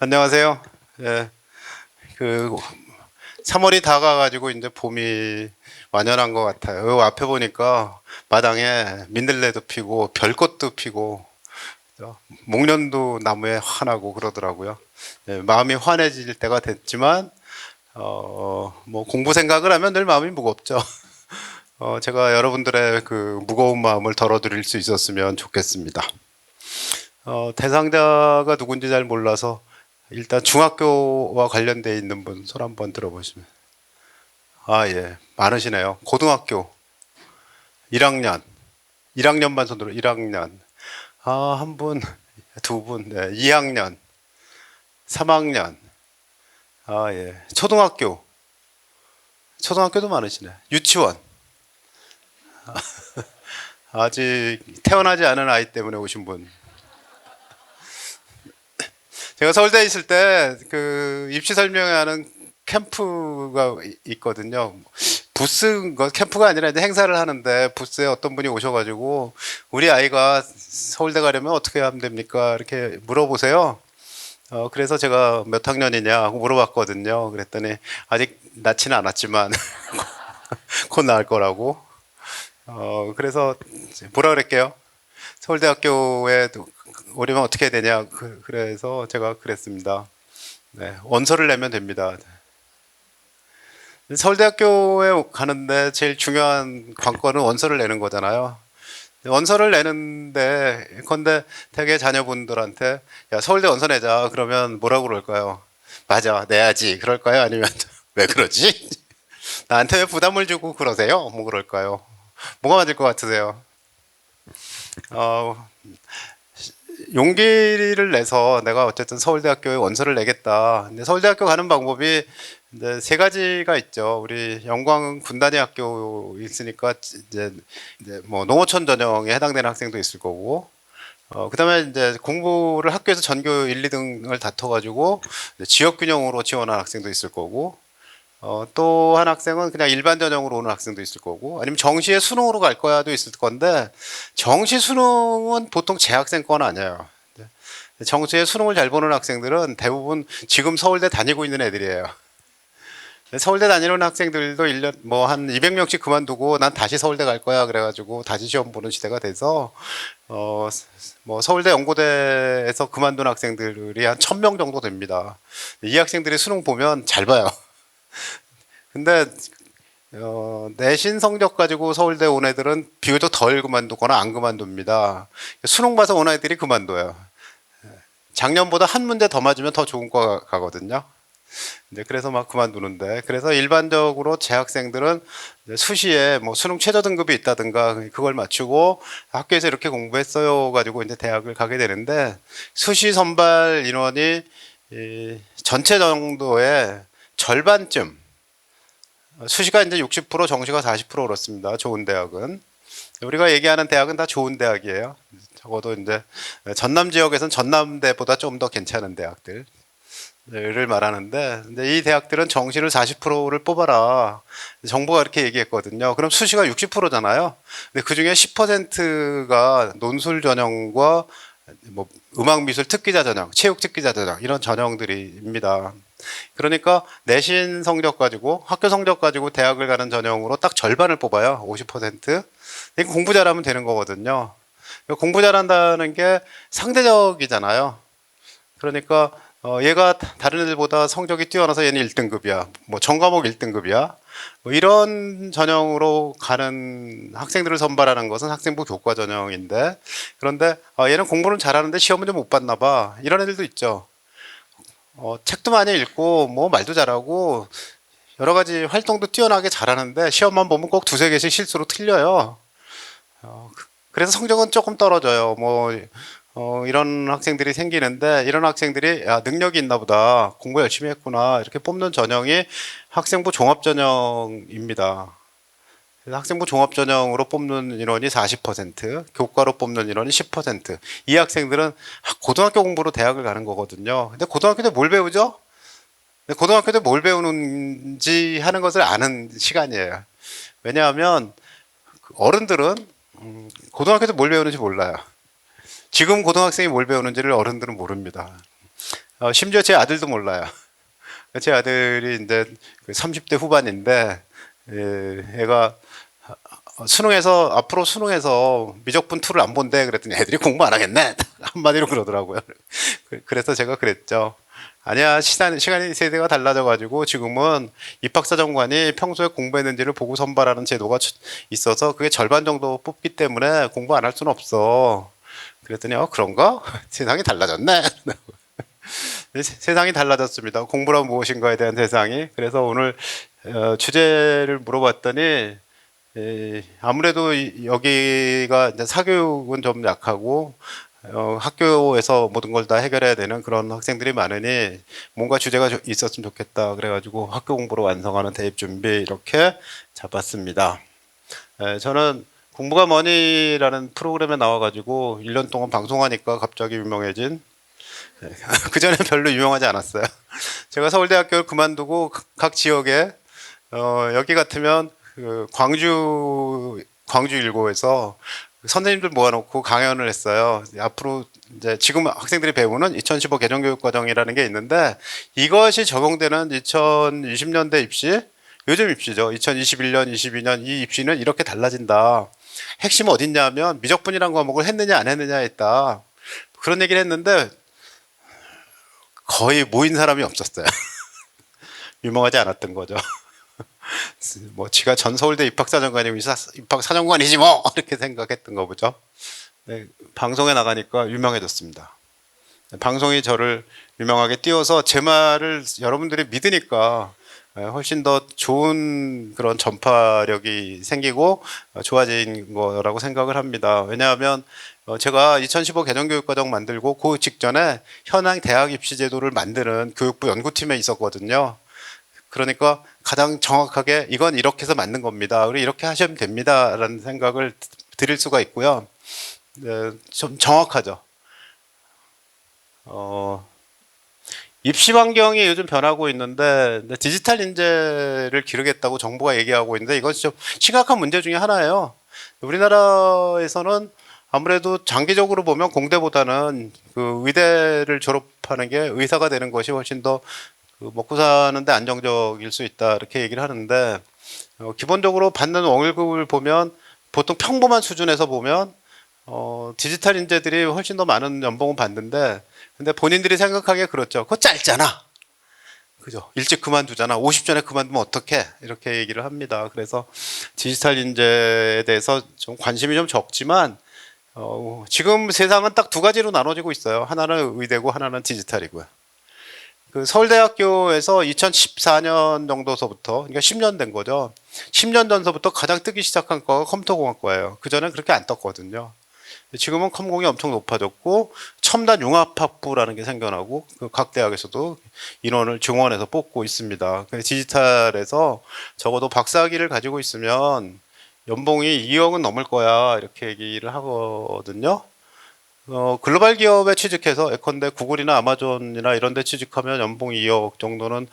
안녕하세요. 예, 그 3월이 다가가지고 이제 봄이 완연한 것 같아요. 요 앞에 보니까 마당에 민들레도 피고 별꽃도 피고 목련도 나무에 환하고 그러더라고요. 예, 마음이 환해질 때가 됐지만 뭐 공부 생각을 하면 늘 마음이 무겁죠. 제가 여러분들의 그 무거운 마음을 덜어드릴 수 있었으면 좋겠습니다. 대상자가 누군지 잘 몰라서 일단 중학교와 관련돼 있는 분 손 한번 들어보시면. 아, 예. 많으시네요. 고등학교 1학년. 1학년만 손들어 1학년. 아, 한 분, 두 분. 네, 2학년. 3학년. 아, 예. 초등학교. 초등학교도 많으시네. 유치원. 아직 태어나지 않은 아이 때문에 오신 분. 제가 서울대에 있을 때 그 입시 설명회 하는 캠프가 있거든요. 부스, 캠프가 아니라 이제 행사를 하는데 부스에 어떤 분이 오셔가지고 우리 아이가 서울대 가려면 어떻게 하면 됩니까? 이렇게 물어보세요. 그래서 제가 몇 학년이냐 하고 물어봤거든요. 그랬더니 아직 낳지는 않았지만 곧 낳을 거라고. 그래서 뭐라 그랬게요? 서울대학교에 오려면 어떻게 해야 되냐. 그래서 제가 그랬습니다. 네, 원서를 내면 됩니다. 서울대학교에 가는데 제일 중요한 관건은 원서를 내는 거잖아요. 원서를 내는데, 근데 되게 자녀분들한테, 야, 서울대 원서 내자. 그러면 뭐라고 그럴까요? 맞아, 내야지. 그럴까요? 아니면, 왜 그러지? 나한테 왜 부담을 주고 그러세요? 뭐 그럴까요? 뭐가 맞을 것 같으세요? 어, 용기를 내서 내가 어쨌든 서울대학교에 원서를 내겠다. 근데 서울대학교 가는 방법이 이제 세 가지가 있죠. 우리 영광 군단위 학교 있으니까 이제 뭐 농어촌 전형에 해당되는 학생도 있을 거고, 그다음에 이제 공부를 학교에서 전교 1, 2등을 다퉈가지고 지역 균형으로 지원한 학생도 있을 거고, 또 한 학생은 그냥 일반 전형으로 오는 학생도 있을 거고, 아니면 정시에 수능으로 갈 거야도 있을 건데, 정시 수능은 보통 재학생 건 아니에요. 정시에 수능을 잘 보는 학생들은 대부분 지금 서울대 다니고 있는 애들이에요. 서울대 다니는 학생들도 1년 뭐 한 200명씩 그만두고 난 다시 서울대 갈 거야 그래가지고 다시 시험 보는 시대가 돼서 어 뭐 서울대 연고대에서 그만둔 학생들이 한 1000명 정도 됩니다. 이 학생들이 수능 보면 잘 봐요. 근데 내신 성적 가지고 서울대 온 애들은 비교적 덜 그만두거나 안 그만둡니다. 수능 봐서 온 애들이 그만둬요. 작년보다 한 문제 더 맞으면 더 좋은 과 가거든요. 이제 그래서 막 그만두는데, 그래서 일반적으로 재학생들은 수시에 뭐 수능 최저 등급이 있다든가 그걸 맞추고 학교에서 이렇게 공부했어요 가지고 이제 대학을 가게 되는데, 수시 선발 인원이 전체 정도의 절반쯤, 수시가 이제 60%, 정시가 40% 그렇습니다. 좋은 대학은. 우리가 얘기하는 대학은 다 좋은 대학이에요. 적어도 이제 전남 지역에서는 전남대보다 좀 더 괜찮은 대학들. 를 말하는데, 근데 이 대학들은 정시를 40%를 뽑아라. 정부가 이렇게 얘기했거든요. 그럼 수시가 60%잖아요. 근데 그 중에 10%가 논술 전형과 뭐 음악 미술 특기자 전형, 체육 특기자 전형 이런 전형들입니다. 그러니까 내신 성적 가지고 학교 성적 가지고 대학을 가는 전형으로 딱 절반을 뽑아요. 50%. 공부 잘하면 되는 거거든요. 공부 잘한다는 게 상대적이잖아요. 그러니까 얘가 다른 애들보다 성적이 뛰어나서 얘는 1등급이야. 뭐 전과목 1등급이야. 뭐 이런 전형으로 가는 학생들을 선발하는 것은 학생부 교과 전형인데, 그런데 얘는 공부는 잘하는데 시험은 좀 못 봤나 봐. 이런 애들도 있죠. 책도 많이 읽고 뭐 말도 잘하고 여러 가지 활동도 뛰어나게 잘하는데 시험만 보면 꼭 두세 개씩 실수로 틀려요. 그래서 성적은 조금 떨어져요. 뭐 이런 학생들이 생기는데, 이런 학생들이 야, 능력이 있나 보다, 공부 열심히 했구나 이렇게 뽑는 전형이 학생부 종합전형입니다. 그래서 학생부 종합전형으로 뽑는 인원이 40%, 교과로 뽑는 인원이 10%. 이 학생들은 고등학교 공부로 대학을 가는 거거든요. 근데 고등학교 때 뭘 배우죠? 근데 고등학교 때 뭘 배우는지 하는 것을 아는 시간이에요. 왜냐하면 어른들은 고등학교 때 뭘 배우는지 몰라요. 지금 고등학생이 뭘 배우는지를 어른들은 모릅니다. 심지어 제 아들도 몰라요. 제 아들이 이제 30대 후반인데 애가 수능에서 앞으로 수능에서 미적분 2를 안 본대 그랬더니 애들이 공부 안 하겠네 한마디로 그러더라고요. 그래서 제가 그랬죠. 아니야 시간이 세대가 달라져 가지고 지금은 입학사정관이 평소에 공부했는지를 보고 선발하는 제도가 있어서 그게 절반 정도 뽑기 때문에 공부 안 할 수는 없어. 그랬더니 그런가? 세상이 달라졌네. 세상이 달라졌습니다. 공부란 무엇인가에 대한 세상이. 그래서 오늘 주제를 물어봤더니 아무래도 여기가 이제 사교육은 좀 약하고 학교에서 모든 걸 다 해결해야 되는 그런 학생들이 많으니 뭔가 주제가 있었으면 좋겠다. 그래가지고 학교 공부로 완성하는 대입 준비 이렇게 잡았습니다. 저는 공부가 뭐니라는 프로그램에 나와가지고 1년 동안 방송하니까 갑자기 유명해진 그전에 별로 유명하지 않았어요. 제가 서울대학교를 그만두고 각 지역에 여기 같으면 그 광주 일고에서 선생님들 모아놓고 강연을 했어요. 앞으로 이제 지금 학생들이 배우는 2015 개정교육과정이라는 게 있는데 이것이 적용되는 2020년대 입시, 요즘 입시죠. 2021년, 22년 이 입시는 이렇게 달라진다. 핵심은 어딨냐면 미적분이라는 과목을 했느냐 안 했느냐에 있다. 그런 얘기를 했는데 거의 모인 사람이 없었어요. 유명하지 않았던 거죠. 뭐 지가 전 서울대 입학사정관이고 입학사정관이지 뭐 이렇게 생각했던 거 보죠. 네, 방송에 나가니까 유명해졌습니다. 방송이 저를 유명하게 띄워서 제 말을 여러분들이 믿으니까 훨씬 더 좋은 그런 전파력이 생기고 좋아진 거라고 생각을 합니다. 왜냐하면 제가 2015 개정교육과정 만들고 그 직전에 현행 대학 입시 제도를 만드는 교육부 연구팀에 있었거든요. 그러니까 가장 정확하게 이건 이렇게 해서 맞는 겁니다. 그리고 이렇게 하시면 됩니다. 라는 생각을 드릴 수가 있고요. 좀 정확하죠. 입시 환경이 요즘 변하고 있는데 디지털 인재를 기르겠다고 정부가 얘기하고 있는데 이것이 좀 심각한 문제 중에 하나예요. 우리나라에서는 아무래도 장기적으로 보면 공대보다는 그 의대를 졸업하는 게 의사가 되는 것이 훨씬 더 먹고 사는데 안정적일 수 있다 이렇게 얘기를 하는데 기본적으로 받는 월급을 보면 보통 평범한 수준에서 보면 디지털 인재들이 훨씬 더 많은 연봉을 받는데 근데 본인들이 생각하기에 그렇죠. 그거 짧잖아. 그죠? 일찍 그만두잖아. 50 전에 그만두면 어떡해? 이렇게 얘기를 합니다. 그래서 디지털 인재에 대해서 좀 관심이 좀 적지만 지금 세상은 딱 두 가지로 나눠지고 있어요. 하나는 의대고 하나는 디지털이고요. 그 서울대학교에서 2014년 정도서부터, 그러니까 10년 된 거죠. 10년 전서부터 가장 뜨기 시작한 거가 컴퓨터공학과예요. 그전엔 그렇게 안 떴거든요. 지금은 컴공이 엄청 높아졌고, 첨단 융합학부라는 게 생겨나고, 각 대학에서도 인원을 증원해서 뽑고 있습니다. 디지털에서 적어도 박사학위를 가지고 있으면 연봉이 2억은 넘을 거야. 이렇게 얘기를 하거든요. 글로벌 기업에 취직해서 예컨대 구글이나 아마존이나 이런 데 취직하면 연봉 2억 정도는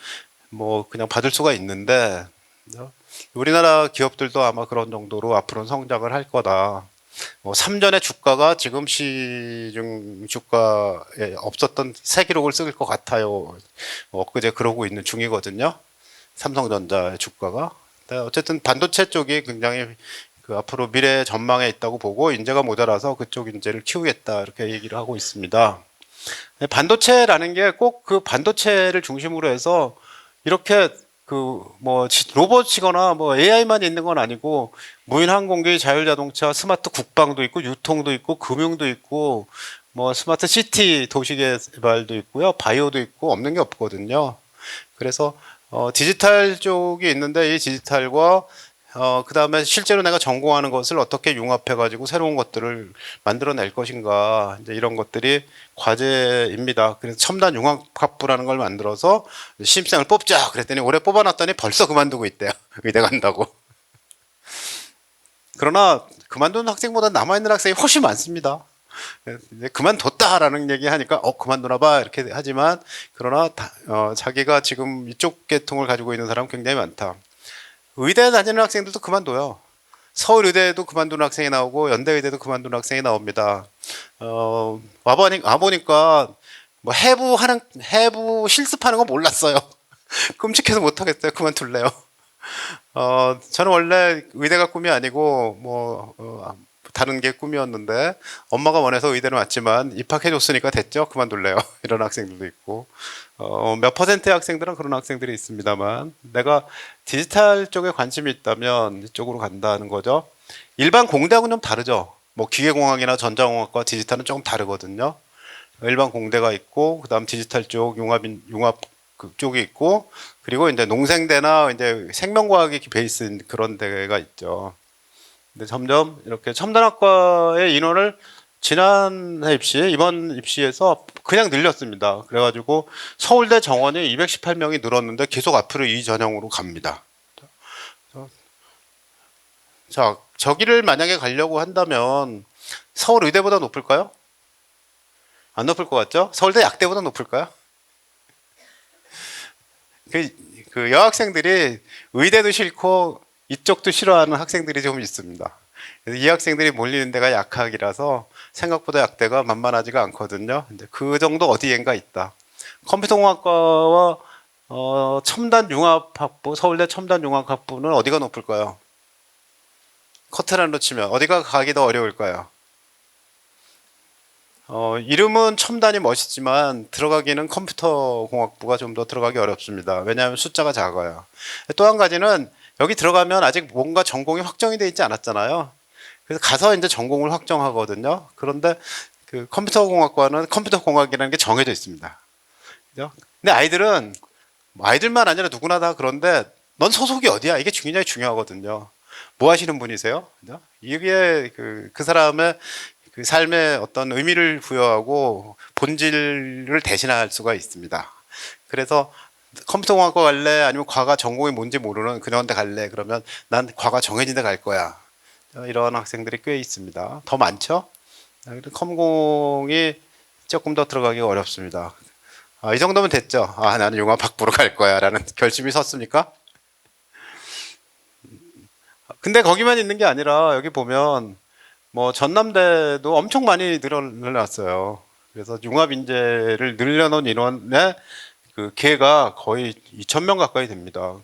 뭐 그냥 받을 수가 있는데 우리나라 기업들도 아마 그런 정도로 앞으로는 성장을 할 거다. 3전의 주가가 지금 시중 주가에 없었던 새 기록을 쓸 것 같아요. 엊그제 그러고 있는 중이거든요. 삼성전자의 주가가. 어쨌든 반도체 쪽이 굉장히 그 앞으로 미래 전망에 있다고 보고 인재가 모자라서 그쪽 인재를 키우겠다 이렇게 얘기를 하고 있습니다. 반도체라는 게 꼭 그 반도체를 중심으로 해서 이렇게 그 뭐 로봇이거나 뭐 AI만 있는 건 아니고 무인 항공기, 자율자동차, 스마트 국방도 있고 유통도 있고 금융도 있고 뭐 스마트 시티 도시개발도 있고요. 바이오도 있고 없는 게 없거든요. 그래서 디지털 쪽이 있는데 이 디지털과 그 다음에 실제로 내가 전공하는 것을 어떻게 융합해가지고 새로운 것들을 만들어낼 것인가. 이제 이런 것들이 과제입니다. 그래서 첨단 융합학부라는 걸 만들어서 신입생을 뽑자. 그랬더니 올해 뽑아놨더니 벌써 그만두고 있대요. 의대 간다고. 그러나 그만둔 학생보다 남아있는 학생이 훨씬 많습니다. 이제 그만뒀다라는 얘기 하니까 그만두나 봐 이렇게 하지만 그러나 자기가 지금 이쪽 계통을 가지고 있는 사람은 굉장히 많다. 의대 다니는 학생들도 그만둬요. 서울의대에도 그만두는 학생이 나오고 연대의대도 그만두는 학생이 나옵니다. 와보니까 뭐 해부 실습하는 거 몰랐어요. 끔찍해서 못하겠어요. 그만둘래요. 저는 원래 의대가 꿈이 아니고 다른 게 꿈이었는데 엄마가 원해서 의대를 왔지만 입학해줬으니까 됐죠. 그만둘래요. 이런 학생들도 있고 몇 퍼센트의 학생들은 그런 학생들이 있습니다만 내가 디지털 쪽에 관심이 있다면 이쪽으로 간다는 거죠. 일반 공대하고는 좀 다르죠. 뭐 기계공학이나 전자공학과 디지털은 조금 다르거든요. 일반 공대가 있고 그다음 디지털 쪽 융합 쪽이 있고 그리고 이제 농생대나 이제 생명과학이 베이스인 그런 데가 있죠. 근데 점점 이렇게 첨단학과의 인원을 지난해 이번 입시에서 그냥 늘렸습니다. 그래가지고 서울대 정원이 218명이 늘었는데 계속 앞으로 이 전형으로 갑니다. 자, 저기를 만약에 가려고 한다면 서울 의대보다 높을까요? 안 높을 것 같죠? 서울대 약대보다 높을까요? 그 여학생들이 의대도 싫고 이쪽도 싫어하는 학생들이 좀 있습니다. 그래서 이 학생들이 몰리는 데가 약학이라서 생각보다 약대가 만만하지가 않거든요. 근데 그 정도 어디엔가 있다. 컴퓨터공학과와 첨단융합학부, 서울대 첨단융합학부는 어디가 높을까요? 커트라인으로 치면 어디가 가기 더 어려울까요? 이름은 첨단이 멋있지만 들어가기는 컴퓨터공학부가 좀 더 들어가기 어렵습니다. 왜냐하면 숫자가 작아요. 또 한 가지는 여기 들어가면 아직 뭔가 전공이 확정이 돼 있지 않았잖아요. 그래서 가서 이제 전공을 확정하거든요. 그런데 그 컴퓨터공학과는 컴퓨터공학이라는 게 정해져 있습니다. 그죠? 근데 아이들만 아니라 누구나 다 그런데 넌 소속이 어디야? 이게 굉장히 중요하거든요. 뭐 하시는 분이세요? 그죠? 이게 그 사람의 그 삶에 어떤 의미를 부여하고 본질을 대신할 수가 있습니다. 그래서 컴퓨터공학과 갈래? 아니면 과가 전공이 뭔지 모르는 그런 데 갈래? 그러면 난 과가 정해진 데 갈 거야. 이런 학생들이 꽤 있습니다. 더 많죠? 컴공이 조금 더 들어가기 어렵습니다. 이 정도면 됐죠? 나는 융합학부로 갈 거야 라는 결심이 섰습니까? 근데 거기만 있는 게 아니라 여기 보면 뭐 전남대도 엄청 많이 늘어났어요. 그래서 융합 인재를 늘려놓은 인원의 그 개가 거의 2,000명 가까이 됩니다.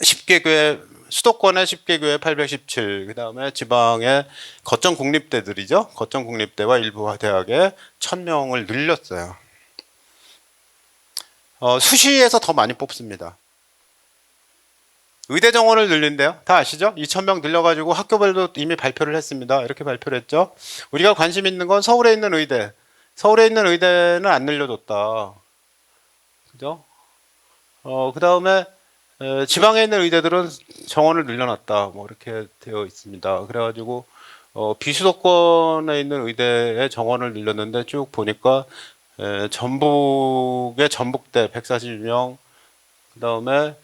10개교에 수도권의 10개교에 817, 그 다음에 지방의 거점 국립대들이죠. 거점 국립대와 일부 대학에 1,000명을 늘렸어요. 수시에서 더 많이 뽑습니다. 의대 정원을 늘린대요. 다 아시죠? 2,000명 늘려가지고 학교별로 이미 발표를 했습니다. 이렇게 발표를 했죠. 우리가 관심 있는 건 서울에 있는 의대. 서울에 있는 의대는 안 늘려줬다. 그죠? 그 다음에 지방에 있는 의대들은 정원을 늘려놨다. 뭐 이렇게 되어 있습니다. 그래가지고 비수도권에 있는 의대의 정원을 늘렸는데 쭉 보니까 전북의 전북대 142명, 그 다음에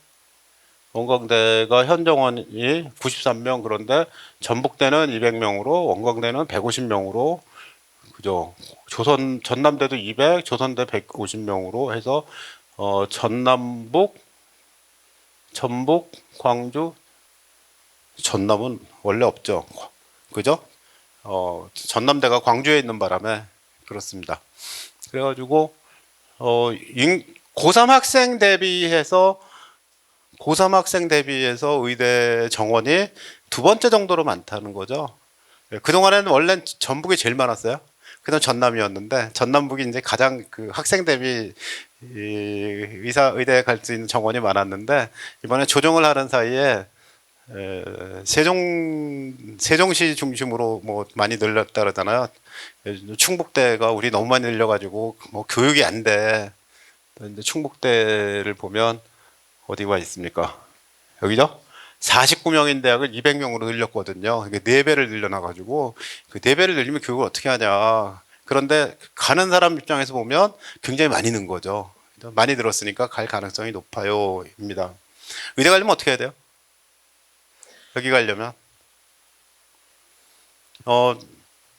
원광대가 현 정원이 93명, 그런데 전북대는 200명으로 원광대는 150명으로 그죠. 전남대도 200, 조선대 150명으로 해서 전남북, 전북, 광주, 전남은 원래 없죠. 그죠? 전남대가 광주에 있는 바람에 그렇습니다. 그래가지고 고3 학생 대비해서 의대 정원이 두 번째 정도로 많다는 거죠. 그동안에는 원래 전북이 제일 많았어요. 그다음 전남이었는데 전남북이 이제 가장 그 학생 대비 의대에 갈 수 있는 정원이 많았는데 이번에 조정을 하는 사이에 세종시 중심으로 뭐 많이 늘렸다 그러잖아요. 충북대가 우리 너무 많이 늘려가지고 뭐 교육이 안 돼. 이제 충북대를 보면 어디가 있습니까? 여기죠? 49명인 대학을 200명으로 늘렸거든요. 이게 4배를 늘려놔가지고 그 4배를 늘리면 교육을 어떻게 하냐. 그런데 가는 사람 입장에서 보면 굉장히 많이 는 거죠. 많이 늘었으니까 갈 가능성이 높아요. 입니다. 의대 가려면 어떻게 해야 돼요? 여기 가려면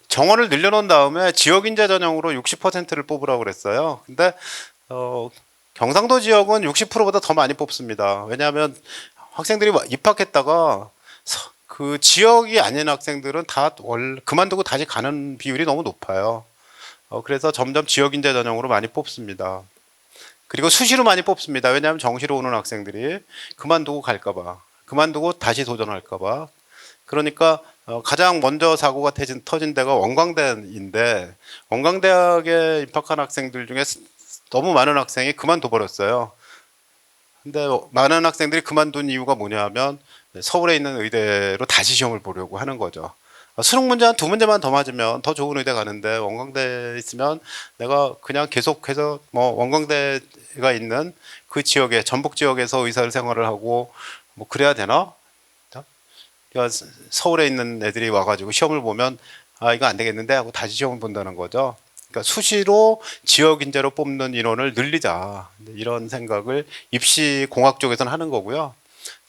정원을 늘려놓은 다음에 지역인재 전형으로 60%를 뽑으라고 그랬어요. 근데 경상도 지역은 60%보다 더 많이 뽑습니다. 왜냐하면 학생들이 입학했다가 그 지역이 아닌 학생들은 다 그만두고 다시 가는 비율이 너무 높아요. 그래서 점점 지역인재 전형으로 많이 뽑습니다. 그리고 수시로 많이 뽑습니다. 왜냐하면 정시로 오는 학생들이 그만두고 갈까봐, 그만두고 다시 도전할까봐. 그러니까 가장 먼저 사고가 터진 데가 원광대인데, 원광대학에 입학한 학생들 중에 너무 많은 학생이 그만둬 버렸어요. 근데 많은 학생들이 그만둔 이유가 뭐냐면 서울에 있는 의대로 다시 시험을 보려고 하는 거죠. 수능 문제 한 두 문제만 더 맞으면 더 좋은 의대 가는데, 원광대에 있으면 내가 그냥 계속해서 뭐 원광대가 있는 그 지역에, 전북 지역에서 의사 생활을 하고 뭐 그래야 되나? 그러니까 서울에 있는 애들이 와가지고 시험을 보면 이거 안 되겠는데 하고 다시 시험을 본다는 거죠. 그러니까 수시로 지역 인재로 뽑는 인원을 늘리자, 이런 생각을 입시 공학 쪽에서는 하는 거고요.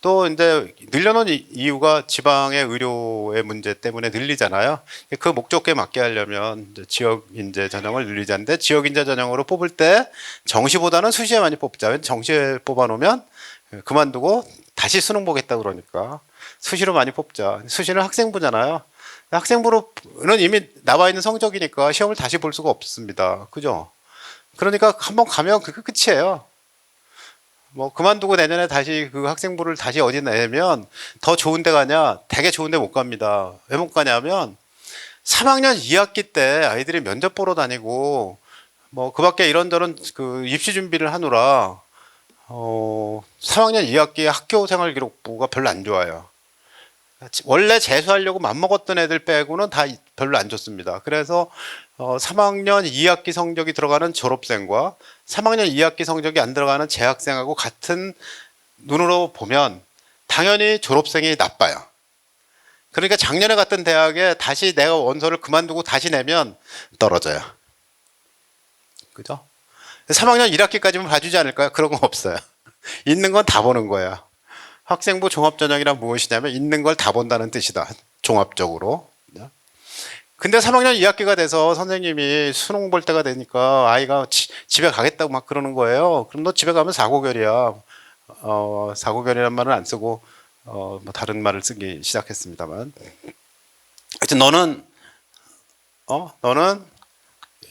또 이제 늘려놓은 이유가 지방의 의료의 문제 때문에 늘리잖아요. 그 목적에 맞게 하려면 이제 지역 인재 전형을 늘리자는데, 지역 인재 전형으로 뽑을 때 정시보다는 수시에 많이 뽑자. 정시에 뽑아놓으면 그만두고 다시 수능 보겠다 그러니까 수시로 많이 뽑자. 수시는 학생부잖아요. 학생부로는 이미 나와 있는 성적이니까 시험을 다시 볼 수가 없습니다. 그죠? 그러니까 한번 가면 그게 끝이에요. 뭐 그만두고 내년에 다시 그 학생부를 다시 어디 내면 더 좋은 데 가냐? 되게 좋은 데 못 갑니다. 왜 못 가냐면 3학년 2학기 때 아이들이 면접 보러 다니고 뭐 그 밖에 이런저런 그 입시 준비를 하느라 3학년 2학기 학교 생활 기록부가 별로 안 좋아요. 원래 재수하려고 맘먹었던 애들 빼고는 다 별로 안 좋습니다. 그래서 3학년 2학기 성적이 들어가는 졸업생과 3학년 2학기 성적이 안 들어가는 재학생하고 같은 눈으로 보면 당연히 졸업생이 나빠요. 그러니까 작년에 갔던 대학에 다시 내가 원서를 그만두고 다시 내면 떨어져요. 그죠? 3학년 1학기까지만 봐주지 않을까요? 그런 거 없어요. 있는 건 다 보는 거야. 학생부 종합전형이란 무엇이냐면 있는 걸 다 본다는 뜻이다. 종합적으로. 근데 3학년 2학기가 돼서 선생님이 수능 볼 때가 되니까 아이가 집에 가겠다고 막 그러는 거예요. 그럼 너 집에 가면 사고결이야. 사고결이란 말은 안 쓰고 뭐 다른 말을 쓰기 시작했습니다만. 하여튼 너는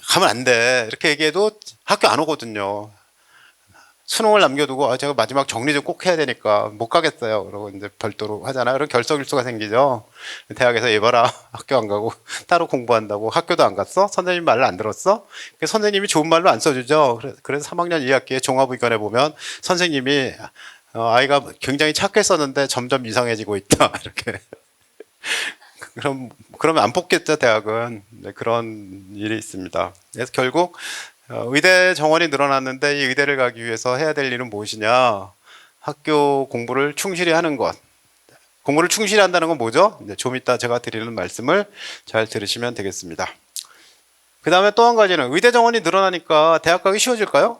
가면 안 돼. 이렇게 얘기해도 학교 안 오거든요. 수능을 남겨두고 제가 마지막 정리 좀 꼭 해야 되니까 못 가겠어요. 그러고 이제 별도로 하잖아요. 그럼 결석일수가 생기죠. 대학에서 얘 봐라, 학교 안 가고 따로 공부한다고. 학교도 안 갔어? 선생님 말을 안 들었어? 선생님이 좋은 말로 안 써주죠. 그래서 3학년 2학기에 종합의견에 보면 선생님이 아이가 굉장히 착했었는데 점점 이상해지고 있다, 이렇게. 그러면 안 뽑겠죠, 대학은. 네, 그런 일이 있습니다. 그래서 결국 의대 정원이 늘어났는데 이 의대를 가기 위해서 해야 될 일은 무엇이냐? 학교 공부를 충실히 하는 것. 공부를 충실히 한다는 건 뭐죠? 좀 이따 제가 드리는 말씀을 잘 들으시면 되겠습니다. 그 다음에 또 한 가지는, 의대 정원이 늘어나니까 대학 가기 쉬워질까요?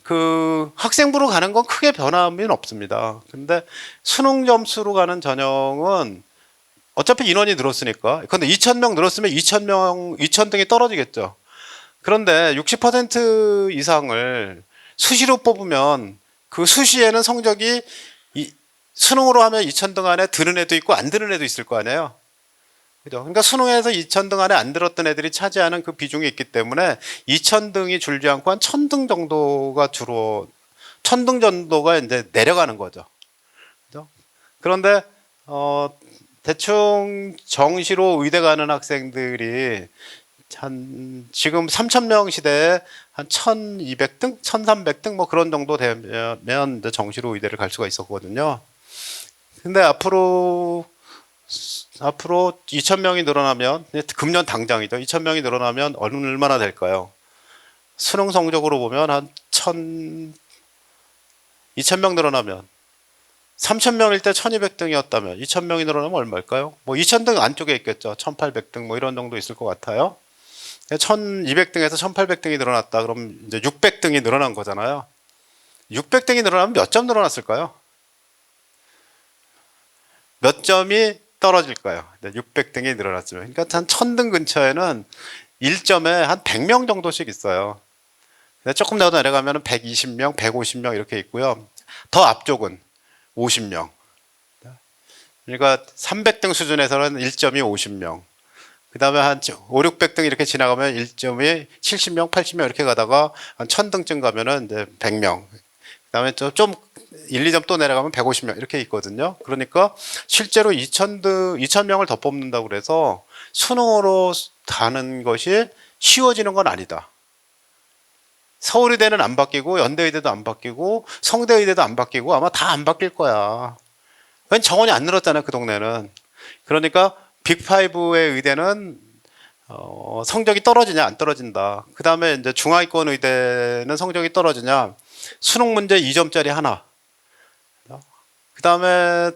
그 학생부로 가는 건 크게 변함은 없습니다. 근데 수능 점수로 가는 전형은 어차피 인원이 늘었으니까. 근데 2,000명 늘었으면 2,000등이 떨어지겠죠. 그런데 60% 이상을 수시로 뽑으면 그 수시에는 성적이 수능으로 하면 2,000등 안에 드는 애도 있고 안 드는 애도 있을 거 아니에요. 그죠? 그러니까 수능에서 2,000등 안에 안 들었던 애들이 차지하는 그 비중이 있기 때문에 2,000등이 줄지 않고 한 1,000등 정도가 주로, 1,000등 정도가 이제 내려가는 거죠. 그죠? 그런데 대충 정시로 의대 가는 학생들이 지금 3,000명 시대에 한 1,200등, 1,300등 뭐 그런 정도 되면 이제 정시로 의대를 갈 수가 있었거든요. 근데 앞으로 2,000명이 늘어나면, 금년 당장이죠. 2,000명이 늘어나면 얼마나 될까요? 수능 성적으로 보면 한 2,000명 늘어나면 3,000명일 때 1,200등이었다면 2,000명이 늘어나면 얼마일까요? 뭐 2,000등 안쪽에 있겠죠. 1,800등 뭐 이런 정도 있을 것 같아요. 1,200등에서 1,800등이 늘어났다. 그럼 이제 600등이 늘어난 거잖아요. 600등이 늘어나면 몇 점 늘어났을까요? 몇 점이 떨어질까요? 600등이 늘어났으면. 그러니까 한 1,000등 근처에는 1점에 한 100명 정도씩 있어요. 조금 더 내려가면 120명, 150명 이렇게 있고요. 더 앞쪽은 50명. 그러니까 300등 수준에서는 1점이 50명. 그 다음에 한 5, 600등 이렇게 지나가면 1점이 70명, 80명 이렇게 가다가 한 1000등쯤 가면은 이제 100명. 그 다음에 좀 1, 2점 또 내려가면 150명 이렇게 있거든요. 그러니까 실제로 2000명을 더 뽑는다고 그래서 수능으로 가는 것이 쉬워지는 건 아니다. 서울의대는 안 바뀌고 연대의대도 안 바뀌고 성대의대도 안 바뀌고 아마 다 안 바뀔 거야. 왠 정원이 안 늘었잖아요, 그 동네는. 그러니까 빅5의 의대는 성적이 떨어지냐 안 떨어진다. 그 다음에 이제 중하위권 의대는 성적이 떨어지냐, 수능 문제 2점짜리 하나. 그 다음에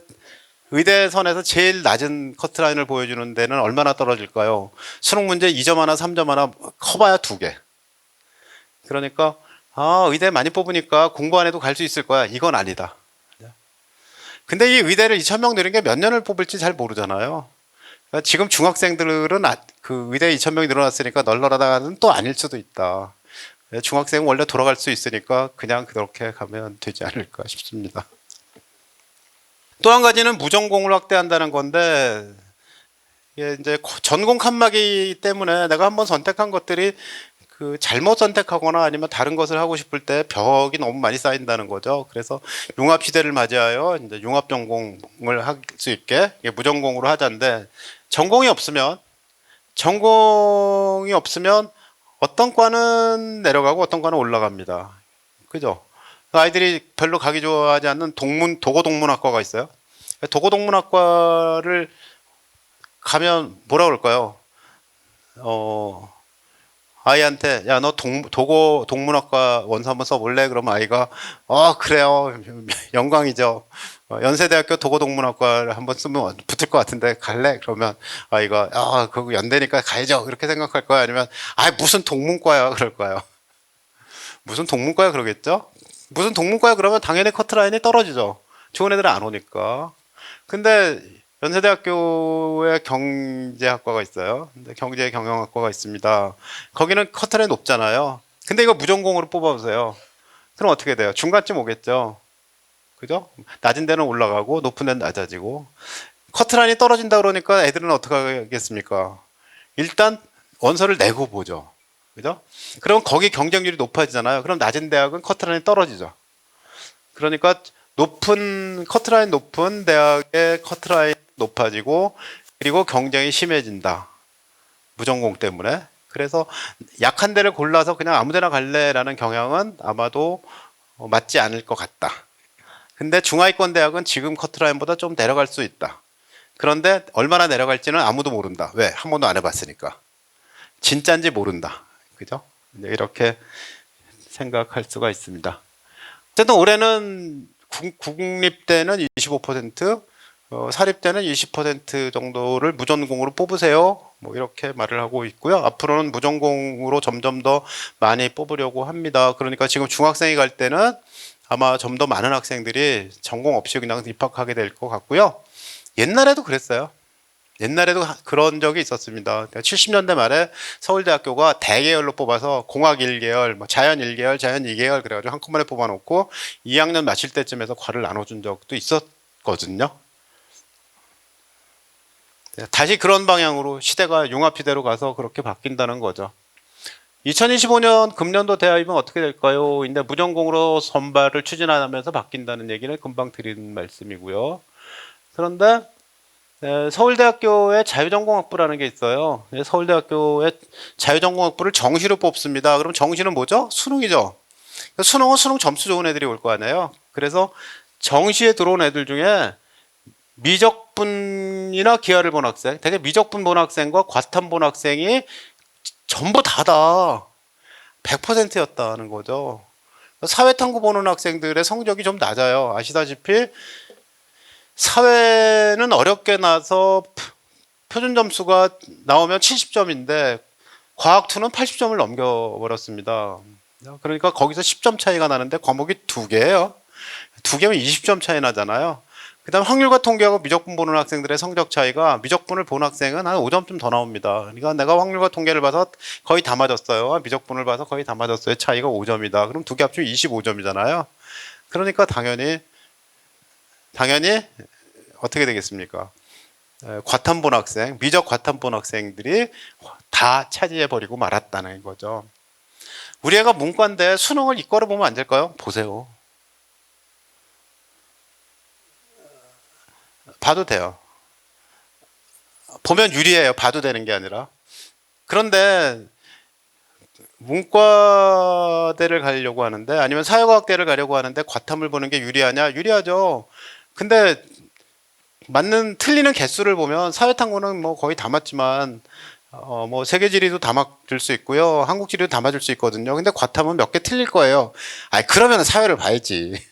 의대선에서 제일 낮은 커트라인을 보여주는 데는 얼마나 떨어질까요? 수능 문제 2점 하나, 3점 하나, 커봐야 2개. 그러니까 의대 많이 뽑으니까 공부 안 해도 갈 수 있을 거야. 이건 아니다. 근데 이 의대를 2000명 늘린 게 몇 년을 뽑을지 잘 모르잖아요. 그러니까 지금 중학생들은 그 의대 2000명이 늘어났으니까 널널하다는 또 아닐 수도 있다. 중학생은 원래 돌아갈 수 있으니까 그냥 그렇게 가면 되지 않을까 싶습니다. 또 한 가지는 무전공을 확대한다는 건데, 이게 이제 전공 칸막이 때문에 내가 한번 선택한 것들이 그 잘못 선택하거나 아니면 다른 것을 하고 싶을 때 벽이 너무 많이 쌓인다는 거죠. 그래서 융합 시대를 맞이하여 이제 융합 전공을 할 수 있게 무전공으로 하자인데, 전공이 없으면 어떤 과는 내려가고 어떤 과는 올라갑니다. 그죠? 아이들이 별로 가기 좋아하지 않는 도고동문학과가 있어요. 도고동문학과를 가면 뭐라 그럴까요? 아이한테 야, 너 동문학과 원서 한번 써볼래? 그러면 아이가 그래요, 영광이죠. 연세대학교 도고동문학과를 한번 쓰면 붙을 것 같은데 갈래? 그러면 아이가 그거 연대니까 가야죠 이렇게 생각할 거야? 아니면 무슨 동문과야 그럴 거예요. 무슨 동문과야 그러겠죠? 무슨 동문과야 그러면 당연히 커트라인이 떨어지죠. 좋은 애들은 안 오니까. 근데 연세대학교에 경제학과가 있어요. 근데 경제경영학과가 있습니다. 거기는 커트라인 높잖아요. 근데 이거 무전공으로 뽑아보세요. 그럼 어떻게 돼요? 중간쯤 오겠죠. 그죠? 낮은 데는 올라가고 높은 데는 낮아지고. 커트라인이 떨어진다 그러니까 애들은 어떻게 하겠습니까? 일단 원서를 내고 보죠. 그죠? 그럼 거기 경쟁률이 높아지잖아요. 그럼 낮은 대학은 커트라인이 떨어지죠. 그러니까 커트라인 높은 대학의 커트라인 높아지고, 그리고 경쟁이 심해진다. 무전공 때문에. 그래서 약한 데를 골라서 그냥 아무 데나 갈래라는 경향은 아마도 맞지 않을 것 같다. 근데 중하위권 대학은 지금 커트라인보다 좀 내려갈 수 있다. 그런데 얼마나 내려갈지는 아무도 모른다. 왜? 한 번도 안 해봤으니까. 진짜인지 모른다. 그죠? 이렇게 생각할 수가 있습니다. 어쨌든 올해는 국립대는 25%, 사립대는 20% 정도를 무전공으로 뽑으세요. 뭐 이렇게 말을 하고 있고요. 앞으로는 무전공으로 점점 더 많이 뽑으려고 합니다. 그러니까 지금 중학생이 갈 때는 아마 좀 더 많은 학생들이 전공 없이 그냥 입학하게 될 것 같고요. 옛날에도 그랬어요. 옛날에도 그런 적이 있었습니다. 70년대 말에 서울대학교가 대계열로 뽑아서 공학 1계열, 자연 1계열, 자연 2계열 그래가지고 한꺼번에 뽑아놓고 2학년 마칠 때쯤에서 과를 나눠준 적도 있었거든요. 다시 그런 방향으로 시대가 융합시대로 가서 그렇게 바뀐다는 거죠. 2025년 금년도 대학이면 어떻게 될까요? 근데 무전공으로 선발을 추진하면서 바뀐다는 얘기는 금방 드린 말씀이고요. 그런데 서울대학교에 자유전공학부라는 게 있어요. 서울대학교에 자유전공학부를 정시로 뽑습니다. 그럼 정시는 뭐죠? 수능이죠. 수능은 수능 점수 좋은 애들이 올 거 아니에요. 그래서 정시에 들어온 애들 중에 미적분이나 기하를 본 학생, 되게 미적분 본 학생과 과탐 본 학생이 전부 다다 100%였다는 거죠. 사회탐구 보는 학생들의 성적이 좀 낮아요. 아시다시피 사회는 어렵게 나서 표준 점수가 나오면 70점인데 과학2는 80점을 넘겨버렸습니다. 그러니까 거기서 10점 차이가 나는데 과목이 2개예요. 2개면 20점 차이 나잖아요. 그 다음 확률과 통계하고 미적분 보는 학생들의 성적 차이가, 미적분을 본 학생은 한 5점쯤 더 나옵니다. 그러니까 내가 확률과 통계를 봐서 거의 다 맞았어요. 미적분을 봐서 거의 다 맞았어요. 차이가 5점이다. 그럼 두 개 합치면 25점이잖아요. 그러니까 당연히 어떻게 되겠습니까? 과탐 본 학생, 미적 과탐 본 학생들이 다 차지해 버리고 말았다는 거죠. 우리 애가 문과인데 수능을 이과로 보면 안 될까요? 보세요. 봐도 돼요. 보면 유리해요. 봐도 되는 게 아니라. 그런데 문과대를 가려고 하는데 아니면 사회과학대를 가려고 하는데 과탐을 보는 게 유리하냐? 유리하죠. 근데 맞는 틀리는 개수를 보면 사회탐구는 뭐 거의 다 맞지만 뭐 세계지리도 다 맞을 수 있고요. 한국지리도 다 맞을 수 있거든요. 근데 과탐은 몇 개 틀릴 거예요. 아니 그러면 사회를 봐야지.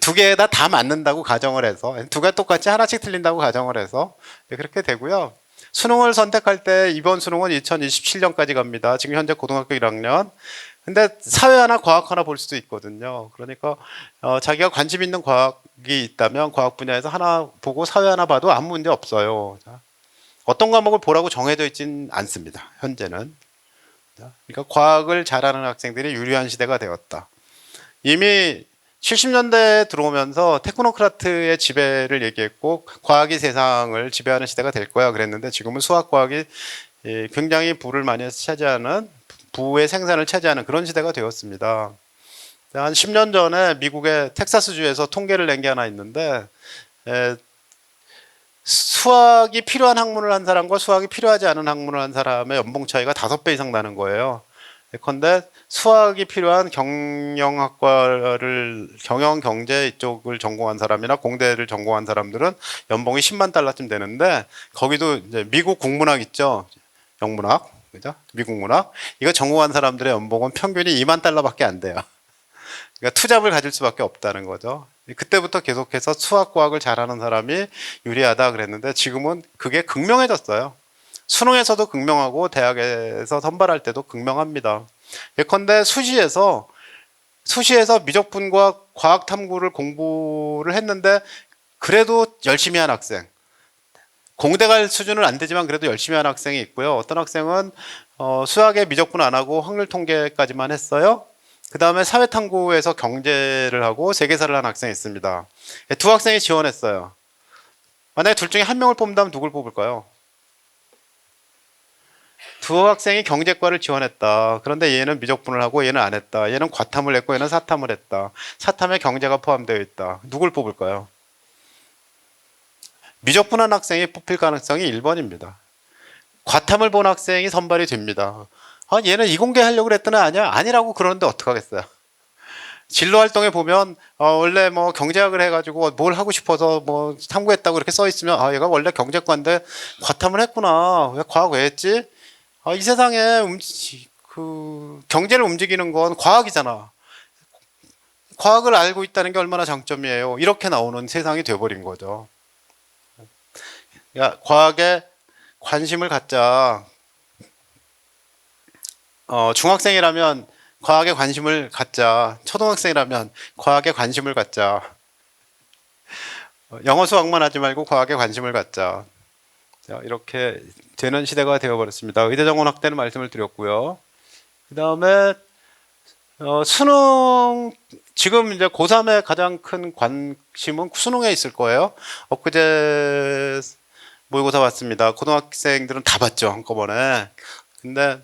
두 개 다 맞는다고 가정을 해서 두 개 똑같이 하나씩 틀린다고 가정을 해서 그렇게 되고요. 수능을 선택할 때 이번 수능은 2027년까지 갑니다. 지금 현재 고등학교 1학년. 근데 사회 하나 과학 하나 볼 수도 있거든요. 그러니까 자기가 관심 있는 과학이 있다면 과학 분야에서 하나 보고 사회 하나 봐도 아무 문제 없어요. 자, 어떤 과목을 보라고 정해져 있진 않습니다. 현재는. 자, 그러니까 과학을 잘하는 학생들이 유리한 시대가 되었다. 이미 70년대에 들어오면서 테크노크라트의 지배를 얘기했고 과학이 세상을 지배하는 시대가 될 거야 그랬는데 지금은 수학과학이 굉장히 부를 많이 차지하는 부의 생산을 차지하는 그런 시대가 되었습니다. 한 10년 전에 미국의 텍사스주에서 통계를 낸 게 하나 있는데 수학이 필요한 학문을 한 사람과 수학이 필요하지 않은 학문을 한 사람의 연봉 차이가 5배 이상 나는 거예요. 예컨대 수학이 필요한 경영 경제 이쪽을 전공한 사람이나 공대를 전공한 사람들은 연봉이 10만 달러쯤 되는데 거기도 이제 미국 국문학 있죠. 영문학. 그죠? 미국 문학. 이거 전공한 사람들의 연봉은 평균이 2만 달러밖에 안 돼요. 그러니까 투잡을 가질 수밖에 없다는 거죠. 그때부터 계속해서 수학 과학을 잘하는 사람이 유리하다 그랬는데 지금은 그게 극명해졌어요. 수능에서도 극명하고 대학에서 선발할 때도 극명합니다. 예컨대 수시에서 미적분과 과학 탐구를 공부를 했는데 그래도 열심히 한 학생, 공대 갈 수준은 안 되지만 그래도 열심히 한 학생이 있고요. 어떤 학생은 수학에 미적분 안 하고 확률 통계까지만 했어요. 그 다음에 사회탐구에서 경제를 하고 세계사를 한 학생이 있습니다. 두 학생이 지원했어요. 만약에 둘 중에 한 명을 뽑는다면 누굴 뽑을까요? 두 학생이 경제과를 지원했다. 그런데 얘는 미적분을 하고 얘는 안 했다. 얘는 과탐을 했고 얘는 사탐을 했다. 사탐에 경제가 포함되어 있다. 누굴 뽑을까요? 미적분한 학생이 뽑힐 가능성이 1번입니다. 과탐을 본 학생이 선발이 됩니다. 아, 얘는 이공계 하려고 그랬더니 아니야? 아니라고 그러는데 어떡하겠어요? 진로 활동에 보면 원래 뭐 경제학을 해가지고 뭘 하고 싶어서 뭐 탐구했다고 이렇게 써 있으면 아 얘가 원래 경제과인데 과탐을 했구나. 왜 과학 왜 했지? 아, 이 세상에 그 경제를 움직이는 건 과학이잖아. 과학을 알고 있다는 게 얼마나 장점이에요. 이렇게 나오는 세상이 돼버린 거죠. 그러니까 과학에 관심을 갖자. 중학생이라면 과학에 관심을 갖자. 초등학생이라면 과학에 관심을 갖자. 영어 수학만 하지 말고 과학에 관심을 갖자. 이렇게 되는 시대가 되어버렸습니다. 의대정원 확대는 말씀을 드렸고요. 그 다음에 수능 지금 이제 고3의 가장 큰 관심은 수능에 있을 거예요. 엊그제 모의고사 봤습니다. 고등학생들은 다 봤죠 한꺼번에. 근데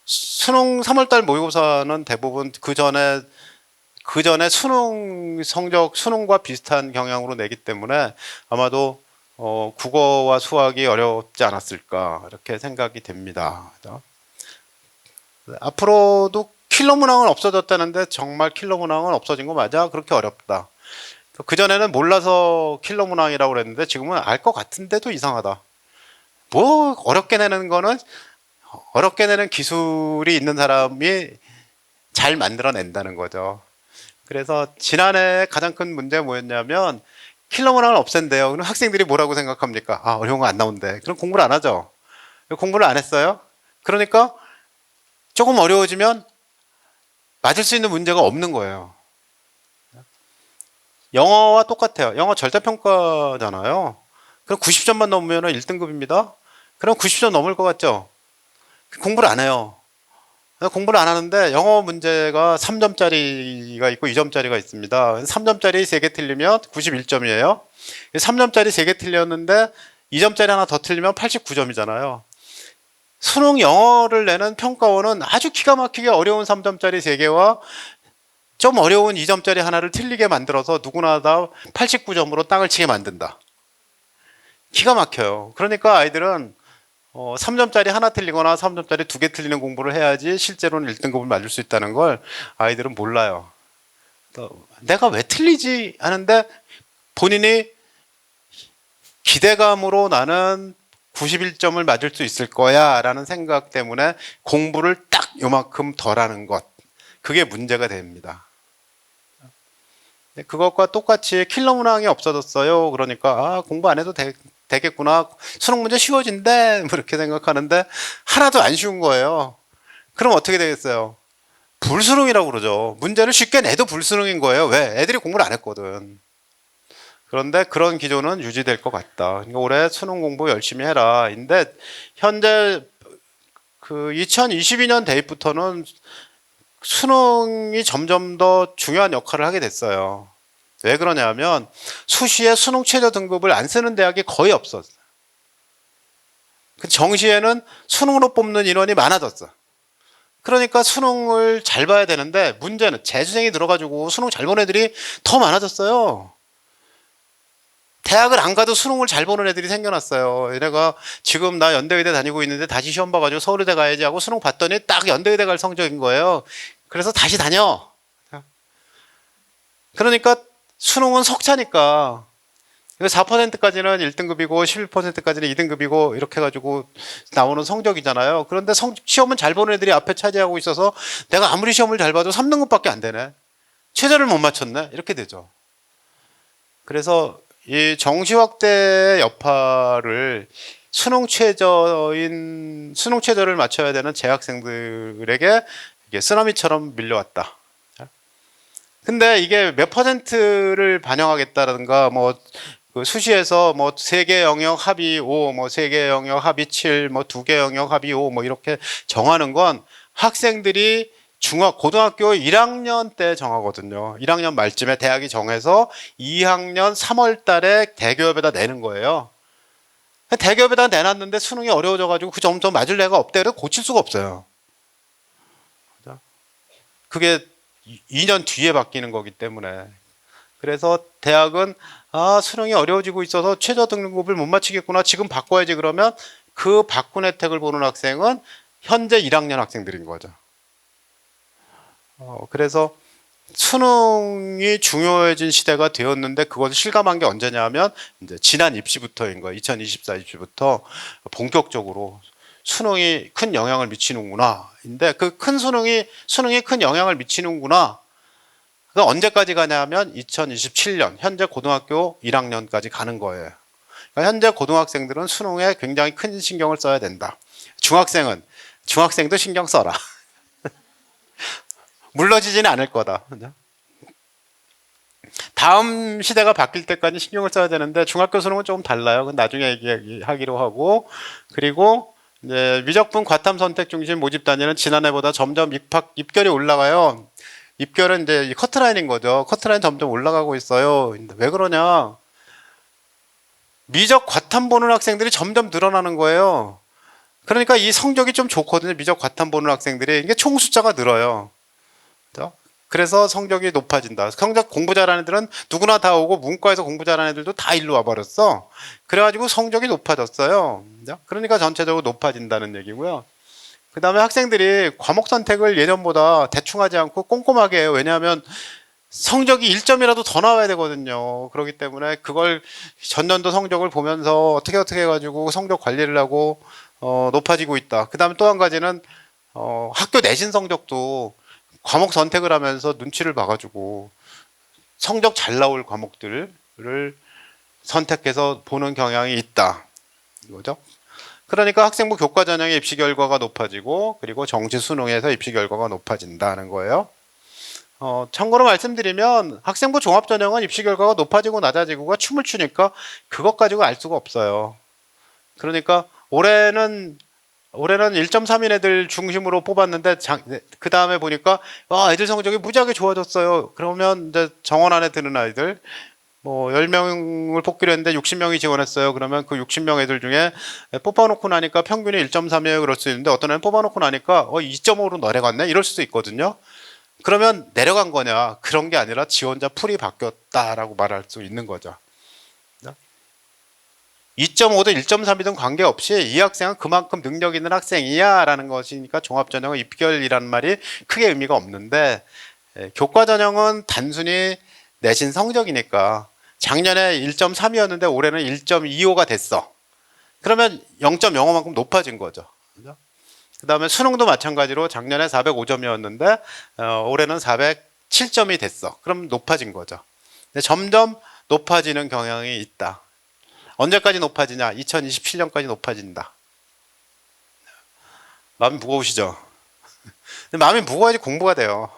수능 3월달 모의고사는 대부분 그 전에 수능 성적 수능과 비슷한 경향으로 내기 때문에 아마도 국어와 수학이 어렵지 않았을까 이렇게 생각이 됩니다. 앞으로도 킬러 문항은 없어졌다는데 정말 킬러 문항은 없어진 거 맞아? 그렇게 어렵다. 그전에는 몰라서 킬러 문항이라고 그랬는데 지금은 알 것 같은데도 이상하다. 뭐 어렵게 내는 거는 어렵게 내는 기술이 있는 사람이 잘 만들어낸다는 거죠. 그래서 지난해 가장 큰 문제가 뭐였냐면 킬러 문항을 없앤대요. 그럼 학생들이 뭐라고 생각합니까? 아, 어려운 거 안 나온대. 그럼 공부를 안 하죠. 공부를 안 했어요. 그러니까 조금 어려워지면 맞을 수 있는 문제가 없는 거예요. 영어와 똑같아요. 영어 절대평가잖아요. 그럼 90점만 넘으면 1등급입니다. 그럼 90점 넘을 것 같죠? 공부를 안 해요. 공부를 안 하는데 영어 문제가 3점짜리가 있고 2점짜리가 있습니다. 3점짜리 3개 틀리면 91점이에요. 3점짜리 3개 틀렸는데 2점짜리 하나 더 틀리면 89점이잖아요. 수능 영어를 내는 평가원은 아주 기가 막히게 어려운 3점짜리 3개와 좀 어려운 2점짜리 하나를 틀리게 만들어서 누구나 다 89점으로 땅을 치게 만든다. 기가 막혀요. 그러니까 아이들은 3점짜리 하나 틀리거나 3점짜리 2개 틀리는 공부를 해야지 실제로는 1등급을 맞을 수 있다는 걸 아이들은 몰라요. 내가 왜 틀리지 하는데 본인이 기대감으로 나는 91점을 맞을 수 있을 거야 라는 생각 때문에 공부를 딱 요만큼 덜 하는 것, 그게 문제가 됩니다. 그것과 똑같이 킬러 문항이 없어졌어요. 그러니까 공부 안 해도 되겠구나, 수능 문제 쉬워진대, 뭐 이렇게 생각하는데 하나도 안 쉬운 거예요. 그럼 어떻게 되겠어요? 불수능이라고 그러죠. 문제를 쉽게 내도 불수능인 거예요. 왜? 애들이 공부를 안 했거든. 그런데 그런 기조는 유지될 것 같다. 그러니까 올해 수능 공부 열심히 해라. 근데 현재 그 2022년 대입부터는 수능이 점점 더 중요한 역할을 하게 됐어요. 왜 그러냐면 수시에 수능 최저 등급을 안 쓰는 대학이 거의 없었어. 정시에는 수능으로 뽑는 인원이 많아졌어. 그러니까 수능을 잘 봐야 되는데 문제는 재수생이 들어가지고 수능 잘 보는 애들이 더 많아졌어요. 대학을 안 가도 수능을 잘 보는 애들이 생겨났어요. 얘네가 지금 나 연대의대 다니고 있는데 다시 시험 봐가지고 서울의대 가야지 하고 수능 봤더니 딱 연대의대 갈 성적인 거예요. 그래서 다시 다녀. 그러니까 수능은 석차니까 4%까지는 1등급이고 11%까지는 2등급이고 이렇게 해가지고 나오는 성적이잖아요. 그런데 시험은 잘 보는 애들이 앞에 차지하고 있어서 내가 아무리 시험을 잘 봐도 3등급밖에 안 되네. 최저를 못 맞췄네. 이렇게 되죠. 그래서 이 정시 확대의 여파를 수능 최저를 맞춰야 되는 재학생들에게 이게 쓰나미처럼 밀려왔다. 근데 이게 몇 퍼센트를 반영하겠다든가 그 수시에서 세 개 영역 합의 5, 세 개 영역 합의 7, 두 개 영역 합의 5 이렇게 정하는 건 학생들이 고등학교 1학년 때 정하거든요. 1학년 말쯤에 대학이 정해서 2학년 3월 달에 대기업에다 내는 거예요. 대기업에다 내놨는데 수능이 어려워져가지고 그 점점 맞을 애가 없대. 그래서 고칠 수가 없어요. 그게 2년 뒤에 바뀌는 거기 때문에. 그래서 대학은 수능이 어려워지고 있어서 최저 등급을 못 맞추겠구나, 지금 바꿔야지. 그러면 그 바꾼 혜택을 보는 학생은 현재 1학년 학생들인 거죠. 그래서 수능이 중요해진 시대가 되었는데 그것을 실감한 게 언제냐면 이제 지난 입시부터인 거예요. 2024 입시부터 본격적으로 수능이 큰 영향을 미치는구나. 근데 그 수능이 큰 영향을 미치는구나. 그 언제까지 가냐면 2027년 현재 고등학교 1학년까지 가는 거예요. 그러니까 현재 고등학생들은 수능에 굉장히 큰 신경을 써야 된다. 중학생도 신경 써라. 물러지지는 않을 거다. 다음 시대가 바뀔 때까지 신경을 써야 되는데 중학교 수능은 조금 달라요. 그건 나중에 얘기하기로 하고, 그리고 이제 미적분 과탐 선택 중심 모집 단위는 지난해보다 점점 입결이 올라가요. 입결은 이제 커트라인인 거죠. 커트라인 점점 올라가고 있어요. 왜 그러냐? 미적 과탐 보는 학생들이 점점 늘어나는 거예요. 그러니까 이 성적이 좀 좋거든요. 미적 과탐 보는 학생들이. 이게 총 숫자가 늘어요. 그래서 성적이 높아진다. 성적 공부 잘하는 애들은 누구나 다 오고 문과에서 공부 잘하는 애들도 다 일로 와버렸어. 그래가지고 성적이 높아졌어요. 그러니까 전체적으로 높아진다는 얘기고요. 그 다음에 학생들이 과목 선택을 예년보다 대충 하지 않고 꼼꼼하게 해요. 왜냐하면 성적이 1점이라도 더 나와야 되거든요. 그렇기 때문에 그걸 전년도 성적을 보면서 어떻게 해가지고 성적 관리를 하고 높아지고 있다. 그 다음에 또 한 가지는 학교 내신 성적도 과목 선택을 하면서 눈치를 봐가지고 성적 잘 나올 과목들을 선택해서 보는 경향이 있다. 이거죠. 그러니까 학생부 교과 전형의 입시 결과가 높아지고, 그리고 정시 수능에서 입시 결과가 높아진다는 거예요. 참고로 말씀드리면 학생부 종합 전형은 입시 결과가 높아지고 낮아지고가 춤을 추니까 그것 가지고 알 수가 없어요. 그러니까 올해는 올해는 1.3인 애들 중심으로 뽑았는데 그 다음에 보니까 애들 성적이 무지하게 좋아졌어요. 그러면 이제 정원 안에 드는 아이들 뭐 10명을 뽑기로 했는데 60명이 지원했어요. 그러면 그 60명 애들 중에 뽑아놓고 나니까 평균이 1.3이에요. 그럴 수 있는데 어떤 애는 뽑아놓고 나니까 2.5로 내려갔네? 이럴 수도 있거든요. 그러면 내려간 거냐? 그런 게 아니라 지원자 풀이 바뀌었다라고 말할 수 있는 거죠. 2.5든 1.3이든 관계없이 이 학생은 그만큼 능력 있는 학생이야 라는 것이니까 종합전형은 입결이라는 말이 크게 의미가 없는데, 교과전형은 단순히 내신 성적이니까 작년에 1.3이었는데 올해는 1.25가 됐어. 그러면 0.05만큼 높아진 거죠. 그 다음에 수능도 마찬가지로 작년에 405점이었는데 올해는 407점이 됐어. 그럼 높아진 거죠. 근데 점점 높아지는 경향이 있다. 언제까지 높아지냐? 2027년까지 높아진다. 마음이 무거우시죠? 근데 마음이 무거워야지 공부가 돼요.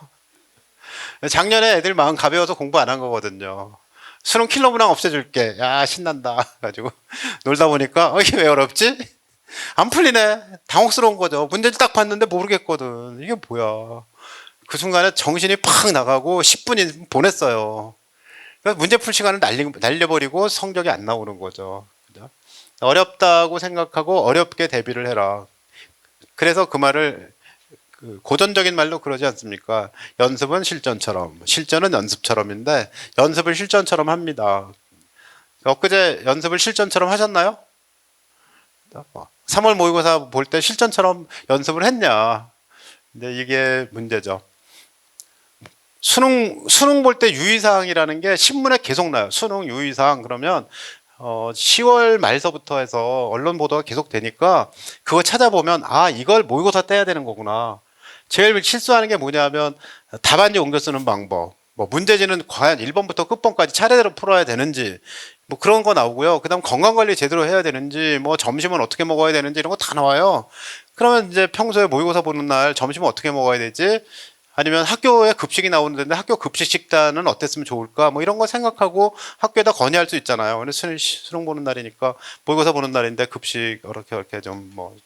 작년에 애들 마음 가벼워서 공부 안 한 거거든요. 수능 킬러 문항 없애줄게. 야, 신난다. 가지고 놀다 보니까 이게 왜 어렵지? 안 풀리네. 당혹스러운 거죠. 문제를 딱 봤는데 모르겠거든. 이게 뭐야. 그 순간에 정신이 팍 나가고 10분이 보냈어요. 그래서 문제 풀 시간을 날려버리고 성적이 안 나오는 거죠. 그죠? 어렵다고 생각하고 어렵게 대비를 해라. 그래서 그 말을 고전적인 말로 그러지 않습니까? 연습은 실전처럼, 실전은 연습처럼인데 연습을 실전처럼 합니다. 엊그제 연습을 실전처럼 하셨나요? 3월 모의고사 볼 때 실전처럼 연습을 했냐? 근데 이게 문제죠. 수능 볼 때 유의사항이라는 게 신문에 계속 나요. 수능 유의사항 그러면 10월 말서부터 해서 언론 보도가 계속 되니까 그거 찾아보면 이걸 모의고사 때 해야 되는 거구나. 제일 실수하는 게 뭐냐면 답안지 옮겨 쓰는 방법. 뭐 문제지는 과연 1번부터 끝번까지 차례대로 풀어야 되는지 뭐 그런 거 나오고요. 그다음 건강관리 제대로 해야 되는지 뭐 점심은 어떻게 먹어야 되는지 이런 거 다 나와요. 그러면 이제 평소에 모의고사 보는 날 점심은 어떻게 먹어야 되지? 아니면 학교에 급식이 나오는데 학교 급식 식단은 어땠으면 좋을까? 뭐 이런 거 생각하고 학교에다 건의할 수 있잖아요. 오늘 수능 보는 날이니까 모의고사 보는 날인데 급식 이렇게 좀 뭐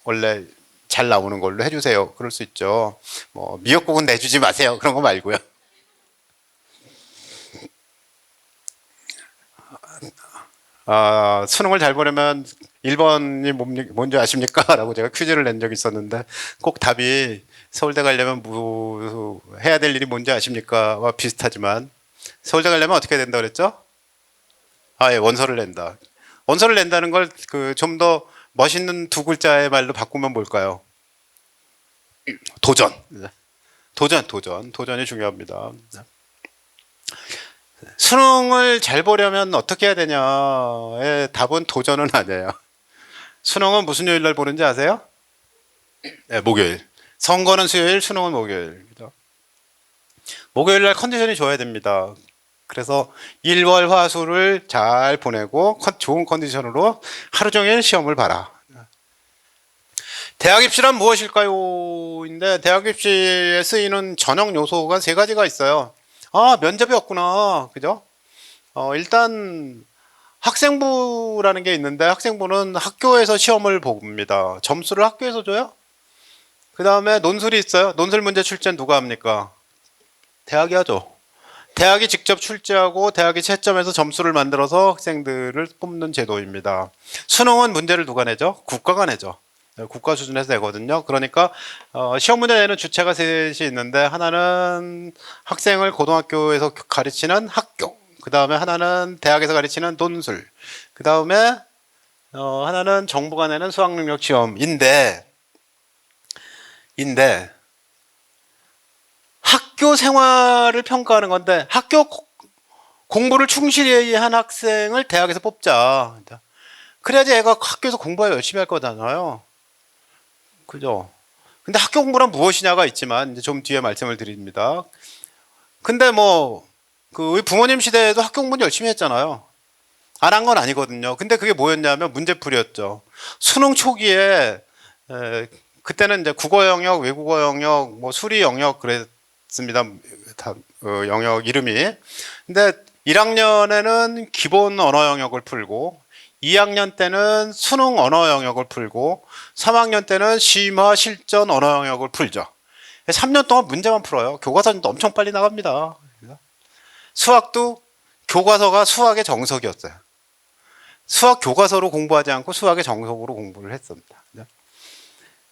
원래 잘 나오는 걸로 해주세요. 그럴 수 있죠. 뭐 미역국은 내주지 마세요. 그런 거 말고요. 수능을 잘 보려면 1번이 뭔지 아십니까? 라고 제가 퀴즈를 낸 적이 있었는데 꼭 답이 서울대 가려면 해야 될 일이 뭔지 아십니까? 와 비슷하지만 서울대 가려면 어떻게 된다 그랬죠? 예, 원서를 낸다. 원서를 낸다는 걸 좀 더 멋있는 두 글자의 말로 바꾸면 뭘까요? 도전. 도전이 중요합니다. 수능을 잘 보려면 어떻게 해야 되냐의 답은 도전은 아니에요. 수능은 무슨 요일 날 보는지 아세요? 네, 목요일. 선거는 수요일, 수능은 목요일. 그죠? 목요일 날 컨디션이 좋아야 됩니다. 그래서 일월 화수를 잘 보내고 좋은 컨디션으로 하루 종일 시험을 봐라. 대학 입시란 무엇일까요? 인데 대학 입시에 쓰이는 전형 요소가 세 가지가 있어요. 면접이 없구나. 그죠? 일단 학생부라는 게 있는데 학생부는 학교에서 시험을 봅니다. 점수를 학교에서 줘요? 그 다음에 논술이 있어요. 논술 문제 출제는 누가 합니까? 대학이 하죠. 대학이 직접 출제하고 대학이 채점해서 점수를 만들어서 학생들을 뽑는 제도입니다. 수능은 문제를 누가 내죠? 국가가 내죠. 국가 수준에서 내거든요. 그러니까 시험 문제 내는 주체가 셋이 있는데 하나는 학생을 고등학교에서 가르치는 학교, 그 다음에 하나는 대학에서 가르치는 논술, 그 다음에 하나는 정부가 내는 수학능력 시험인데 학교 생활을 평가하는 건데 학교 공부를 충실히 한 학생을 대학에서 뽑자. 그래야지 애가 학교에서 공부 열심히 할 거잖아요. 그죠? 근데 학교 공부란 무엇이냐가 있지만 이제 좀 뒤에 말씀을 드립니다. 근데 우리 부모님 시대에도 학교 공부는 열심히 했잖아요. 안 한 건 아니거든요. 근데 그게 뭐였냐면 문제풀이였죠. 수능 초기에 그때는 이제 국어 영역, 외국어 영역, 수리 영역 그랬습니다. 다 영역 이름이. 근데 1학년에는 기본 언어 영역을 풀고 2학년 때는 수능 언어 영역을 풀고 3학년 때는 심화 실전 언어 영역을 풀죠. 3년 동안 문제만 풀어요. 교과서는 엄청 빨리 나갑니다. 수학도 교과서가 수학의 정석이었어요. 수학 교과서로 공부하지 않고 수학의 정석으로 공부를 했습니다.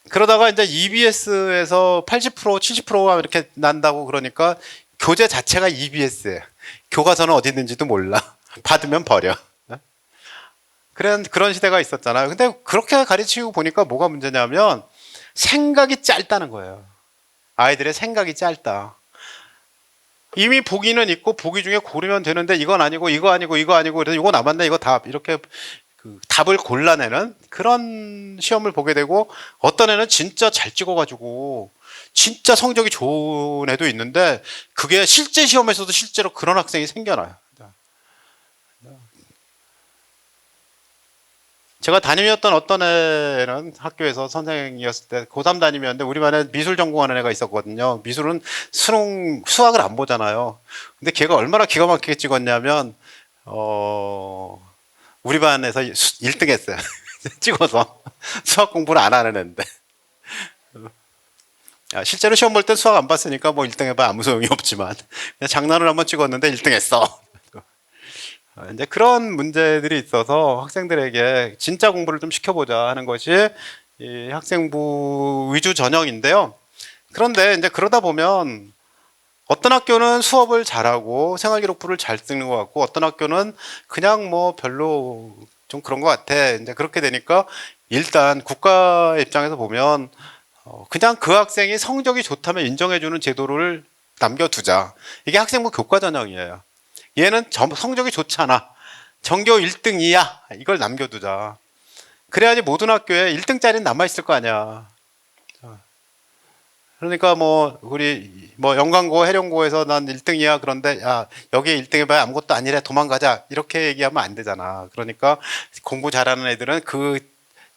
그러다가 이제 EBS에서 80% 70%가 이렇게 난다고 그러니까 교재 자체가 EBS예요. 교과서는 어디 있는지도 몰라. 받으면 버려. 그런 시대가 있었잖아요. 근데 그렇게 가르치고 보니까 뭐가 문제냐면 생각이 짧다는 거예요. 아이들의 생각이 짧다. 이미 보기는 있고 보기 중에 고르면 되는데 이건 아니고 이거 아니고 이거 아니고 그래서 이거 남았네 이거 답 이렇게 그 답을 골라내는 그런 시험을 보게 되고 어떤 애는 진짜 잘 찍어가지고 진짜 성적이 좋은 애도 있는데 그게 실제 시험에서도 실제로 그런 학생이 생겨나요. 제가 담임이었던 어떤 애는 학교에서 선생이었을 때 고3 담임이었는데 우리 반에 미술 전공하는 애가 있었거든요. 미술은 수학을 안 보잖아요. 근데 걔가 얼마나 기가 막히게 찍었냐면 우리 반에서 1등 했어요. 찍어서 수학 공부를 안 하는 애인데 실제로 시험 볼 때 수학 안 봤으니까 뭐 1등 해봐 아무 소용이 없지만 그냥 장난을 한번 찍었는데 1등 했어. 이제 그런 문제들이 있어서 학생들에게 진짜 공부를 좀 시켜보자 하는 것이 이 학생부 위주 전형인데요. 그런데 이제 그러다 보면 어떤 학교는 수업을 잘하고 생활기록부를 잘 쓰는 것 같고 어떤 학교는 그냥 뭐 별로 좀 그런 것 같아. 이제 그렇게 되니까 일단 국가 입장에서 보면 그냥 그 학생이 성적이 좋다면 인정해주는 제도를 남겨두자. 이게 학생부 교과 전형이에요. 얘는 성적이 좋잖아. 전교 1등이야. 이걸 남겨두자. 그래야지 모든 학교에 1등짜리는 남아있을 거 아니야. 그러니까 뭐 우리 뭐 영광고 해령고에서 난 1등이야. 그런데 야 여기 1등 해봐야 아무것도 아니래. 도망가자. 이렇게 얘기하면 안 되잖아. 그러니까 공부 잘하는 애들은 그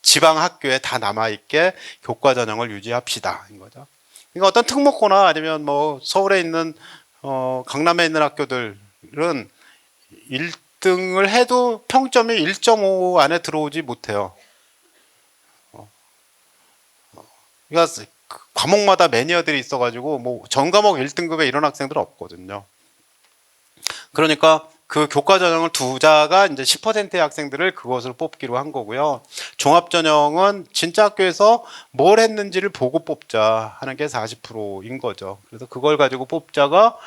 지방 학교에 다 남아있게 교과 전형을 유지합시다. 인 거죠. 그러니까 어떤 특목고나 아니면 뭐 서울에 있는 강남에 있는 학교들 은 1등을 해도 평점이 1.5 안에 들어오지 못해요. 그러니까 과목마다 매니어들이 있어가지고 뭐 전 과목 1등급에 이런 학생들은 없거든요. 그러니까 그 교과 전형을 두자가 이제 10%의 학생들을 그것을 뽑기로 한 거고요. 종합 전형은 진짜 학교에서 뭘 했는지를 보고 뽑자 하는 게 40%인 거죠. 그래서 그걸 가지고 뽑자가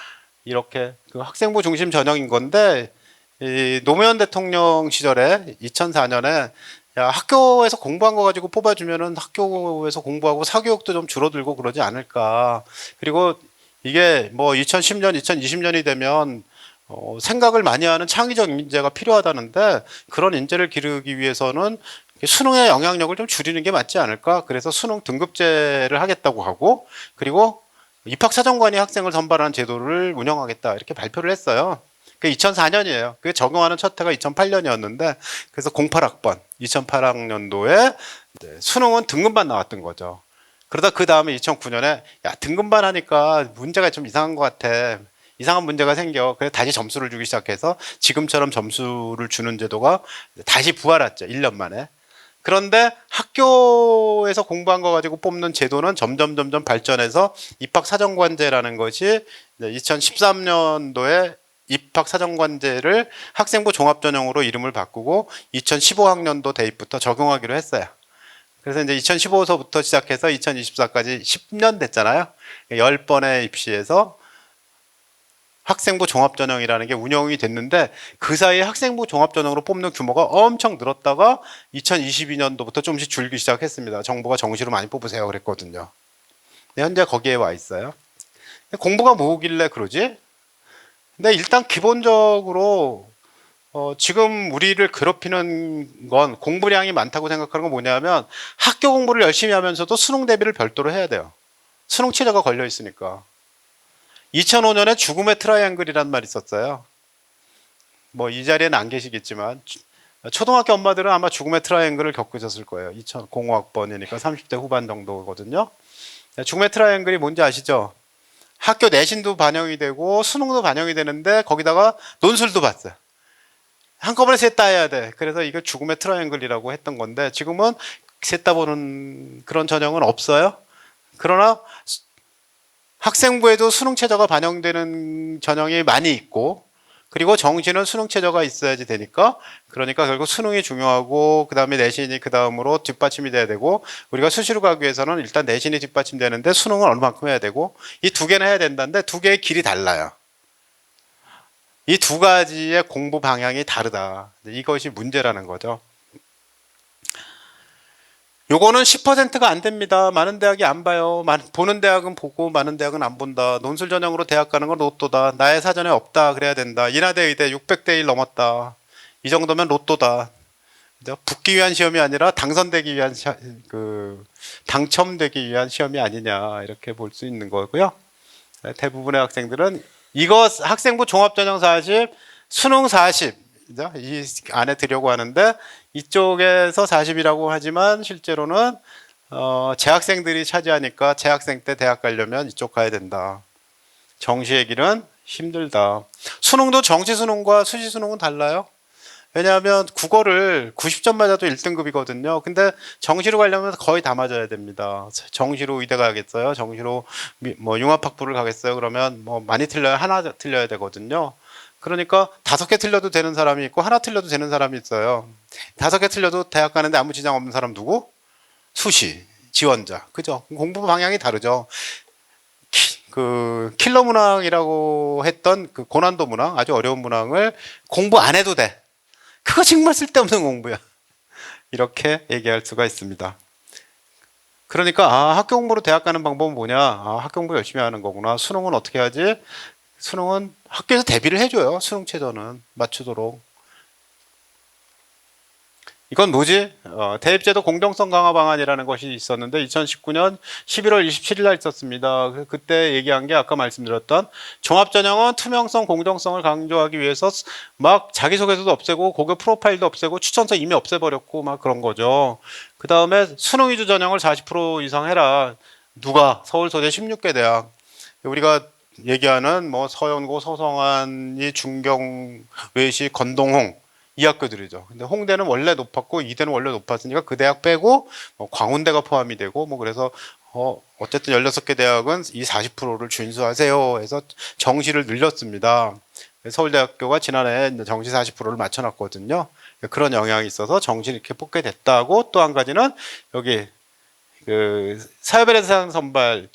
이렇게 그 학생부 중심 전형인 건데 이 노무현 대통령 시절에 2004년에 야, 학교에서 공부한 거 가지고 뽑아주면은 학교에서 공부하고 사교육도 좀 줄어들고 그러지 않을까. 그리고 이게 뭐 2010년, 2020년이 되면 생각을 많이 하는 창의적 인재가 필요하다는데 그런 인재를 기르기 위해서는 수능의 영향력을 좀 줄이는 게 맞지 않을까. 그래서 수능 등급제를 하겠다고 하고 그리고 입학사정관이 학생을 선발하는 제도를 운영하겠다 이렇게 발표를 했어요. 그게 2004년이에요. 그게 적용하는 첫 해가 2008년이었는데 그래서 08학번 2008학년도에 수능은 등급만 나왔던 거죠. 그러다 그 다음에 2009년에 야 등급만 하니까 문제가 좀 이상한 것 같아. 이상한 문제가 생겨. 그래서 다시 점수를 주기 시작해서 지금처럼 점수를 주는 제도가 다시 부활했죠. 1년 만에. 그런데 학교에서 공부한 거 가지고 뽑는 제도는 점점 발전해서 입학사정관제라는 것이 2013년도에 입학사정관제를 학생부 종합전형으로 이름을 바꾸고 2015학년도 대입부터 적용하기로 했어요. 그래서 이제 2015서부터 시작해서 2024까지 10년 됐잖아요. 10번의 입시에서 학생부 종합전형이라는 게 운영이 됐는데 그 사이에 학생부 종합전형으로 뽑는 규모가 엄청 늘었다가 2022년도부터 조금씩 줄기 시작했습니다. 정부가 정시로 많이 뽑으세요 그랬거든요. 현재 거기에 와 있어요. 공부가 뭐길래 그러지? 근데 일단 기본적으로 지금 우리를 괴롭히는 건 공부량이 많다고 생각하는 건 뭐냐면 학교 공부를 열심히 하면서도 수능 대비를 별도로 해야 돼요. 수능 최저가 걸려 있으니까. 2005년에 죽음의 트라이앵글이란 말이 있었어요. 뭐 이 자리에는 안 계시겠지만 초등학교 엄마들은 아마 죽음의 트라이앵글을 겪으셨을 거예요. 2005학번이니까 30대 후반 정도거든요. 죽음의 트라이앵글이 뭔지 아시죠? 학교 내신도 반영이 되고 수능도 반영이 되는데 거기다가 논술도 봤어요. 한꺼번에 셋 다 해야 돼. 그래서 이거 죽음의 트라이앵글이라고 했던 건데 지금은 셋 다 보는 그런 전형은 없어요. 그러나 학생부에도 수능 최저가 반영되는 전형이 많이 있고, 그리고 정시는 수능 최저가 있어야지 되니까, 그러니까 결국 수능이 중요하고 그 다음에 내신이 그 다음으로 뒷받침이 돼야 되고, 우리가 수시로 가기 위해서는 일단 내신이 뒷받침되는데 수능은 얼마만큼 해야 되고, 이 두 개는 해야 된다는데 두 개의 길이 달라요. 이 두 가지의 공부 방향이 다르다. 이것이 문제라는 거죠. 요거는 10%가 안 됩니다. 많은 대학이 안 봐요. 보는 대학은 보고 많은 대학은 안 본다. 논술 전형으로 대학 가는 건 로또다. 나의 사전에 없다. 그래야 된다. 인하대 의대 600대 1 넘었다. 이 정도면 로또다. 붙기 위한 시험이 아니라 당선되기 위한 당첨되기 위한 시험이 아니냐, 이렇게 볼 수 있는 거고요. 대부분의 학생들은 이거 학생부 종합전형 40, 수능 40, 이 안에 들려고 하는데, 이쪽에서 40이라고 하지만 실제로는 재학생들이 차지하니까 재학생 때 대학 가려면 이쪽 가야 된다. 정시의 길은 힘들다. 수능도 정시 수능과 수시 수능은 달라요. 왜냐하면 국어를 90점 맞아도 1등급이거든요. 근데 정시로 가려면 거의 다 맞아야 됩니다. 정시로 의대 가겠어요? 정시로 뭐 융합학부를 가겠어요? 그러면 뭐 많이 틀려야 하나 틀려야 되거든요. 그러니까 5개 틀려도 되는 사람이 있고 하나 틀려도 되는 사람이 있어요. 5개 틀려도 대학 가는데 아무 지장 없는 사람 누구? 수시 지원자. 그죠? 공부 방향이 다르죠. 그 킬러 문항이라고 했던 그 고난도 문항, 아주 어려운 문항을 공부 안 해도 돼. 그거 정말 쓸데없는 공부야. 이렇게 얘기할 수가 있습니다. 그러니까 학교 공부로 대학 가는 방법은 뭐냐? 학교 공부 열심히 하는 거구나. 수능은 어떻게 하지? 수능은 학교에서 대비를 해줘요. 수능 최저는 맞추도록. 이건 뭐지? 대입제도 공정성 강화 방안이라는 것이 있었는데 2019년 11월 27일 날 있었습니다. 그때 얘기한 게 아까 말씀드렸던 종합전형은 투명성, 공정성을 강조하기 위해서 막 자기소개서도 없애고 고교 프로파일도 없애고 추천서 이미 없애버렸고 막 그런 거죠. 그 다음에 수능 위주 전형을 40% 이상 해라. 누가? 서울 소재 16개 대학. 우리가 얘기하는 뭐 서연고, 서성한이, 중경, 외시, 건동홍 이 학교들이죠. 근데 홍대는 원래 높았고 이대는 원래 높았으니까 그 대학 빼고 뭐 광운대가 포함이 되고 뭐 그래서 어쨌든 16개 대학은 이 40%를 준수하세요 해서 정시를 늘렸습니다. 서울대학교가 지난해 정시 40%를 맞춰놨거든요. 그런 영향이 있어서 정시를 이렇게 뽑게 됐다고, 또 한 가지는 여기 그 사회배려대상 선발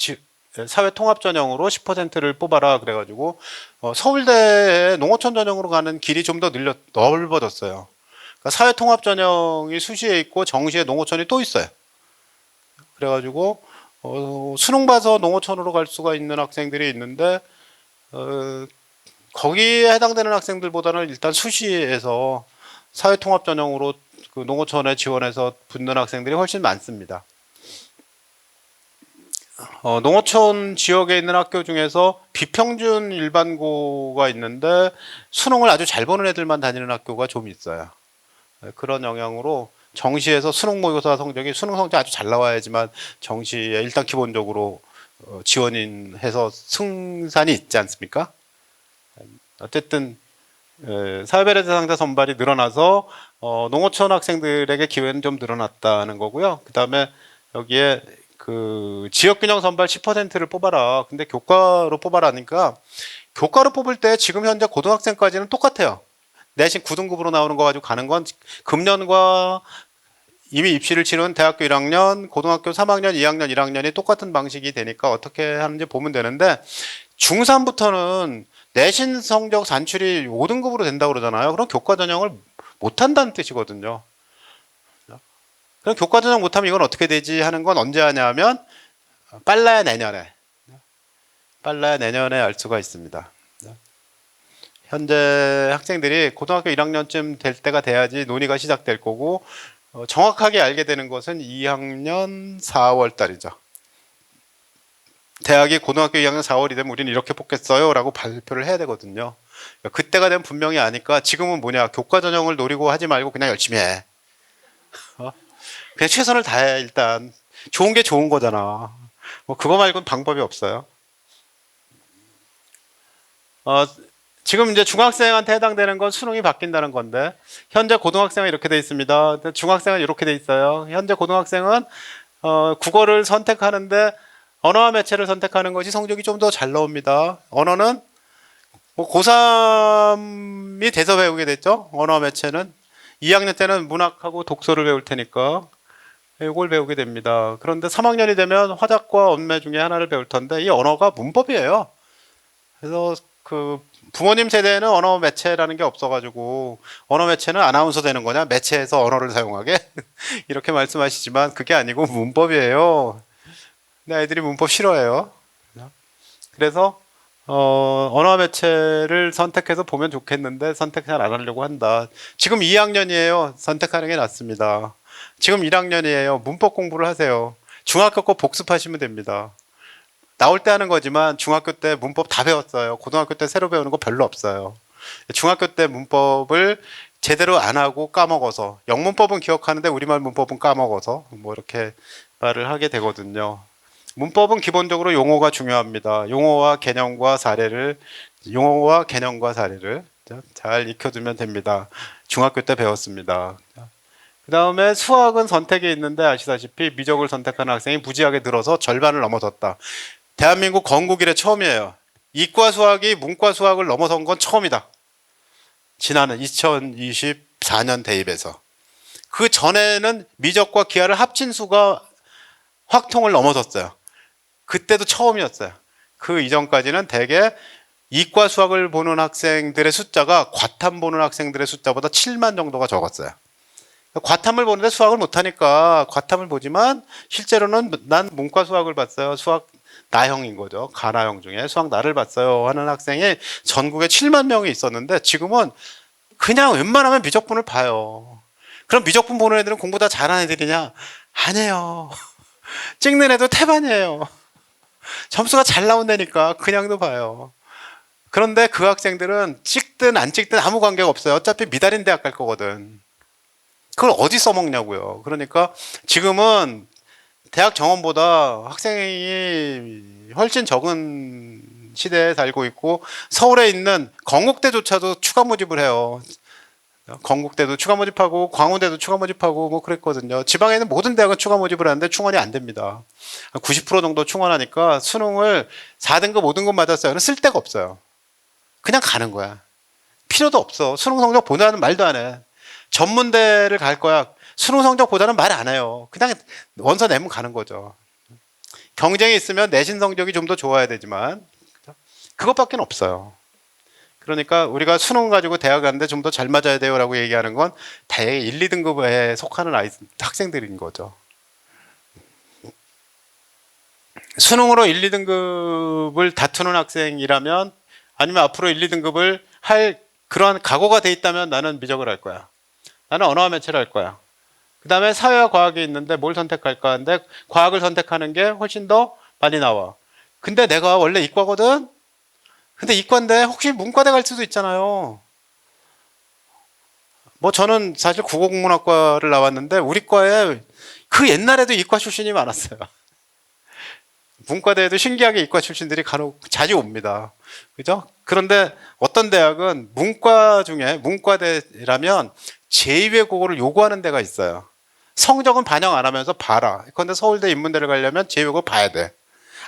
사회 통합 전형으로 10%를 뽑아라 그래가지고 서울대 농어촌 전형으로 가는 길이 좀 더 넓어졌어요. 그러니까 사회 통합 전형이 수시에 있고 정시에 농어촌이 또 있어요. 그래가지고 수능 봐서 농어촌으로 갈 수가 있는 학생들이 있는데 거기에 해당되는 학생들보다는 일단 수시에서 사회 통합 전형으로 그 농어촌에 지원해서 붙는 학생들이 훨씬 많습니다. 농어촌 지역에 있는 학교 중에서 비평준 일반고가 있는데 수능을 아주 잘 보는 애들만 다니는 학교가 좀 있어요. 그런 영향으로 정시에서 수능 모의고사 성적이 수능 성적이 아주 잘 나와야지만 정시에 일단 기본적으로 지원인해서 승산이 있지 않습니까? 어쨌든 사회배려 대상자 선발이 늘어나서 농어촌 학생들에게 기회는 좀 늘어났다는 거고요. 그 다음에 여기에 그 지역균형 선발 10%를 뽑아라. 근데 교과로 뽑아라니까 교과로 뽑을 때 지금 현재 고등학생까지는 똑같아요. 내신 9등급으로 나오는 거 가지고 가는 건 금년과 이미 입시를 치른 대학교 1학년, 고등학교 3학년, 2학년, 1학년이 똑같은 방식이 되니까 어떻게 하는지 보면 되는데, 중3부터는 내신 성적 산출이 5등급으로 된다고 그러잖아요. 그럼 교과 전형을 못한다는 뜻이거든요. 그럼 교과 전형 못하면 이건 어떻게 되지 하는 건 언제 하냐면 빨라야 내년에 알 수가 있습니다. 현재 학생들이 고등학교 1학년쯤 될 때가 돼야지 논의가 시작될 거고, 정확하게 알게 되는 것은 2학년 4월 달이죠. 대학이 고등학교 2학년 4월이 되면 우리는 이렇게 뽑겠어요 라고 발표를 해야 되거든요. 그때가 되면 분명히 아니까 지금은 뭐냐, 교과 전형을 노리고 하지 말고 그냥 열심히 해. 그냥 최선을 다해. 일단 좋은 게 좋은 거잖아. 뭐 그거 말고는 방법이 없어요. 지금 이제 중학생한테 해당되는 건 수능이 바뀐다는 건데, 현재 고등학생은 이렇게 돼 있습니다. 중학생은 이렇게 돼 있어요. 현재 고등학생은 국어를 선택하는데 언어와 매체를 선택하는 것이 성적이 좀 더 잘 나옵니다. 언어는 뭐 고3이 돼서 배우게 됐죠. 언어와 매체는 2학년 때는 문학하고 독서를 배울 테니까 이걸 배우게 됩니다. 그런데 3학년이 되면 화작과 언매 중에 하나를 배울 텐데 이 언어가 문법이에요. 그래서 그 부모님 세대에는 언어 매체라는 게 없어가지고 언어 매체는 아나운서 되는 거냐 매체에서 언어를 사용하게 이렇게 말씀하시지만 그게 아니고 문법이에요. 근데 아이들이 문법 싫어해요. 그래서 언어 매체를 선택해서 보면 좋겠는데 선택 잘 안 하려고 한다. 지금 2학년이에요. 선택하는 게 낫습니다. 지금 1학년이에요. 문법 공부를 하세요. 중학교 거 복습하시면 됩니다. 나올 때 하는 거지만 중학교 때 문법 다 배웠어요. 고등학교 때 새로 배우는 거 별로 없어요. 중학교 때 문법을 제대로 안 하고 까먹어서 영문법은 기억하는데 우리말 문법은 까먹어서 뭐 이렇게 말을 하게 되거든요. 문법은 기본적으로 용어가 중요합니다. 용어와 개념과 사례를 잘 익혀두면 됩니다. 중학교 때 배웠습니다. 그 다음에 수학은 선택이 있는데 아시다시피 미적을 선택하는 학생이 무지하게 늘어서 절반을 넘어섰다. 대한민국 건국 이래 처음이에요. 이과 수학이 문과 수학을 넘어선 건 처음이다. 지난해 2024년 대입에서. 그 전에는 미적과 기하를 합친 수가 확통을 넘어섰어요. 그때도 처음이었어요. 그 이전까지는 대개 이과 수학을 보는 학생들의 숫자가 과탐 보는 학생들의 숫자보다 7만 정도가 적었어요. 과탐을 보는데 수학을 못하니까 과탐을 보지만 실제로는 난 문과 수학을 봤어요. 수학 나형인 거죠. 가나형 중에 수학 나를 봤어요 하는 학생이 전국에 7만 명이 있었는데 지금은 그냥 웬만하면 미적분을 봐요. 그럼 미적분 보는 애들은 공부 다 잘하는 애들이냐? 아니에요. 찍는 애도 태반이에요. 점수가 잘 나온다니까 그냥도 봐요. 그런데 그 학생들은 찍든 안 찍든 아무 관계가 없어요. 어차피 미달인 대학 갈 거거든. 그걸 어디 써먹냐고요. 그러니까 지금은 대학 정원보다 학생이 훨씬 적은 시대에 살고 있고 서울에 있는 건국대조차도 추가 모집을 해요. 건국대도 추가 모집하고 광운대도 추가 모집하고 뭐 그랬거든요. 지방에 있는 모든 대학은 추가 모집을 하는데 충원이 안 됩니다. 90% 정도 충원하니까 수능을 4등급, 5등급 맞았어요. 쓸 데가 없어요. 그냥 가는 거야. 필요도 없어. 수능 성적 보다는 말도 안 해. 전문대를 갈 거야. 수능 성적보다는 말 안 해요. 그냥 원서 내면 가는 거죠. 경쟁이 있으면 내신 성적이 좀 더 좋아야 되지만 그것밖에 없어요. 그러니까 우리가 수능 가지고 대학 가는데 좀 더 잘 맞아야 돼요라고 얘기하는 건 대개 1, 2등급에 속하는 학생들인 거죠. 수능으로 1, 2등급을 다투는 학생이라면 아니면 앞으로 1, 2등급을 할 그런 각오가 돼 있다면 나는 미적을 할 거야. 나는 언어와 매체를 할 거야. 그 다음에 사회와 과학이 있는데 뭘 선택할까 하는데 과학을 선택하는 게 훨씬 더 많이 나와. 근데 내가 원래 이과거든? 근데 이과인데 혹시 문과대 갈 수도 있잖아요. 뭐 저는 사실 국어국문학과를 나왔는데 우리 과에 그 옛날에도 이과 출신이 많았어요. 문과대에도 신기하게 이과 출신들이 간혹 자주 옵니다. 그죠? 그런데 어떤 대학은 문과 중에 문과대라면 제2외 국어를 요구하는 데가 있어요. 성적은 반영 안 하면서 봐라. 그런데 서울대 인문대를 가려면 제2외국어 봐야 돼.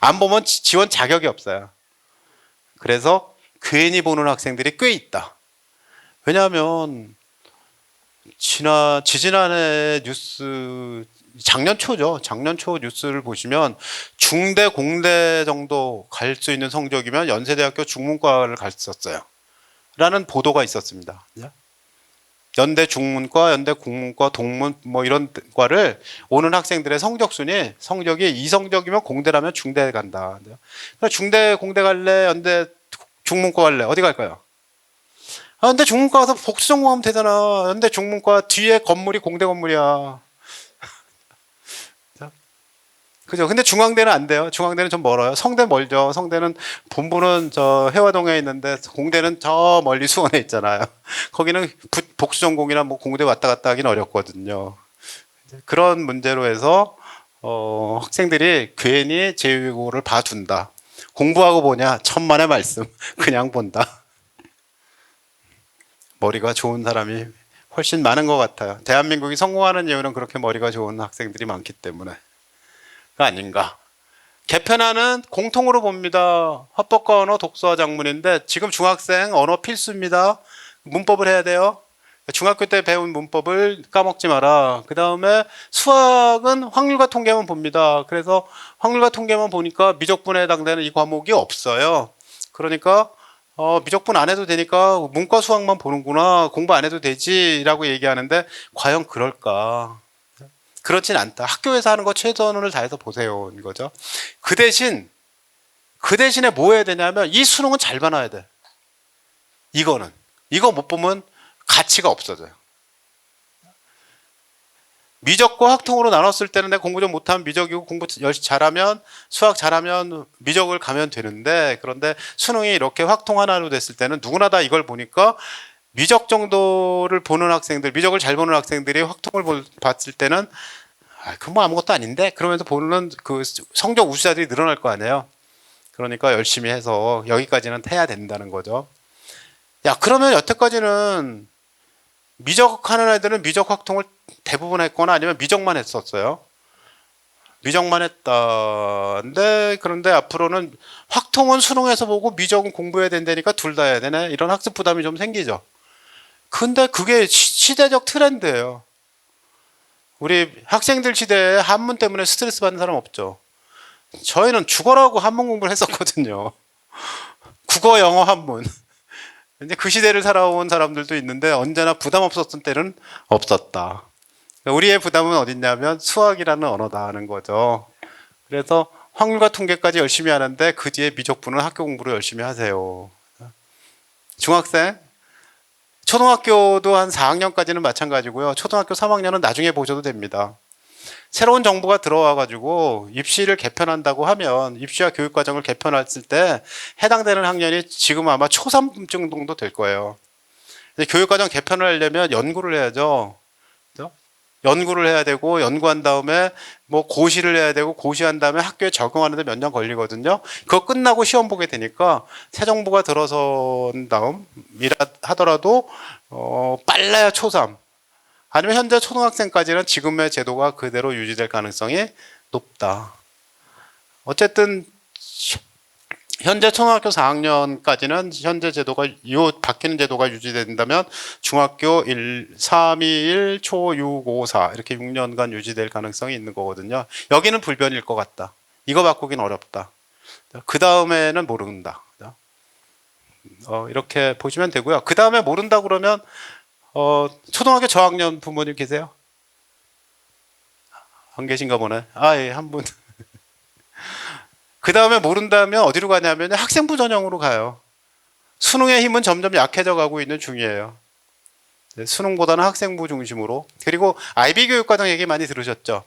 안 보면 지원 자격이 없어요. 그래서 괜히 보는 학생들이 꽤 있다. 왜냐하면 지지난해 뉴스 작년 초죠. 작년 초 뉴스를 보시면 중대 공대 정도 갈 수 있는 성적이면 연세대학교 중문과를 갔었어요. 라는 보도가 있었습니다. 연대 중문과, 연대 국문과, 동문 뭐 이런 과를 오는 학생들의 성적이 이성적이면 공대라면 중대 간다. 중대 공대 갈래? 연대 중문과 갈래? 어디 갈까요? 연대 중문과 가서 복수 전공하면 되잖아. 연대 중문과 뒤에 건물이 공대 건물이야. 그죠? 근데 중앙대는 안 돼요. 중앙대는 좀 멀어요. 성대 멀죠. 성대는 본부는 저 해화동에 있는데 공대는 저 멀리 수원에 있잖아요. 거기는 복수 전공이나 뭐 공대 왔다 갔다 하긴 어렵거든요. 그런 문제로 해서 학생들이 괜히 제2외국어를 봐둔다. 공부하고 보냐? 천만의 말씀. 그냥 본다. 머리가 좋은 사람이 훨씬 많은 것 같아요. 대한민국이 성공하는 이유는 그렇게 머리가 좋은 학생들이 많기 때문에. 그 아닌가. 개편안은 공통으로 봅니다. 화법과 언어, 독서와 작문인데 지금 중학생 언어 필수입니다. 문법을 해야 돼요. 중학교 때 배운 문법을 까먹지 마라. 그 다음에 수학은 확률과 통계만 봅니다. 그래서 확률과 통계만 보니까 미적분에 해당되는 이 과목이 없어요. 그러니까 미적분 안 해도 되니까 문과 수학만 보는구나. 공부 안 해도 되지라고 얘기하는데 과연 그럴까? 그렇진 않다. 학교에서 하는 거 최선을 다해서 보세요. 이거죠. 그 대신에 뭐 해야 되냐면 이 수능은 잘 봐놔야 돼. 이거 못 보면 가치가 없어져요. 미적과 확통으로 나눴을 때는 내가 공부 좀 못하면 미적이고 공부 열심히 잘하면 수학 잘하면 미적을 가면 되는데 그런데 수능이 이렇게 확통 하나로 됐을 때는 누구나 다 이걸 보니까 미적 정도를 보는 학생들, 미적을 잘 보는 학생들이 확통을 봤을 때는 그건 뭐 아무것도 아닌데 그러면서 보는 그 성적 우수자들이 늘어날 거 아니에요. 그러니까 열심히 해서 여기까지는 해야 된다는 거죠. 야, 그러면 여태까지는 미적하는 애들은 미적 확통을 대부분 했거나 아니면 미적만 했었어요. 미적만 했다는데 그런데 앞으로는 확통은 수능에서 보고 미적은 공부해야 된다니까 둘 다 해야 되네. 이런 학습 부담이 좀 생기죠. 근데 그게 시대적 트렌드예요. 우리 학생들 시대에 한문 때문에 스트레스 받는 사람 없죠. 저희는 죽어라고 한문 공부를 했었거든요. 국어, 영어, 한문. 근데 그 시대를 살아온 사람들도 있는데 언제나 부담 없었던 때는 없었다. 우리의 부담은 어딨냐면 수학이라는 언어다 하는 거죠. 그래서 확률과 통계까지 열심히 하는데 그 뒤에 미적분은 학교 공부를 열심히 하세요. 중학생, 초등학교도 한 4학년까지는 마찬가지고요. 초등학교 3학년은 나중에 보셔도 됩니다. 새로운 정부가 들어와가지고 입시를 개편한다고 하면 입시와 교육과정을 개편했을 때 해당되는 학년이 지금 아마 초3 정도 될 거예요. 교육과정 개편을 하려면 연구를 해야죠. 그죠? 연구를 해야 되고 연구한 다음에 뭐 고시를 해야 되고 고시한 다음에 학교에 적응하는데 몇 년 걸리거든요. 그거 끝나고 시험 보게 되니까 새 정부가 들어선 다음이라 하더라도 빨라야 초3 아니면 현재 초등학생까지는 지금의 제도가 그대로 유지될 가능성이 높다. 어쨌든 현재 초등학교 4학년까지는 현재 제도가 바뀌는 제도가 유지된다면 중학교 1, 3, 2, 1, 초 6, 5, 4 이렇게 6년간 유지될 가능성이 있는 거거든요. 여기는 불변일 것 같다. 이거 바꾸긴 어렵다. 그 다음에는 모른다. 이렇게 보시면 되고요. 그 다음에 모른다 그러면 초등학교 저학년 부모님 계세요? 안 계신가 보네. 예, 한 분. 그 다음에 모른다면 어디로 가냐면 학생부 전형으로 가요. 수능의 힘은 점점 약해져 가고 있는 중이에요. 수능보다는 학생부 중심으로. 그리고 IB 교육과정 얘기 많이 들으셨죠?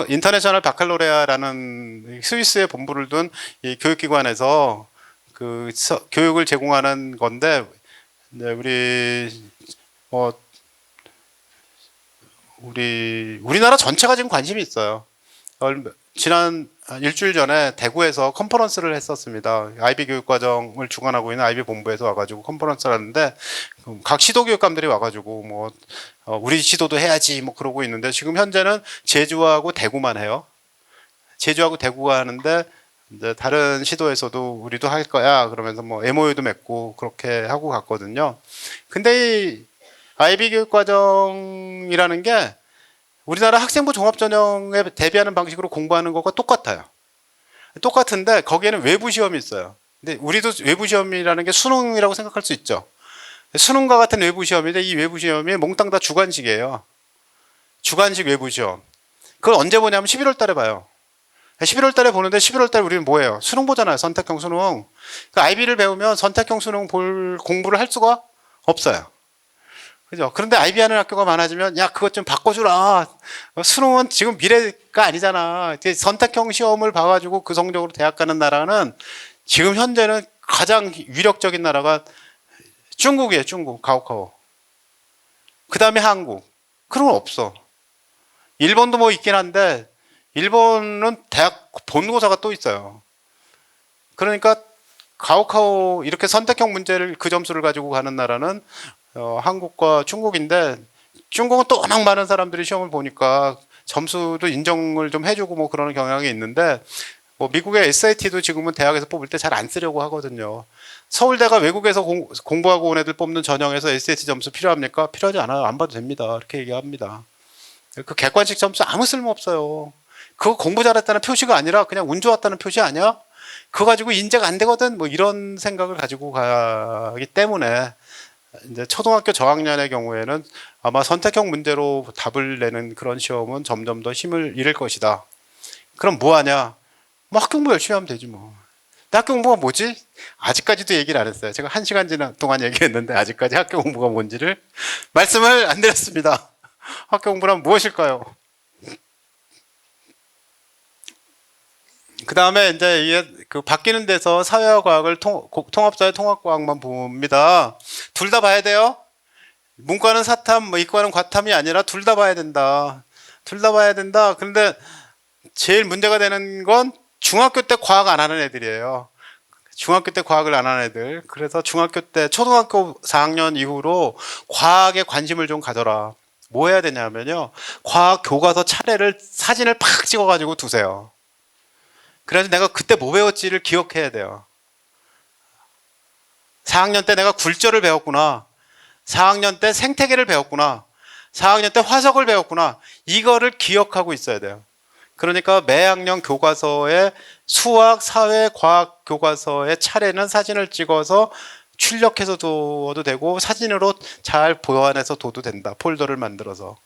인터내셔널 바칼로레아라는 스위스의 본부를 둔 이 교육기관에서 그 교육을 제공하는 건데, 우리나라 전체가 지금 관심이 있어요. 지난 일주일 전에 대구에서 컨퍼런스를 했었습니다. IB 교육과정을 주관하고 있는 IB 본부에서 와가지고 컨퍼런스를 하는데 각 시도 교육감들이 와가지고 우리 시도도 해야지 그러고 있는데 지금 현재는 제주하고 대구만 해요. 제주하고 대구가 하는데 이제 다른 시도에서도 우리도 할 거야 그러면서 MOU도 맺고 그렇게 하고 갔거든요. 근데 이 IB 교육과정이라는 게 우리나라 학생부 종합전형에 대비하는 방식으로 공부하는 것과 똑같아요. 똑같은데 거기에는 외부 시험이 있어요. 근데 우리도 외부 시험이라는 게 수능이라고 생각할 수 있죠. 수능과 같은 외부 시험인데 이 외부 시험이 몽땅 다 주관식이에요. 주관식 외부 시험. 그걸 언제 보냐면 11월 달에 봐요. 11월 달에 보는데 11월 달에 우리는 뭐예요? 수능 보잖아요. 선택형 수능. 그러니까 IB를 배우면 선택형 수능 공부를 할 수가 없어요. 그죠? 그런데 IB 하는 학교가 많아지면 야 그것 좀 바꿔주라. 수능은 지금 미래가 아니잖아. 선택형 시험을 봐가지고 그 성적으로 대학 가는 나라는 지금 현재는 가장 위력적인 나라가 중국이에요. 중국 가오카오. 그 다음에 한국. 그런 건 없어. 일본도 있긴 한데 일본은 대학 본고사가 또 있어요. 그러니까 가오카오 이렇게 선택형 문제를 그 점수를 가지고 가는 나라는 한국과 중국인데 중국은 또 워낙 많은 사람들이 시험을 보니까 점수도 인정을 좀 해주고 뭐 그런 경향이 있는데 뭐 미국의 SAT도 지금은 대학에서 뽑을 때 잘 안 쓰려고 하거든요. 서울대가 외국에서 공부하고 온 애들 뽑는 전형에서 SAT 점수 필요합니까? 필요하지 않아요. 안 봐도 됩니다. 이렇게 얘기합니다. 그 객관식 점수 아무 쓸모 없어요. 그거 공부 잘했다는 표시가 아니라 그냥 운 좋았다는 표시 아니야? 그거 가지고 인재가 안 되거든. 뭐 이런 생각을 가지고 가기 때문에 이제 초등학교 저학년의 경우에는 아마 선택형 문제로 답을 내는 그런 시험은 점점 더 힘을 잃을 것이다. 그럼 뭐 하냐? 뭐 학교 공부 열심히 하면 되지 뭐. 근데 학교 공부가 뭐지? 아직까지도 얘기를 안 했어요. 제가 1시간 동안 얘기했는데 아직까지 학교 공부가 뭔지를 말씀을 안 드렸습니다. 학교 공부란 무엇일까요? 그 다음에 이제 이게 그 바뀌는 데서 사회와 과학을 통합사회 통합과학만 봅니다. 둘 다 봐야 돼요. 문과는 사탐, 뭐 이과는 과탐이 아니라 둘 다 봐야 된다. 둘 다 봐야 된다. 그런데 제일 문제가 되는 건 중학교 때 과학 안 하는 애들이에요. 중학교 때 과학을 안 하는 애들. 그래서 중학교 때 초등학교 4학년 이후로 과학에 관심을 좀 가져라. 뭐 해야 되냐면요. 과학 교과서 차례를 사진을 팍 찍어가지고 두세요. 그래서 내가 그때 뭐 배웠지를 기억해야 돼요. 4학년 때 내가 굴절을 배웠구나. 4학년 때 생태계를 배웠구나. 4학년 때 화석을 배웠구나. 이거를 기억하고 있어야 돼요. 그러니까 매 학년 교과서에 수학, 사회, 과학 교과서의 차례는 사진을 찍어서 출력해서 둬도 되고 사진으로 잘 보완해서 둬도 된다. 폴더를 만들어서.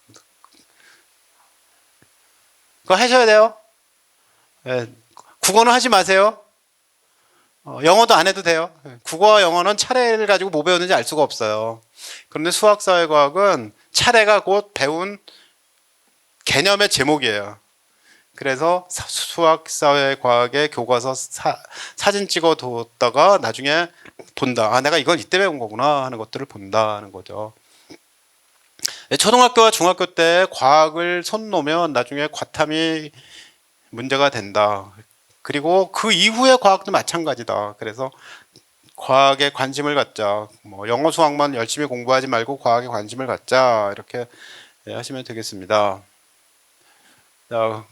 그거 하셔야 돼요. 네. 국어는 하지 마세요. 영어도 안 해도 돼요. 국어와 영어는 차례를 가지고 뭐 배웠는지 알 수가 없어요. 그런데 수학, 사회, 과학은 차례가 곧 배운 개념의 제목이에요. 그래서 수학, 사회, 과학의 교과서 사진 찍어 뒀다가 나중에 본다. 아, 내가 이걸 이때 배운 거구나 하는 것들을 본다는 거죠. 초등학교와 중학교 때 과학을 손 놓으면 나중에 과탐이 문제가 된다. 그리고 그 이후의 과학도 마찬가지다. 그래서 과학에 관심을 갖자. 뭐 영어 수학만 열심히 공부하지 말고 과학에 관심을 갖자. 이렇게 하시면 되겠습니다. 자,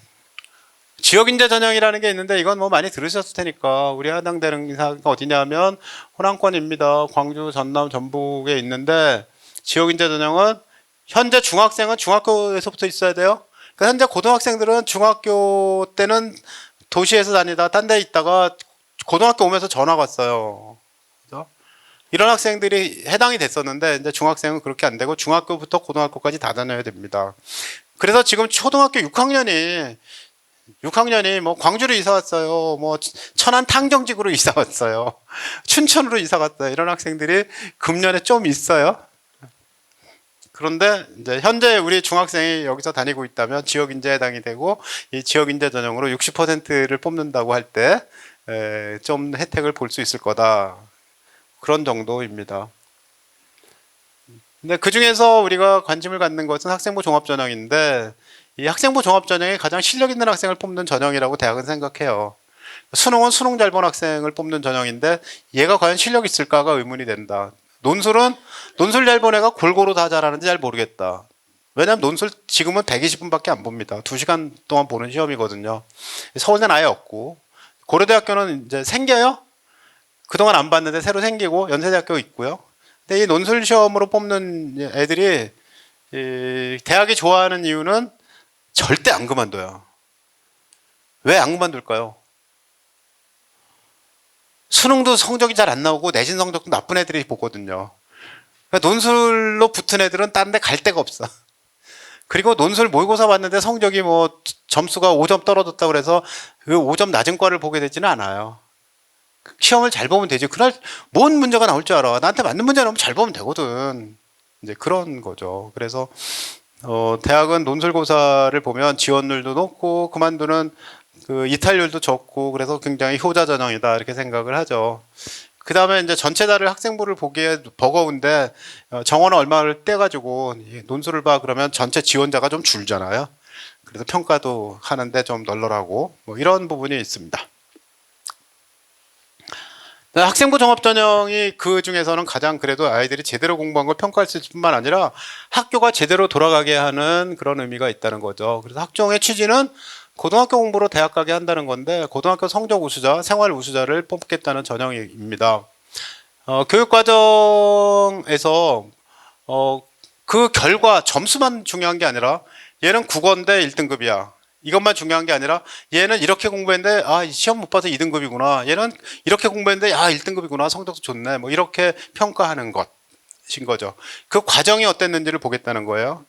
지역인재 전형이라는 게 있는데 이건 뭐 많이 들으셨을 테니까 우리 해당되는 기사가 어디냐면 호남권입니다. 광주, 전남, 전북에 있는데 지역인재 전형은 현재 중학생은 중학교에서부터 있어야 돼요. 그러니까 현재 고등학생들은 중학교 때는 도시에서 다니다 딴 데 있다가 고등학교 오면서 전화가 왔어요. 그래서 이런 학생들이 해당이 됐었는데 이제 중학생은 그렇게 안 되고 중학교부터 고등학교까지 다 다녀야 됩니다. 그래서 지금 초등학교 6학년이 뭐 광주로 이사 왔어요. 뭐 천안 탕정직으로 이사 왔어요. 춘천으로 이사 갔어요. 이런 학생들이 금년에 좀 있어요. 그런데 이제 현재 우리 중학생이 여기서 다니고 있다면 지역인재에 해당이 되고 이 지역인재 전형으로 60%를 뽑는다고 할 때 좀 혜택을 볼 수 있을 거다. 그런 정도입니다. 근데 그 중에서 우리가 관심을 갖는 것은 학생부 종합전형인데 이 학생부 종합전형이 가장 실력 있는 학생을 뽑는 전형이라고 대학은 생각해요. 수능은 수능 잘 본 학생을 뽑는 전형인데 얘가 과연 실력 있을까가 의문이 된다. 논술 잘 본 애가 골고루 다 잘하는지 잘 모르겠다. 왜냐하면 논술 지금은 120분밖에 안 봅니다. 2시간 동안 보는 시험이거든요. 서울대는 아예 없고 고려대학교는 이제 생겨요. 그동안 안 봤는데 새로 생기고 연세대학교 있고요. 근데 이 논술 시험으로 뽑는 애들이 이 대학이 좋아하는 이유는 절대 안 그만둬요. 왜 안 그만둘까요? 수능도 성적이 잘 안 나오고 내신 성적도 나쁜 애들이 보거든요. 그러니까 논술로 붙은 애들은 딴 데 갈 데가 없어. 그리고 논술 모의고사 봤는데 성적이 뭐 점수가 5점 떨어졌다 그래서 그 5점 낮은 과를 보게 되지는 않아요. 시험을 잘 보면 되지. 그날 뭔 문제가 나올 줄 알아. 나한테 맞는 문제 나오면 잘 보면 되거든. 이제 그런 거죠. 그래서 대학은 논술고사를 보면 지원율도 높고 그만두는 그 이탈률도 적고 그래서 굉장히 효자 전형이다 이렇게 생각을 하죠. 그 다음에 이제 전체 다를 학생부를 보기에 버거운데 정원은 얼마를 떼가지고 논술을 봐 그러면 전체 지원자가 좀 줄잖아요. 그래서 평가도 하는데 좀 널널하고 뭐 이런 부분이 있습니다. 학생부 종합전형이 그 중에서는 가장 그래도 아이들이 제대로 공부한 걸 평가할 수 있을 뿐만 아니라 학교가 제대로 돌아가게 하는 그런 의미가 있다는 거죠. 그래서 학종의 취지는 고등학교 공부로 대학 가게 한다는 건데 고등학교 성적 우수자, 생활 우수자를 뽑겠다는 전형입니다. 교육과정에서 그 결과 점수만 중요한 게 아니라 얘는 국어인데 1등급이야. 이것만 중요한 게 아니라 얘는 이렇게 공부했는데 시험 못 봐서 2등급이구나. 얘는 이렇게 공부했는데 1등급이구나. 성적도 좋네. 뭐 이렇게 평가하는 것인 거죠. 그 과정이 어땠는지를 보겠다는 거예요.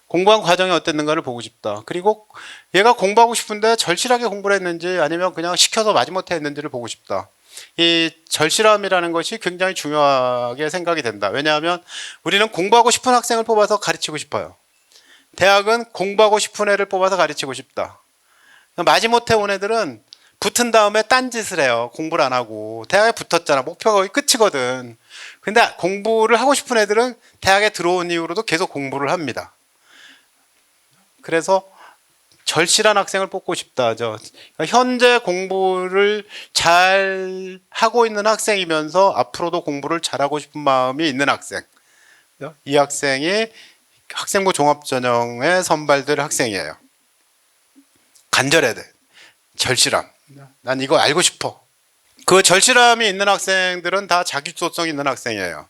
공부한 과정이 어땠는가를 보고 싶다. 그리고 얘가 공부하고 싶은데 절실하게 공부를 했는지 아니면 그냥 시켜서 마지못해 했는지를 보고 싶다. 이 절실함이라는 것이 굉장히 중요하게 생각이 된다. 왜냐하면 우리는 공부하고 싶은 학생을 뽑아서 가르치고 싶어요. 대학은 공부하고 싶은 애를 뽑아서 가르치고 싶다. 마지못해 온 애들은 붙은 다음에 딴짓을 해요. 공부를 안 하고. 대학에 붙었잖아. 목표가 거의 끝이거든. 근데 공부를 하고 싶은 애들은 대학에 들어온 이후로도 계속 공부를 합니다. 그래서 절실한 학생을 뽑고 싶다죠. 현재 공부를 잘 하고 있는 학생이면서 앞으로도 공부를 잘하고 싶은 마음이 있는 학생. 이 학생이 학생부 종합전형에 선발될 학생이에요. 간절해야 돼. 절실함. 난 이거 알고 싶어. 그 절실함이 있는 학생들은 다 자기주도성 있는 학생이에요.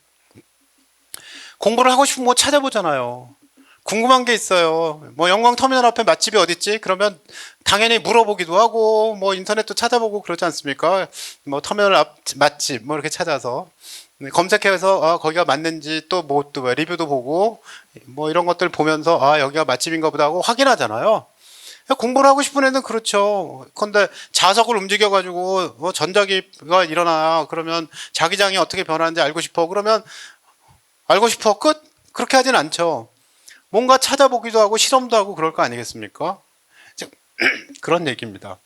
공부를 하고 싶은 거 찾아보잖아요. 궁금한 게 있어요. 뭐 영광터미널 앞에 맛집이 어딨지? 그러면 당연히 물어보기도 하고 뭐 인터넷도 찾아보고 그러지 않습니까? 뭐 터미널 앞 맛집 뭐 이렇게 찾아서 검색해서 거기가 맞는지 또 리뷰도 보고 뭐 이런 것들 보면서 여기가 맛집인가 보다 하고 확인하잖아요. 공부를 하고 싶은 애는 그렇죠. 근데 자석을 움직여가지고 전자기가 일어나 그러면 자기장이 어떻게 변하는지 알고 싶어. 그러면 알고 싶어 끝? 그렇게 하진 않죠. 뭔가 찾아보기도 하고 실험도 하고 그럴 거 아니겠습니까? 그런 얘기입니다.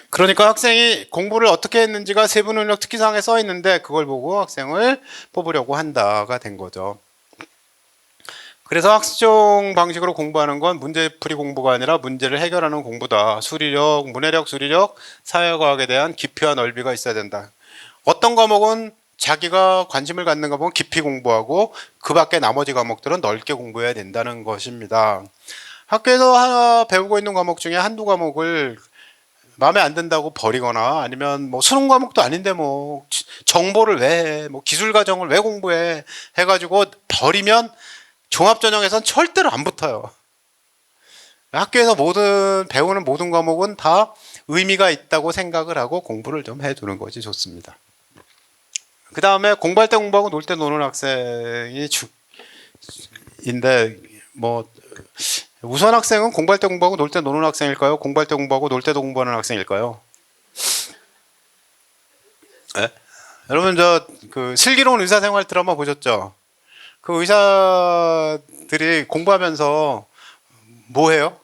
그러니까 학생이 공부를 어떻게 했는지가 세부능력 특기사항에 써 있는데 그걸 보고 학생을 뽑으려고 한다가 된 거죠. 그래서 학습종 방식으로 공부하는 건 문제풀이 공부가 아니라 문제를 해결하는 공부다. 수리력, 문해력, 수리력, 사회과학에 대한 깊이와 넓이가 있어야 된다. 어떤 과목은 자기가 관심을 갖는 과목은 깊이 공부하고 그 밖에 나머지 과목들은 넓게 공부해야 된다는 것입니다. 학교에서 배우고 있는 과목 중에 한두 과목을 마음에 안 든다고 버리거나 아니면 뭐 수능 과목도 아닌데 뭐 정보를 왜 해, 뭐 기술 과정을 왜 공부해 해가지고 버리면 종합전형에선 절대로 안 붙어요. 학교에서 배우는 모든 과목은 다 의미가 있다고 생각을 하고 공부를 좀 해두는 것이 좋습니다. 그 다음에 공부할 때 공부하고 놀 때 노는 학생이 인데 뭐 우선 학생은 공부할 때 공부하고 놀 때 노는 학생일까요? 공부할 때 공부하고 놀 때도 공부하는 학생일까요? 네? 여러분 그 슬기로운 의사생활 드라마 보셨죠? 그 의사들이 공부하면서 뭐 해요?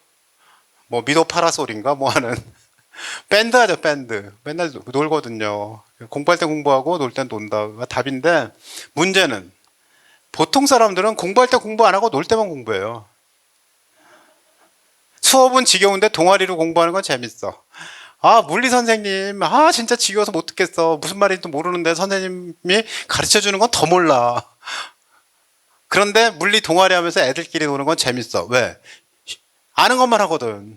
뭐 미도 파라솔인가 뭐 하는 밴드 하죠. 밴드 맨날 놀거든요. 공부할 때 공부하고 놀 땐 논다가 답인데 문제는 보통 사람들은 공부할 때 공부 안 하고 놀 때만 공부해요. 수업은 지겨운데 동아리로 공부하는 건 재밌어. 물리 선생님, 진짜 지겨워서 못 듣겠어. 무슨 말인지 모르는데 선생님이 가르쳐 주는 건 더 몰라. 그런데 물리 동아리 하면서 애들끼리 노는 건 재밌어. 왜? 아는 것만 하거든.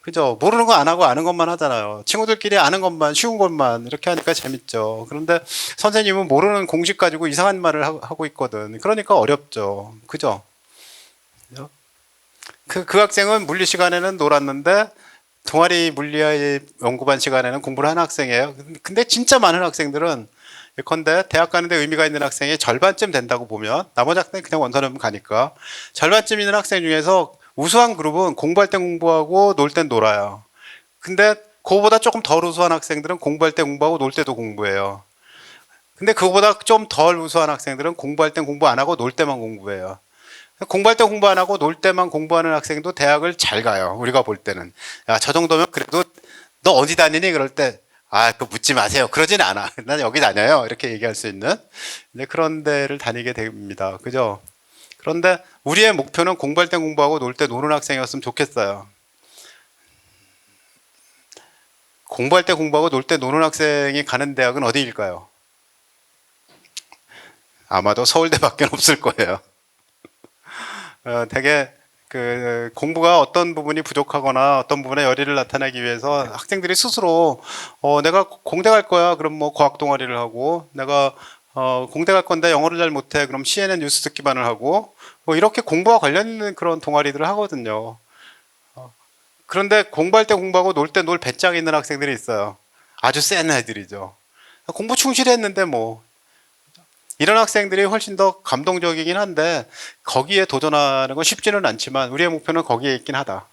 그죠? 모르는 거 안 하고 아는 것만 하잖아요. 친구들끼리 아는 것만, 쉬운 것만 이렇게 하니까 재밌죠. 그런데 선생님은 모르는 공식 가지고 이상한 말을 하고 있거든. 그러니까 어렵죠. 그죠? 그 학생은 물리 시간에는 놀았는데 동아리 물리의 연구반 시간에는 공부를 하는 학생이에요. 근데 진짜 많은 학생들은 예컨대 대학 가는데 의미가 있는 학생이 절반쯤 된다고 보면 나머지 학생은 그냥 원서는 가니까 절반쯤 있는 학생 중에서 우수한 그룹은 공부할 땐 공부하고 놀 땐 놀아요. 근데 그거보다 조금 덜 우수한 학생들은 공부할 때 공부하고 놀 때도 공부해요. 근데 그거보다 좀 덜 우수한 학생들은 공부할 땐 공부 안 하고 놀 때만 공부해요. 공부할 때 공부 안 하고 놀 때만 공부하는 학생도 대학을 잘 가요. 우리가 볼 때는. 저 정도면 그래도 너 어디 다니니? 그럴 때 그거 묻지 마세요. 그러진 않아. 난 여기 다녀요. 이렇게 얘기할 수 있는 그런 데를 다니게 됩니다. 그죠? 그런데 우리의 목표는 공부할 때 공부하고 놀 때 노는 학생이었으면 좋겠어요. 공부할 때 공부하고 놀 때 노는 학생이 가는 대학은 어디일까요? 아마도 서울대밖에 없을 거예요. 되게 그 공부가 어떤 부분이 부족하거나 어떤 부분에 열의를 나타내기 위해서 학생들이 스스로 내가 공대 갈 거야. 그럼 뭐 과학 동아리를 하고 내가 공대 갈 건데 영어를 잘 못해. 그럼 CNN 뉴스 듣기만을 하고 뭐 이렇게 공부와 관련 있는 그런 동아리들을 하거든요. 그런데 공부할 때 공부하고 놀 때 놀 배짱 있는 학생들이 있어요. 아주 센 애들이죠. 공부 충실히 했는데 뭐 이런 학생들이 훨씬 더 감동적이긴 한데 거기에 도전하는 건 쉽지는 않지만 우리의 목표는 거기에 있긴 하다.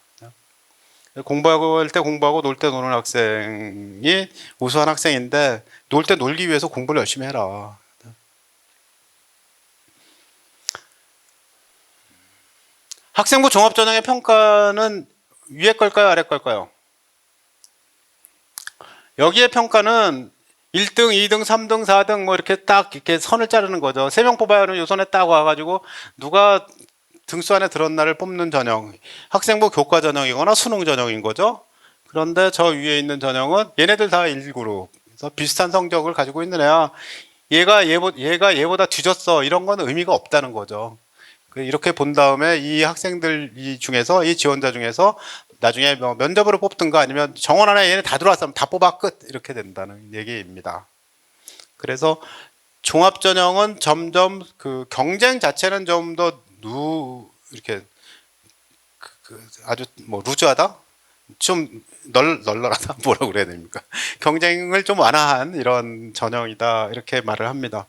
공부하고 할 때 공부하고 놀 때 노는 학생이 우수한 학생인데 놀 때 놀기 위해서 공부를 열심히 해라. 학생부 종합전형의 평가는 위에 걸까요, 아래 걸까요? 여기에 평가는 1등, 2등, 3등, 4등 뭐 이렇게 딱 이렇게 선을 자르는 거죠. 3명 뽑아야 하는 요 선에 딱 와가지고 누가 등수 안에 들었나를 뽑는 전형. 학생부 교과 전형이거나 수능 전형인 거죠. 그런데 저 위에 있는 전형은 얘네들 다 1그룹. 그래서 비슷한 성적을 가지고 있는 애야. 얘가 얘보다 뒤졌어. 이런 건 의미가 없다는 거죠. 이렇게 본 다음에 이 학생들 중에서 이 지원자 중에서 나중에 뭐 면접으로 뽑든가 아니면 정원 안에 얘네 다 들어왔으면 다 뽑아 끝 이렇게 된다는 얘기입니다. 그래서 종합전형은 점점 그 경쟁 자체는 좀 더 이렇게 아주 뭐 루즈하다? 좀 널널하다? 뭐라고 그래야 됩니까? 경쟁을 좀 완화한 이런 전형이다 이렇게 말을 합니다.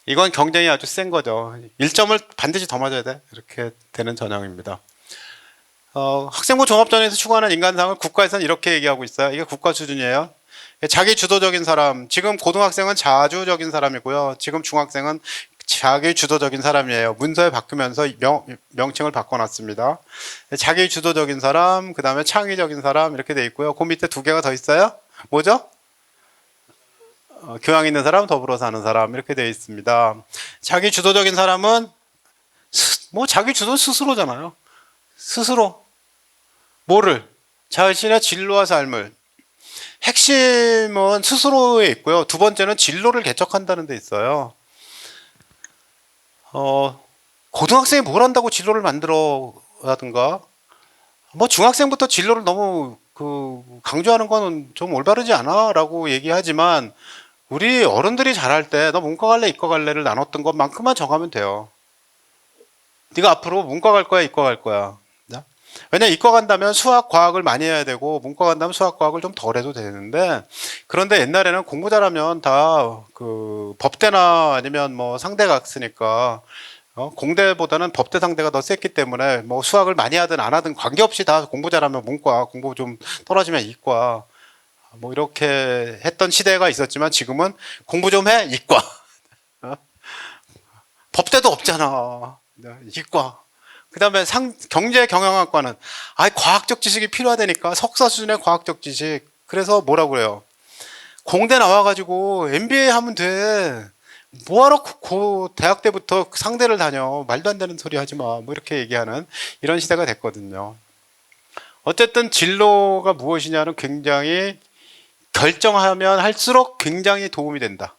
이건 경쟁이 아주 센 거죠. 1점을 반드시 더 맞아야 돼. 이렇게 되는 전형입니다. 학생부 종합전형에서 추구하는 인간상을 국가에서는 이렇게 얘기하고 있어요. 이게 국가 수준이에요. 자기 주도적인 사람. 지금 고등학생은 자주적인 사람이고요. 지금 중학생은 자기 주도적인 사람이에요. 문서에 바꾸면서 명칭을 바꿔놨습니다. 자기 주도적인 사람, 그 다음에 창의적인 사람 이렇게 돼 있고요. 그 밑에 두 개가 더 있어요. 뭐죠? 교양 있는 사람, 더불어 사는 사람 이렇게 되어 있습니다. 자기 주도적인 사람은 뭐 자기 주도 스스로잖아요. 스스로 뭐를 자신의 진로와 삶을 핵심은 스스로에 있고요. 두 번째는 진로를 개척한다는 데 있어요. 고등학생이 뭘 한다고 진로를 만들어 하든가 뭐 중학생부터 진로를 너무 강조하는 거는 좀 올바르지 않아 라고 얘기하지만 우리 어른들이 잘할 때 너 문과 갈래 이과 갈래를 나눴던 것만큼만 정하면 돼요. 네가 앞으로 문과 갈 거야 이과 갈 거야. 왜냐 이과 간다면 수학 과학을 많이 해야 되고 문과 간다면 수학 과학을 좀 덜 해도 되는데 그런데 옛날에는 공부 잘하면 다 법대나 아니면 뭐 상대가 쓰니까 공대보다는 법대 상대가 더 셌기 때문에 뭐 수학을 많이 하든 안 하든 관계없이 다 공부 잘하면 문과 공부 좀 떨어지면 이과 뭐 이렇게 했던 시대가 있었지만 지금은 공부 좀 해 이과 법대도 없잖아 이과 그 다음에 경제 경영학과는 과학적 지식이 필요하다니까 석사 수준의 과학적 지식 그래서 뭐라고 그래요 공대 나와가지고 MBA 하면 돼 뭐하러 대학 때부터 상대를 다녀 말도 안 되는 소리 하지마 뭐 이렇게 얘기하는 이런 시대가 됐거든요. 어쨌든 진로가 무엇이냐는 굉장히 결정하면 할수록 굉장히 도움이 된다.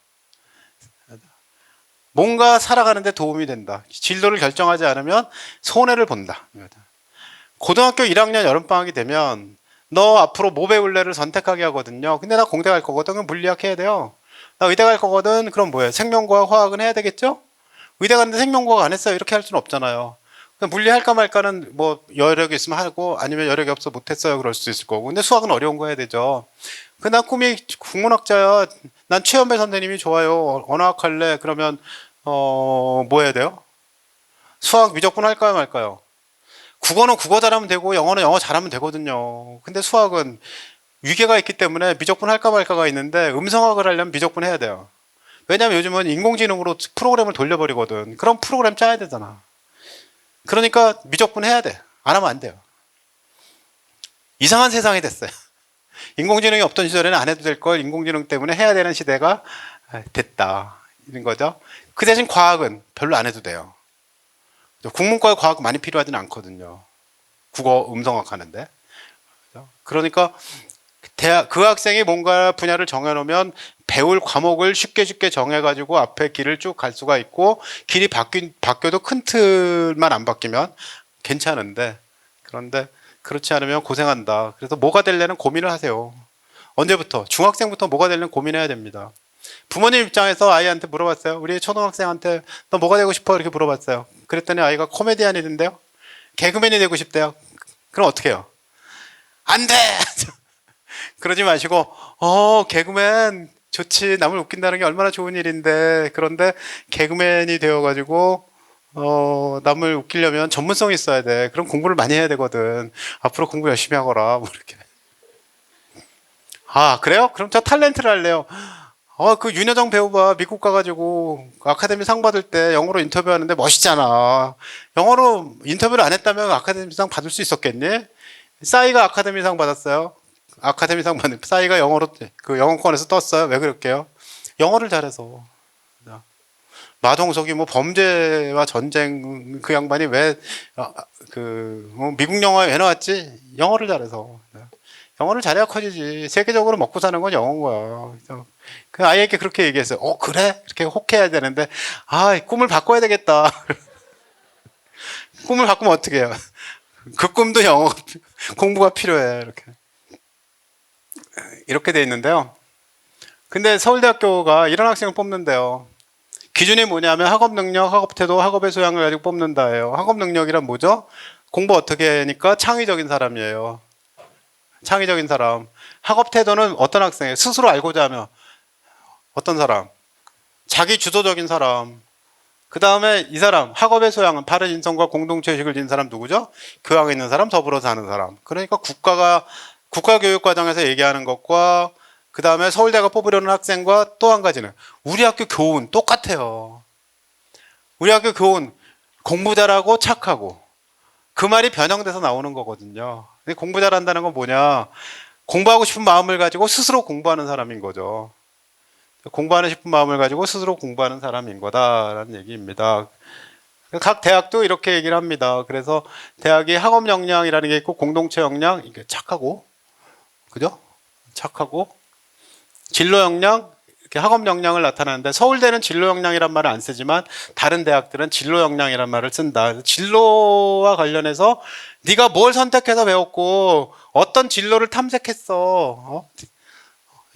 뭔가 살아가는데 도움이 된다. 진로를 결정하지 않으면 손해를 본다. 고등학교 1학년 여름방학이 되면 너 앞으로 뭐 배울래를 선택하게 하거든요. 근데 나 공대 갈 거거든. 그럼 물리학 해야 돼요. 나 의대 갈 거거든. 그럼 뭐예요? 생명과학, 화학은 해야 되겠죠? 의대 갔는데 생명과학 안 했어요. 이렇게 할 수는 없잖아요. 물리 할까 말까는 뭐 여력이 있으면 하고 아니면 여력이 없어 못했어요. 그럴 수 있을 거고. 근데 수학은 어려운 거 해야 되죠. 난 꿈이 국문학자야. 난 최연배 선생님이 좋아요. 언어학 할래. 그러면 뭐 해야 돼요? 수학 미적분 할까요 말까요? 국어는 국어 잘하면 되고 영어는 영어 잘하면 되거든요. 근데 수학은 위계가 있기 때문에 미적분 할까 말까가 있는데 음성학을 하려면 미적분 해야 돼요. 왜냐면 요즘은 인공지능으로 프로그램을 돌려버리거든. 그럼 프로그램 짜야 되잖아. 그러니까 미적분 해야 돼. 안 하면 안 돼요. 이상한 세상이 됐어요. 인공지능이 없던 시절에는 안 해도 될 걸 인공지능 때문에 해야 되는 시대가 됐다. 이런 거죠. 그 대신 과학은 별로 안 해도 돼요. 국문과에 과학 많이 필요하지는 않거든요. 국어, 음성학 하는데. 그러니까 그 학생이 뭔가 분야를 정해놓으면 배울 과목을 쉽게 쉽게 정해가지고 앞에 길을 쭉 갈 수가 있고, 길이 바뀌어도 큰 틀만 안 바뀌면 괜찮은데, 그런데 그렇지 않으면 고생한다. 그래서 뭐가 될래는 고민을 하세요. 언제부터? 중학생부터 뭐가 될래는 고민해야 됩니다. 부모님 입장에서 아이한테 물어봤어요. 우리 초등학생한테 너 뭐가 되고 싶어? 이렇게 물어봤어요. 그랬더니 아이가 코미디언이 된대요. 개그맨이 되고 싶대요. 그럼 어떻게 해요? 안 돼! 그러지 마시고, 개그맨 좋지. 남을 웃긴다는 게 얼마나 좋은 일인데. 그런데 개그맨이 되어가지고, 남을 웃기려면 전문성이 있어야 돼. 그럼 공부를 많이 해야 되거든. 앞으로 공부 열심히 하거라. 뭐 이렇게. 아, 그래요? 그럼 저 탤런트를 할래요. 그 윤여정 배우 봐. 미국 가가지고 아카데미 상 받을 때 영어로 인터뷰하는데 멋있잖아. 영어로 인터뷰를 안 했다면 아카데미 상 받을 수 있었겠니? 싸이가 아카데미 상 받았어요. 아카데미 상 받는 싸이가 영어로 그 영어권에서 떴어요. 왜 그럴게요? 영어를 잘해서. 마동석이 뭐 범죄와 전쟁 그 양반이 미국 영화에 왜 나왔지? 영어를 잘해서. 영어를 잘해야 커지지. 세계적으로 먹고 사는 건 영어인 거야. 그래서 그 아이에게 그렇게 얘기했어요. 그래? 이렇게 혹해야 되는데, 꿈을 바꿔야 되겠다. 꿈을 바꾸면 어떻게 해요? 그 꿈도 영어, 공부가 필요해. 이렇게 돼 있는데요. 근데 서울대학교가 이런 학생을 뽑는데요. 기준이 뭐냐면 학업 능력, 학업 태도, 학업의 소양을 가지고 뽑는다예요. 학업 능력이란 뭐죠? 공부 어떻게 하니까 창의적인 사람이에요. 창의적인 사람. 학업 태도는 어떤 학생이에요? 스스로 알고자 하면 어떤 사람? 자기 주도적인 사람. 그 다음에 이 사람 학업의 소양은 바른 인성과 공동체 의식을 지닌 사람 누구죠? 교양에 있는 사람, 더불어 사는 사람. 그러니까 국가교육과정에서 얘기하는 것과 그 다음에 서울대가 뽑으려는 학생과 또 한 가지는 우리 학교 교훈 똑같아요. 우리 학교 교훈 공부 잘하고 착하고 그 말이 변형돼서 나오는 거거든요. 근데 공부 잘한다는 건 뭐냐? 공부하고 싶은 마음을 가지고 스스로 공부하는 사람인 거죠. 공부하는 싶은 마음을 가지고 스스로 공부하는 사람인 거다라는 얘기입니다. 각 대학도 이렇게 얘기를 합니다. 그래서 대학이 학업 역량이라는 게 있고 공동체 역량, 이게 착하고, 그죠? 착하고 진로 역량, 이렇게 학업 역량을 나타내는데 서울대는 진로 역량이란 말을 안 쓰지만 다른 대학들은 진로 역량이란 말을 쓴다. 진로와 관련해서 네가 뭘 선택해서 배웠고 어떤 진로를 탐색했어.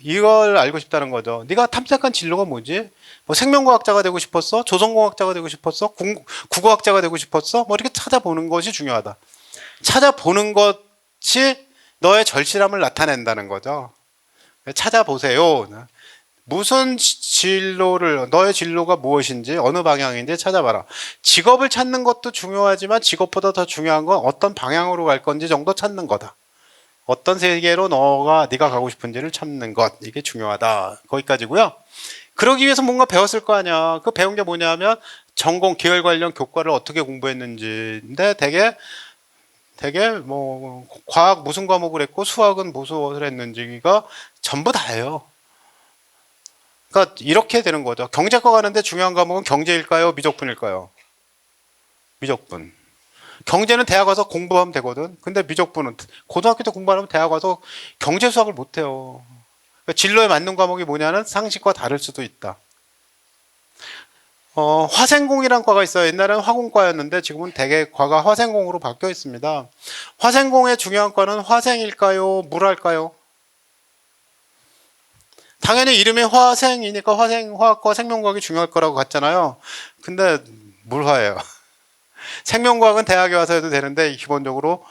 이걸 알고 싶다는 거죠. 네가 탐색한 진로가 뭐지? 뭐 생명과학자가 되고 싶었어? 조선공학자가 되고 싶었어? 국어학자가 되고 싶었어? 뭐 이렇게 찾아보는 것이 중요하다. 찾아보는 것이 너의 절실함을 나타낸다는 거죠. 찾아보세요. 무슨 진로를, 너의 진로가 무엇인지, 어느 방향인지 찾아봐라. 직업을 찾는 것도 중요하지만 직업보다 더 중요한 건 어떤 방향으로 갈 건지 정도 찾는 거다. 어떤 세계로 네가 가고 싶은지를 찾는 것, 이게 중요하다. 거기까지고요. 그러기 위해서 뭔가 배웠을 거 아니야. 그 배운 게 뭐냐면 전공 계열 관련 교과를 어떻게 공부했는지인데 되게 뭐 과학 무슨 과목을 했고 수학은 무엇을 했는지가 전부 다예요. 그러니까 이렇게 되는 거죠. 경제과 가는데 중요한 과목은 경제일까요? 미적분일까요? 미적분. 경제는 대학 와서 공부하면 되거든. 근데 미적분은 고등학교 때 공부 안 하면 대학 와서 경제 수학을 못 해요. 그러니까 진로에 맞는 과목이 뭐냐는 상식과 다를 수도 있다. 화생공이란 과가 있어요. 옛날에는 화공과였는데 지금은 대개 과가 화생공으로 바뀌어 있습니다. 화생공의 중요한 과는 화생일까요? 물할까요? 당연히 이름이 화생이니까 화생화학과 생명과학이 중요할 거라고 같잖아요. 근데 물화예요. 생명과학은 대학에 와서 해도 되는데 기본적으로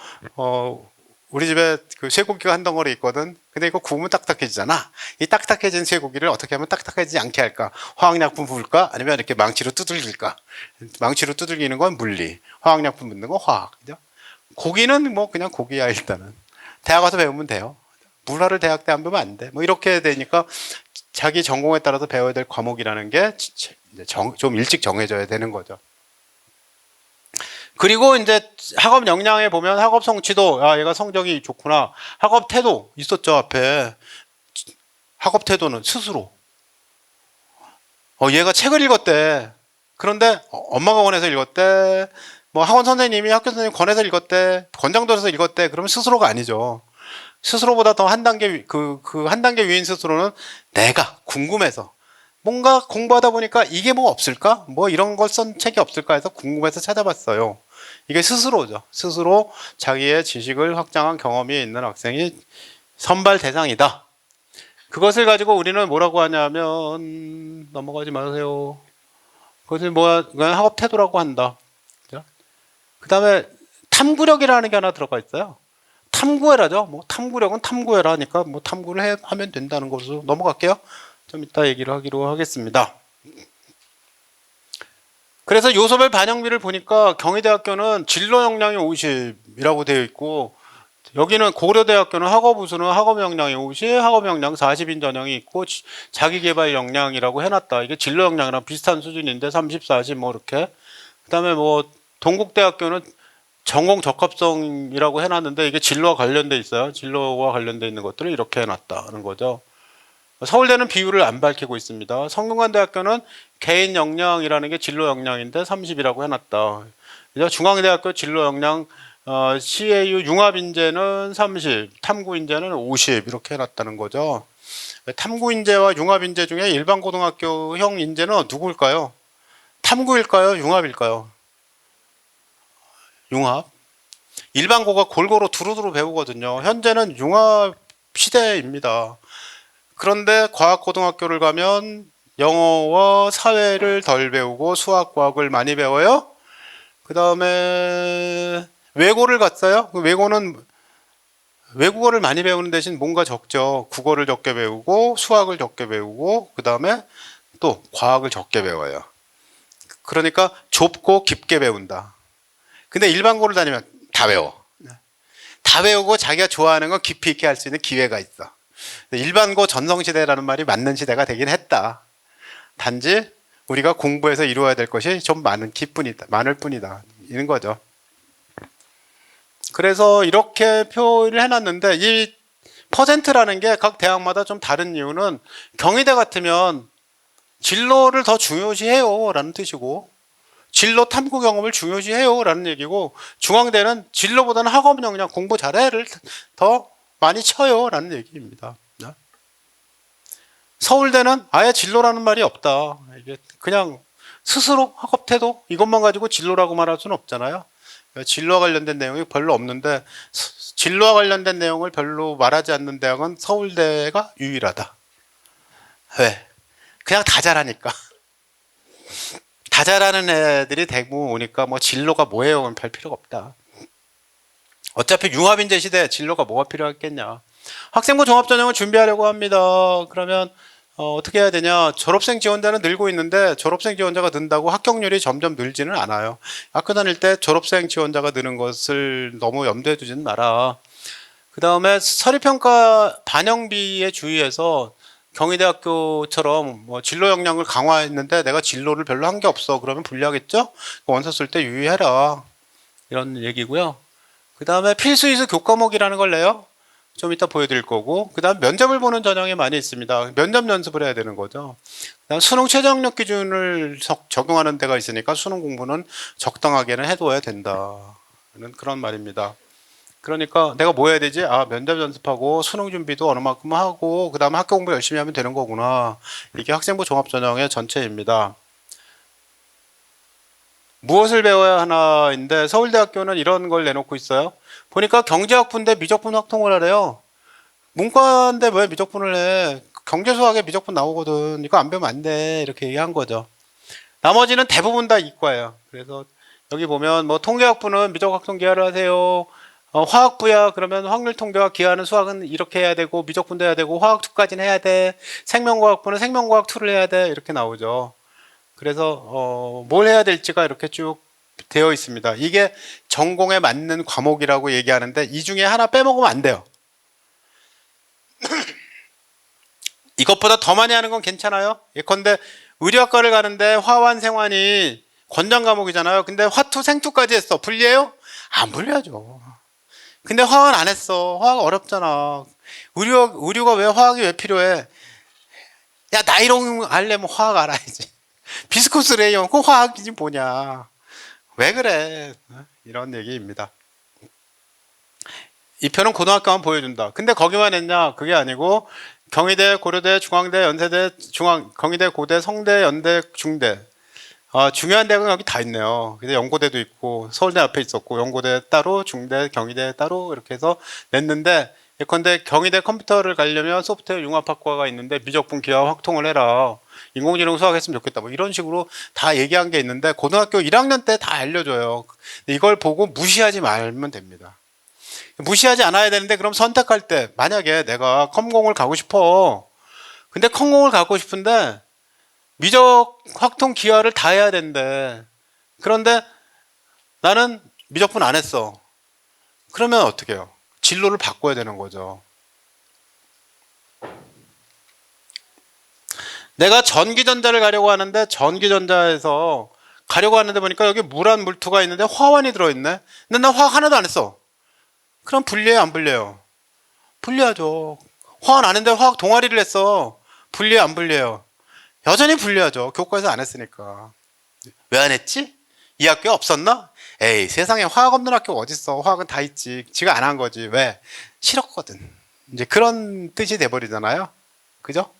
우리 집에 그 쇠고기가 한 덩어리 있거든. 근데 이거 구우면 딱딱해지잖아. 이 딱딱해진 쇠고기를 어떻게 하면 딱딱해지지 않게 할까? 화학약품 부을까? 아니면 이렇게 망치로 두들길까? 망치로 두들기는 건 물리, 화학약품 붓는 건 화학. 그죠? 고기는 뭐 그냥 고기야 일단은. 대학 와서 배우면 돼요. 물화를 대학 때 안 배우면 안 돼. 뭐 이렇게 되니까 자기 전공에 따라서 배워야 될 과목이라는 게 좀 일찍 정해져야 되는 거죠. 그리고 이제 학업 역량에 보면 학업 성취도, 얘가 성적이 좋구나. 학업 태도 있었죠, 앞에. 학업 태도는 스스로. 얘가 책을 읽었대. 그런데 엄마가 권해서 읽었대. 뭐 학원 선생님이 학교 선생님이 권해서 읽었대. 권장도에서 읽었대. 그러면 스스로가 아니죠. 스스로보다 더 한 단계 그 한 단계 위인 스스로는 내가 궁금해서 뭔가 공부하다 보니까 이게 뭐 없을까? 뭐 이런 걸 쓴 책이 없을까 해서 궁금해서 찾아봤어요. 이게 스스로죠. 스스로 자기의 지식을 확장한 경험이 있는 학생이 선발 대상이다. 그것을 가지고 우리는 뭐라고 하냐면 넘어가지 마세요. 그것을 그냥 학업 태도라고 한다. 그 다음에 탐구력이라는 게 하나 들어가 있어요. 탐구해라죠. 뭐 탐구력은 탐구해라 하니까 뭐 탐구를 하면 된다는 것으로 넘어갈게요. 좀 이따 얘기를 하기로 하겠습니다. 그래서 요소별 반영비를 보니까 경희대학교는 진로 역량이 50이라고 되어 있고, 여기는 고려대학교는 학업 우수는 학업 역량이 50, 학업 역량 40인 전형이 있고 자기개발 역량이라고 해놨다. 이게 진로 역량이랑 비슷한 수준인데 30, 40 뭐 이렇게. 그다음에 뭐 동국대학교는 전공 적합성이라고 해놨는데 이게 진로와 관련돼 있어요. 진로와 관련돼 있는 것들을 이렇게 해놨다는 거죠. 서울대는 비율을 안 밝히고 있습니다. 성균관대학교는 개인 역량이라는 게 진로 역량인데 30이라고 해놨다. 중앙대학교 진로 역량 CAU 융합인재는 30, 탐구인재는 50 이렇게 해놨다는 거죠. 탐구인재와 융합인재 중에 일반 고등학교형 인재는 누구일까요? 탐구일까요? 융합일까요? 융합. 일반고가 골고루 두루두루 배우거든요. 현재는 융합 시대입니다. 그런데 과학고등학교를 가면 영어와 사회를 덜 배우고 수학, 과학을 많이 배워요. 그 다음에 외고를 갔어요. 외고는 외국어를 많이 배우는 대신 뭔가 적죠. 국어를 적게 배우고 수학을 적게 배우고 그 다음에 또 과학을 적게 배워요. 그러니까 좁고 깊게 배운다. 근데 일반고를 다니면 다 배워. 다 배우고 자기가 좋아하는 거 깊이 있게 할 수 있는 기회가 있어. 일반고 전성시대라는 말이 맞는 시대가 되긴 했다. 단지 우리가 공부해서 이루어야 될 것이 좀 많을 뿐이다. 이런 거죠. 그래서 이렇게 표를 해놨는데 이 퍼센트라는 게 각 대학마다 좀 다른 이유는 경희대 같으면 진로를 더 중요시해요 라는 뜻이고 진로 탐구 경험을 중요시해요 라는 얘기고 중앙대는 진로보다는 학업 역량 공부 잘해를 더 많이 쳐요 라는 얘기입니다. 서울대는 아예 진로라는 말이 없다. 이게 그냥 스스로 학업 태도 이것만 가지고 진로라고 말할 수는 없잖아요. 진로와 관련된 내용이 별로 없는데 진로와 관련된 내용을 별로 말하지 않는 대학은 서울대가 유일하다. 왜? 그냥 다 잘하니까. 다 잘하는 애들이 대부분 오니까 뭐 진로가 뭐예요? 그럼 별 필요가 없다. 어차피 융합인재 시대에 진로가 뭐가 필요했겠냐. 학생부 종합전형을 준비하려고 합니다. 그러면 어떻게 해야 되냐. 졸업생 지원자는 늘고 있는데 졸업생 지원자가 는다고 합격률이 점점 늘지는 않아요. 학교 다닐 때 졸업생 지원자가 느는 것을 너무 염두에 두지는 마라. 그 다음에 서류평가 반영비에 주의해서 경희대학교처럼 뭐 진로 역량을 강화했는데 내가 진로를 별로 한 게 없어. 그러면 불리하겠죠? 원서 쓸 때 유의해라. 이런 얘기고요. 그 다음에 필수이수 교과목이라는 걸 내요. 좀 이따 보여드릴 거고 그 다음 면접을 보는 전형이 많이 있습니다. 면접 연습을 해야 되는 거죠. 그 다음 수능 최저학력 기준을 적용하는 데가 있으니까 수능 공부는 적당하게는 해둬야 된다는 그런 말입니다. 그러니까 내가 뭐 해야 되지? 아, 면접 연습하고 수능 준비도 어느 만큼 하고 그 다음에 학교 공부 열심히 하면 되는 거구나. 이게 학생부 종합전형의 전체입니다. 무엇을 배워야 하나인데 서울대학교는 이런 걸 내놓고 있어요. 보니까 경제학부인데 미적분 확통을 하래요. 문과인데 왜 미적분을 해? 경제수학에 미적분 나오거든. 이거 안 배우면 안 돼. 이렇게 얘기한 거죠. 나머지는 대부분 다 이과예요. 그래서 여기 보면 뭐 통계학부는 미적확통 기하를 하세요. 화학부야 그러면 확률통계와 기하는 수학은 이렇게 해야 되고 미적분도 해야 되고 화학2까지는 해야 돼. 생명과학부는 생명과학2를 해야 돼. 이렇게 나오죠. 그래서 뭘 해야 될지가 이렇게 쭉 되어 있습니다. 이게 전공에 맞는 과목이라고 얘기하는데 이 중에 하나 빼먹으면 안 돼요. 이것보다 더 많이 하는 건 괜찮아요. 예컨대 의료학과를 가는데 화환 생환이 권장 과목이잖아요. 근데 화투 생투까지 했어. 불리해요? 안 불리하죠. 근데 화환 안 했어. 화학 어렵잖아. 의료가 왜 화학이 왜 필요해? 야, 나이롱 알려면 화학 알아야지. 비스코스 레이온 그 화학이지 뭐냐. 왜 그래? 이런 얘기입니다. 이 표는 고등학교만 보여준다. 근데 거기만 했냐? 그게 아니고 경희대, 고려대, 중앙대, 연세대, 경희대, 고대, 성대, 연대, 중대. 중요한 대학은 여기 다 있네요. 근데 연고대도 있고 서울대 앞에 있었고 연고대 따로, 중대, 경희대 따로 이렇게 해서 냈는데 예컨대 경희대 컴퓨터를 가려면 소프트웨어 융합학과가 있는데 미적분 기하 확통을 해라. 인공지능 수학 했으면 좋겠다. 뭐 이런 식으로 다 얘기한 게 있는데 고등학교 1학년 때 다 알려줘요. 이걸 보고 무시하지 말면 됩니다. 무시하지 않아야 되는데 그럼 선택할 때 만약에 내가 컴공을 가고 싶어. 근데 컴공을 가고 싶은데 미적 확통 기하를 다 해야 된대. 그런데 나는 미적분 안 했어. 그러면 어떻게 해요? 진로를 바꿔야 되는 거죠. 내가 전기전자를 가려고 하는데 전기전자에서 가려고 하는데 보니까 여기 물한 물투가 있는데 화환이 들어있네. 근데 나 화학 하나도 안 했어. 그럼 불리해요, 안 불리해요? 불리하죠. 화학 안 했는데 화학 동아리를 했어. 불리해요, 안 불리해요? 여전히 불리하죠. 교과에서 안 했으니까. 왜 안 했지? 이 학교 없었나? 에이, 세상에 화학 없는 학교 어딨어. 화학은 다 있지. 지가 안 한 거지. 왜? 싫었거든. 이제 그런 뜻이 돼버리잖아요. 그죠?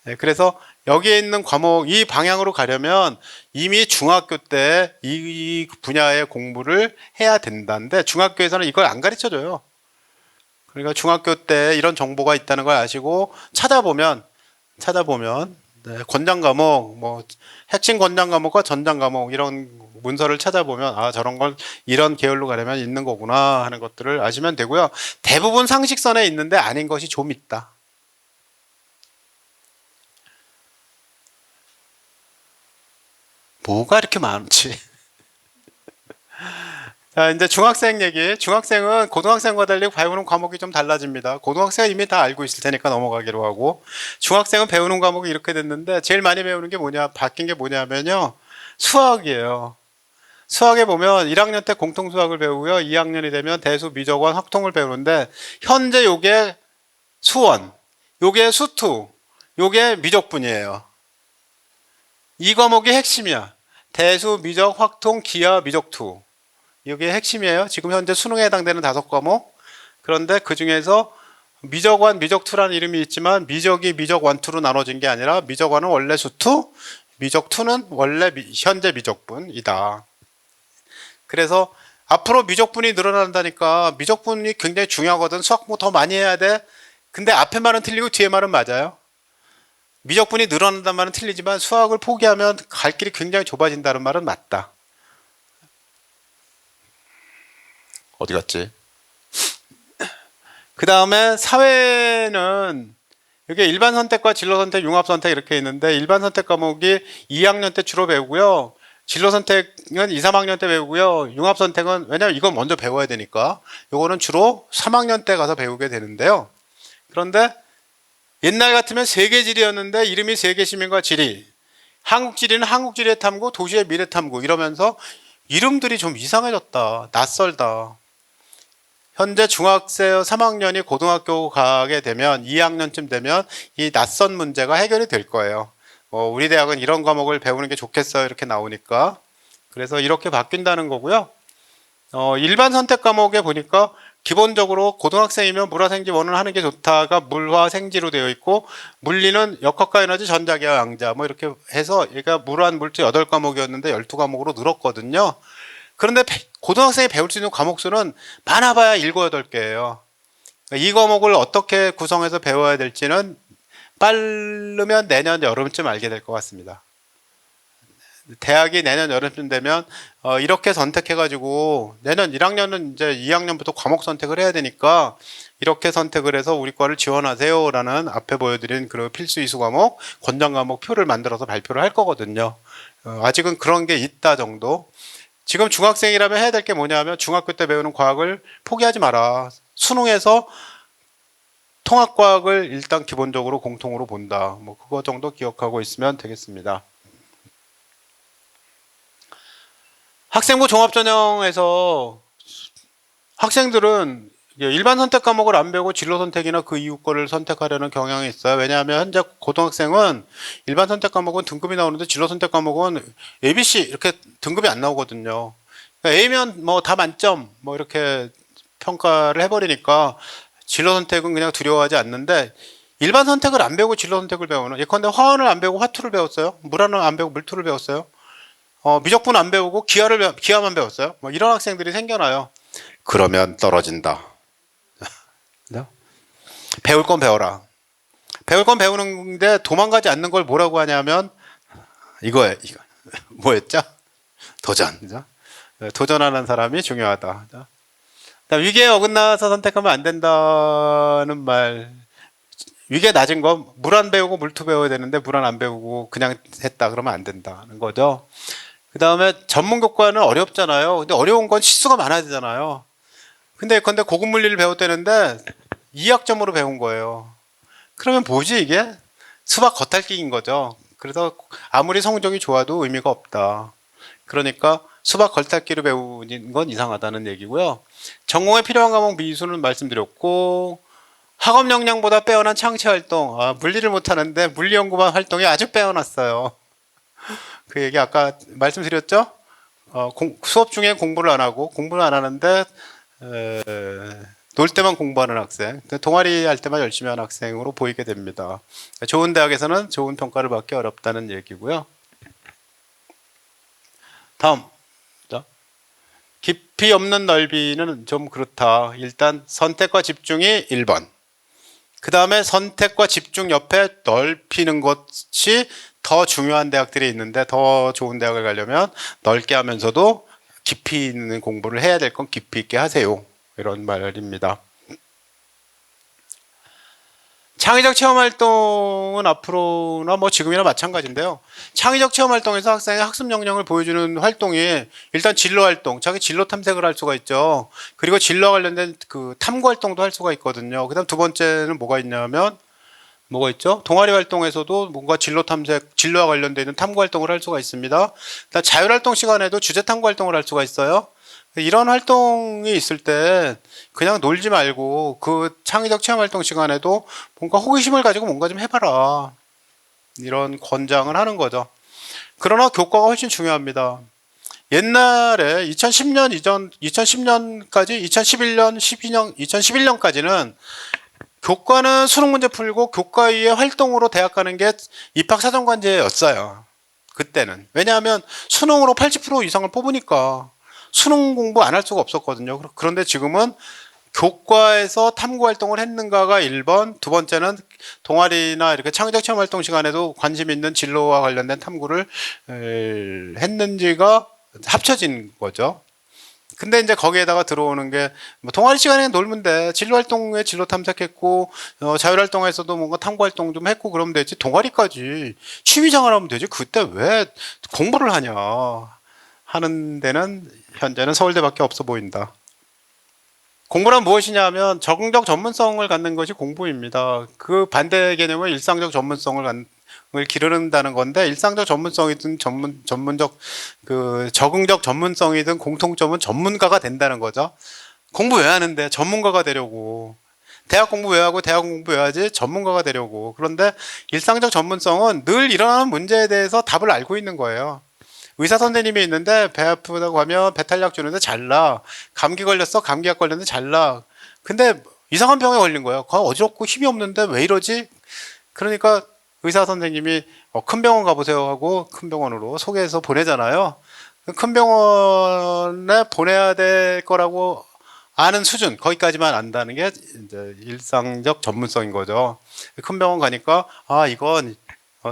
네, 그래서 여기에 있는 과목, 이 방향으로 가려면 이미 중학교 때 이 분야의 공부를 해야 된다는데 중학교에서는 이걸 안 가르쳐 줘요. 그러니까 중학교 때 이런 정보가 있다는 걸 아시고 찾아보면 네, 권장 과목, 뭐 핵심 권장 과목과 전장 과목 이런 문서를 찾아보면 저런 걸 이런 계열로 가려면 있는 거구나 하는 것들을 아시면 되고요. 대부분 상식선에 있는데 아닌 것이 좀 있다. 뭐가 이렇게 많지? 자, 이제 중학생 얘기. 중학생은 고등학생과 달리 배우는 과목이 좀 달라집니다. 고등학생은 이미 다 알고 있을 테니까 넘어가기로 하고, 중학생은 배우는 과목이 이렇게 됐는데, 제일 많이 배우는 게 바뀐 게 뭐냐면요. 수학이에요. 수학에 보면 1학년 때 공통수학을 배우고요. 2학년이 되면 대수, 미적원, 확통을 배우는데, 현재 요게 수원, 요게 수투, 요게 미적분이에요. 이 과목이 핵심이야. 대수, 미적, 확통, 기하, 미적투. 이게 핵심이에요. 지금 현재 수능에 해당되는 5과목. 그런데 그 중에서 미적1, 미적2라는 이름이 있지만 미적이 미적1, 2로 나눠진 게 아니라 미적1은 원래 수투, 미적2는 원래 현재 미적분이다. 그래서 앞으로 미적분이 늘어난다니까 미적분이 굉장히 중요하거든. 수학 공부 더 많이 해야 돼. 근데 앞에 말은 틀리고 뒤에 말은 맞아요. 미적분이 늘어난다는 말은 틀리지만 수학을 포기하면 갈 길이 굉장히 좁아진다는 말은 맞다. 어디 갔지? 그 다음에 사회는 이게 일반 선택과 진로 선택, 융합 선택 이렇게 있는데 일반 선택 과목이 2학년 때 주로 배우고요. 진로 선택은 2, 3학년 때 배우고요. 융합 선택은 왜냐면 이건 먼저 배워야 되니까 이거는 주로 3학년 때 가서 배우게 되는데요. 그런데 옛날 같으면 세계지리였는데 이름이 세계시민과 지리. 한국지리는 한국지리의 탐구, 도시의 미래 탐구 이러면서 이름들이 좀 이상해졌다. 낯설다. 현재 중학생 3학년이 고등학교 가게 되면 2학년쯤 되면 이 낯선 문제가 해결이 될 거예요. 우리 대학은 이런 과목을 배우는 게 좋겠어요. 이렇게 나오니까. 그래서 이렇게 바뀐다는 거고요. 일반 선택 과목에 보니까 기본적으로 고등학생이면 물화생지 원을 하는 게 좋다가 물화생지로 되어 있고 물리는 역학과 에너지 전자기하 양자 뭐 이렇게 해서 얘가 물환 물투 8과목이었는데 12과목으로 늘었거든요. 그런데 고등학생이 배울 수 있는 과목 수는 많아봐야 7, 8개예요. 이 과목을 어떻게 구성해서 배워야 될지는 빠르면 내년 여름쯤 알게 될 것 같습니다. 대학이 내년 여름쯤 되면 이렇게 선택해가지고 내년 1학년은 이제 2학년부터 과목 선택을 해야 되니까 이렇게 선택을 해서 우리 과를 지원하세요 라는 앞에 보여드린 그 필수 이수 과목, 권장 과목 표를 만들어서 발표를 할 거거든요. 아직은 그런 게 있다 정도. 지금 중학생이라면 해야 될 게 뭐냐면 중학교 때 배우는 과학을 포기하지 마라. 수능에서 통합과학을 일단 기본적으로 공통으로 본다. 뭐 그거 정도 기억하고 있으면 되겠습니다. 학생부 종합전형에서 학생들은 일반 선택 과목을 안 배우고 진로 선택이나 그 이후 거를 선택하려는 경향이 있어요. 왜냐하면 현재 고등학생은 일반 선택 과목은 등급이 나오는데 진로 선택 과목은 ABC 이렇게 등급이 안 나오거든요. 그러니까 A면 뭐 다 만점 뭐 이렇게 평가를 해버리니까 진로 선택은 그냥 두려워하지 않는데 일반 선택을 안 배우고 진로 선택을 배우는, 예컨대 화원을 안 배우고 화투를 배웠어요. 물화는 안 배우고 물투를 배웠어요. 미적분 안 배우고 기하만 배웠어요. 뭐 이런 학생들이 생겨나요. 그러면 떨어진다. 배울 건 배워라. 배울 건 배우는데 도망가지 않는 걸 뭐라고 하냐면 이거예요. 이거. 뭐였죠? 도전. 그죠? 도전하는 사람이 중요하다. 그죠? 위계에 어긋나서 선택하면 안 된다는 말. 위계 낮은 거 물 안 배우고 물투 배워야 되는데 물 안 배우고 그냥 했다 그러면 안 된다는 거죠. 그 다음에 전문 교과는 어렵잖아요. 근데 어려운 건 실수가 많아야 되잖아요. 근데 고급 물리를 배웠다는데 2학점으로 배운 거예요. 그러면 뭐지 이게? 수박 겉핥기인 거죠. 그래서 아무리 성적이 좋아도 의미가 없다. 그러니까 수박 겉핥기로 배우는 건 이상하다는 얘기고요. 전공에 필요한 과목 미수는 말씀드렸고, 학업 역량보다 빼어난 창체 활동. 물리를 못하는데 물리 연구반 활동이 아주 빼어났어요. 그 얘기 아까 말씀드렸죠? 수업 중에 공부를 안 하고 공부를 안 하는데 놀 때만 공부하는 학생, 동아리 할 때만 열심히 하는 학생으로 보이게 됩니다. 좋은 대학에서는 좋은 평가를 받기 어렵다는 얘기고요. 다음, 깊이 없는 넓이는 좀 그렇다. 일단 선택과 집중이 1번. 그 다음에 선택과 집중 옆에 넓히는 것이 더 중요한 대학들이 있는데, 더 좋은 대학을 가려면 넓게 하면서도 깊이 있는 공부를 해야 될 건 깊이 있게 하세요. 이런 말입니다. 창의적 체험활동은 앞으로나 뭐 지금이나 마찬가지인데요. 창의적 체험활동에서 학생의 학습 역량을 보여주는 활동이 일단 진로활동, 자기 진로 탐색을 할 수가 있죠. 그리고 진로와 관련된 그 탐구활동도 할 수가 있거든요. 그 다음 두 번째는 뭐가 있냐면, 뭐가 있죠? 동아리 활동에서도 뭔가 진로 탐색, 진로와 관련되어 있는 탐구 활동을 할 수가 있습니다. 그다음 자율활동 시간에도 주제 탐구 활동을 할 수가 있어요. 이런 활동이 있을 때 그냥 놀지 말고 그 창의적 체험 활동 시간에도 뭔가 호기심을 가지고 뭔가 좀 해봐라. 이런 권장을 하는 거죠. 그러나 교과가 훨씬 중요합니다. 옛날에 2010년 이전, 2010년까지, 2011년, 12년, 2011년까지는 교과는 수능 문제 풀고 교과 위에 활동으로 대학 가는 게 입학사정관제였어요. 그때는. 왜냐하면 수능으로 80% 이상을 뽑으니까 수능 공부 안 할 수가 없었거든요. 그런데 지금은 교과에서 탐구 활동을 했는가가 1번, 두 번째는 동아리나 이렇게 창의적 체험 활동 시간에도 관심 있는 진로와 관련된 탐구를 했는지가 합쳐진 거죠. 근데 이제 거기에다가 들어오는 게, 뭐 동아리 시간에 놀면 돼. 진로 활동에 진로 탐색했고, 자율 활동에서도 뭔가 탐구 활동 좀 했고 그러면 되지. 동아리까지 취미생활 하면 되지. 그때 왜 공부를 하냐 하는 데는 현재는 서울대밖에 없어 보인다. 공부란 무엇이냐 하면 적응적 전문성을 갖는 것이 공부입니다. 그 반대 개념은 일상적 전문성을 기르는다는 건데, 일상적 전문성이든 전문적 적응적 전문성이든 공통점은 전문가가 된다는 거죠. 공부 왜 하는데? 전문가가 되려고. 대학 공부 왜 하고 대학 공부 왜 하지? 전문가가 되려고. 그런데 일상적 전문성은 늘 일어나는 문제에 대해서 답을 알고 있는 거예요. 의사 선생님이 있는데 배 아프다고 하면 배탈약 주는데 잘나. 감기 걸렸어? 감기약 걸렸는데 잘나. 근데 이상한 병에 걸린 거예요. 어지럽고 힘이 없는데 왜 이러지? 그러니까 의사 선생님이 큰 병원 가보세요 하고 큰 병원으로 소개해서 보내잖아요. 큰 병원에 보내야 될 거라고 아는 수준, 거기까지만 안다는 게 이제 일상적 전문성인 거죠. 큰 병원 가니까 이건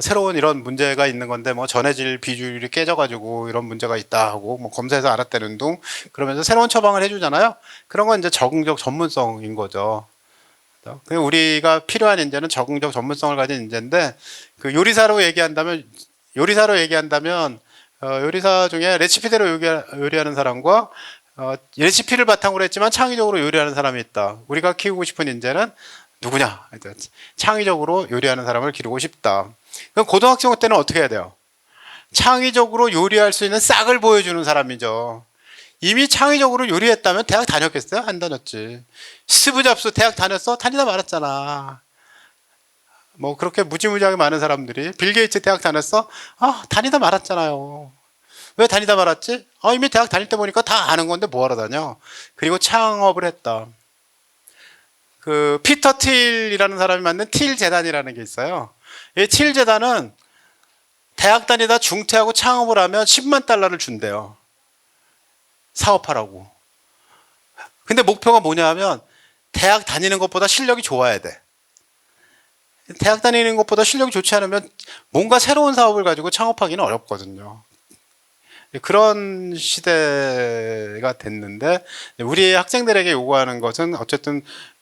새로운 이런 문제가 있는 건데 뭐 전해질 비주율이 깨져가지고 이런 문제가 있다 하고 뭐 검사해서 알았다는 둥 그러면서 새로운 처방을 해주잖아요. 그런 건 이제 적응적 전문성인 거죠. 우리가 필요한 인재는 적응적 전문성을 가진 인재인데, 그 요리사로 얘기한다면 요리사 중에 레시피대로 요리하는 사람과 레시피를 바탕으로 했지만 창의적으로 요리하는 사람이 있다. 우리가 키우고 싶은 인재는 누구냐? 창의적으로 요리하는 사람을 기르고 싶다. 그럼 고등학생 때는 어떻게 해야 돼요? 창의적으로 요리할 수 있는 싹을 보여주는 사람이죠. 이미 창의적으로 요리했다면 대학 다녔겠어요? 안 다녔지. 스티브 잡스 대학 다녔어? 다니다 말았잖아. 뭐 그렇게 무지무지하게 많은 사람들이. 빌 게이츠 대학 다녔어? 다니다 말았잖아요. 왜 다니다 말았지? 이미 대학 다닐 때 보니까 다 아는 건데 뭐하러 다녀? 그리고 창업을 했다. 그 피터 틸이라는 사람이 만든 틸 재단이라는 게 있어요. 이 틸 재단은 대학 다니다 중퇴하고 창업을 하면 10만 달러를 준대요. 사업하라고. 근데 목표가 뭐냐 하면 대학 다니는 것보다 실력이 좋아야 돼. 대학 다니는 것보다 실력이 좋지 않으면 뭔가 새로운 사업을 가지고 창업하기는 어렵거든요. 그런 시대가 됐는데 우리 학생들에게 요구하는 것은 어쨌든